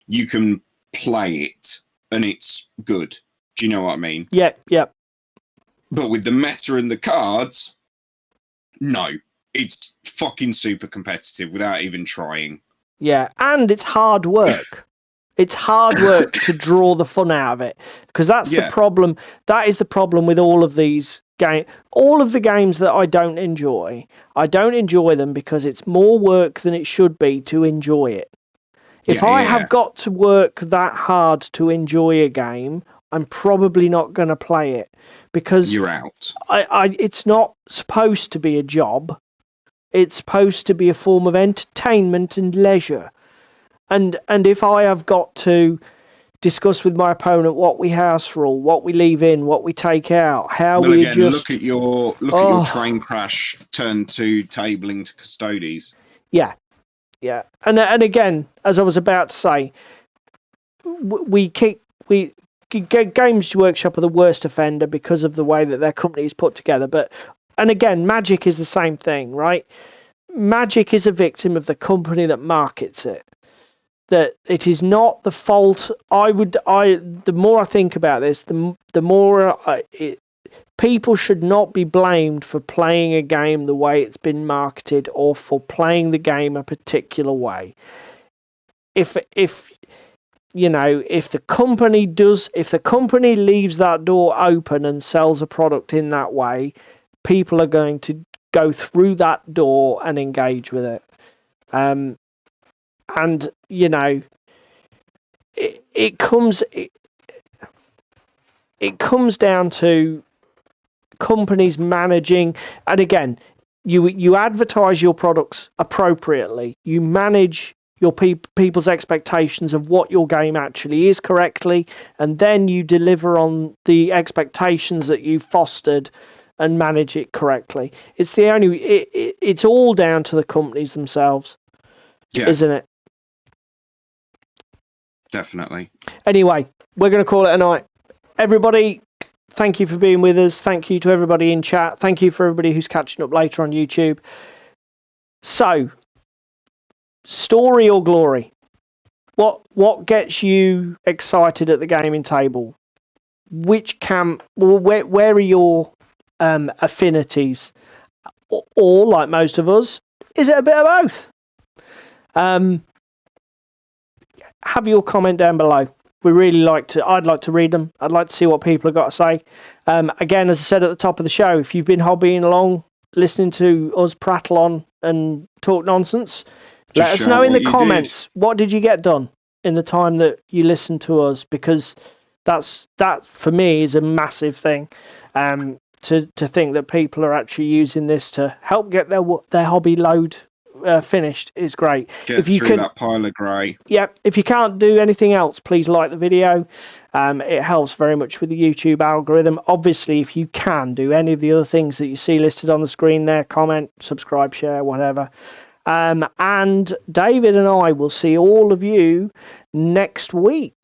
[SPEAKER 2] You can play it, and it's good. Do you know what I mean?
[SPEAKER 1] Yeah.
[SPEAKER 2] But with the meta and the cards, no. It's fucking super competitive without even trying.
[SPEAKER 1] Yeah, and it's hard work. It's hard work to draw the fun out of it, because that's the problem. That is the problem with all of these games. All of the games that I don't enjoy them because it's more work than it should be to enjoy it. If I have got to work that hard to enjoy a game, I'm probably not going to play it, because
[SPEAKER 2] you're out.
[SPEAKER 1] It's not supposed to be a job. It's supposed to be a form of entertainment and leisure. And if I have got to discuss with my opponent what we house rule, what we leave in, what we take out, how we adjust.
[SPEAKER 2] Look at your train crash turned to tabling to custodies.
[SPEAKER 1] Yeah. And again, as I was about to say, Games Workshop are the worst offender because of the way that their company is put together. And again, Magic is the same thing, right? Magic is a victim of the company that markets it. That it is not the fault. The more I think about this, the more people should not be blamed for playing a game the way it's been marketed, or for playing the game a particular way. If the company leaves that door open and sells a product in that way, people are going to go through that door and engage with it. And it comes down to companies managing. And again, you advertise your products appropriately. You manage your people's expectations of what your game actually is correctly, and then you deliver on the expectations that you fostered and manage it correctly. It's all down to the companies themselves, isn't it?
[SPEAKER 2] Definitely.
[SPEAKER 1] Anyway, we're going to call it a night. Everybody, thank you for being with us. Thank you to everybody in chat. Thank you for everybody who's catching up later on YouTube. So, story or glory? What gets you excited at the gaming table? Which camp? Where are your affinities? Or, like most of us, is it a bit of both? Have your comment down below. I'd like to read them. I'd like to see what people have got to say. Again, as I said at the top of the show, if you've been hobbying along, listening to us prattle on and talk nonsense, let us know in the comments. What did you get done in the time that you listened to us? Because that for me is a massive thing. To think that people are actually using this to help get their hobby load finished is great.
[SPEAKER 2] Get through that pile of grey.
[SPEAKER 1] Yeah, if you can't do anything else, please like the video. It helps very much with the YouTube algorithm. Obviously, if you can do any of the other things that you see listed on the screen there, comment, subscribe, share, whatever. And David and I will see all of you next week.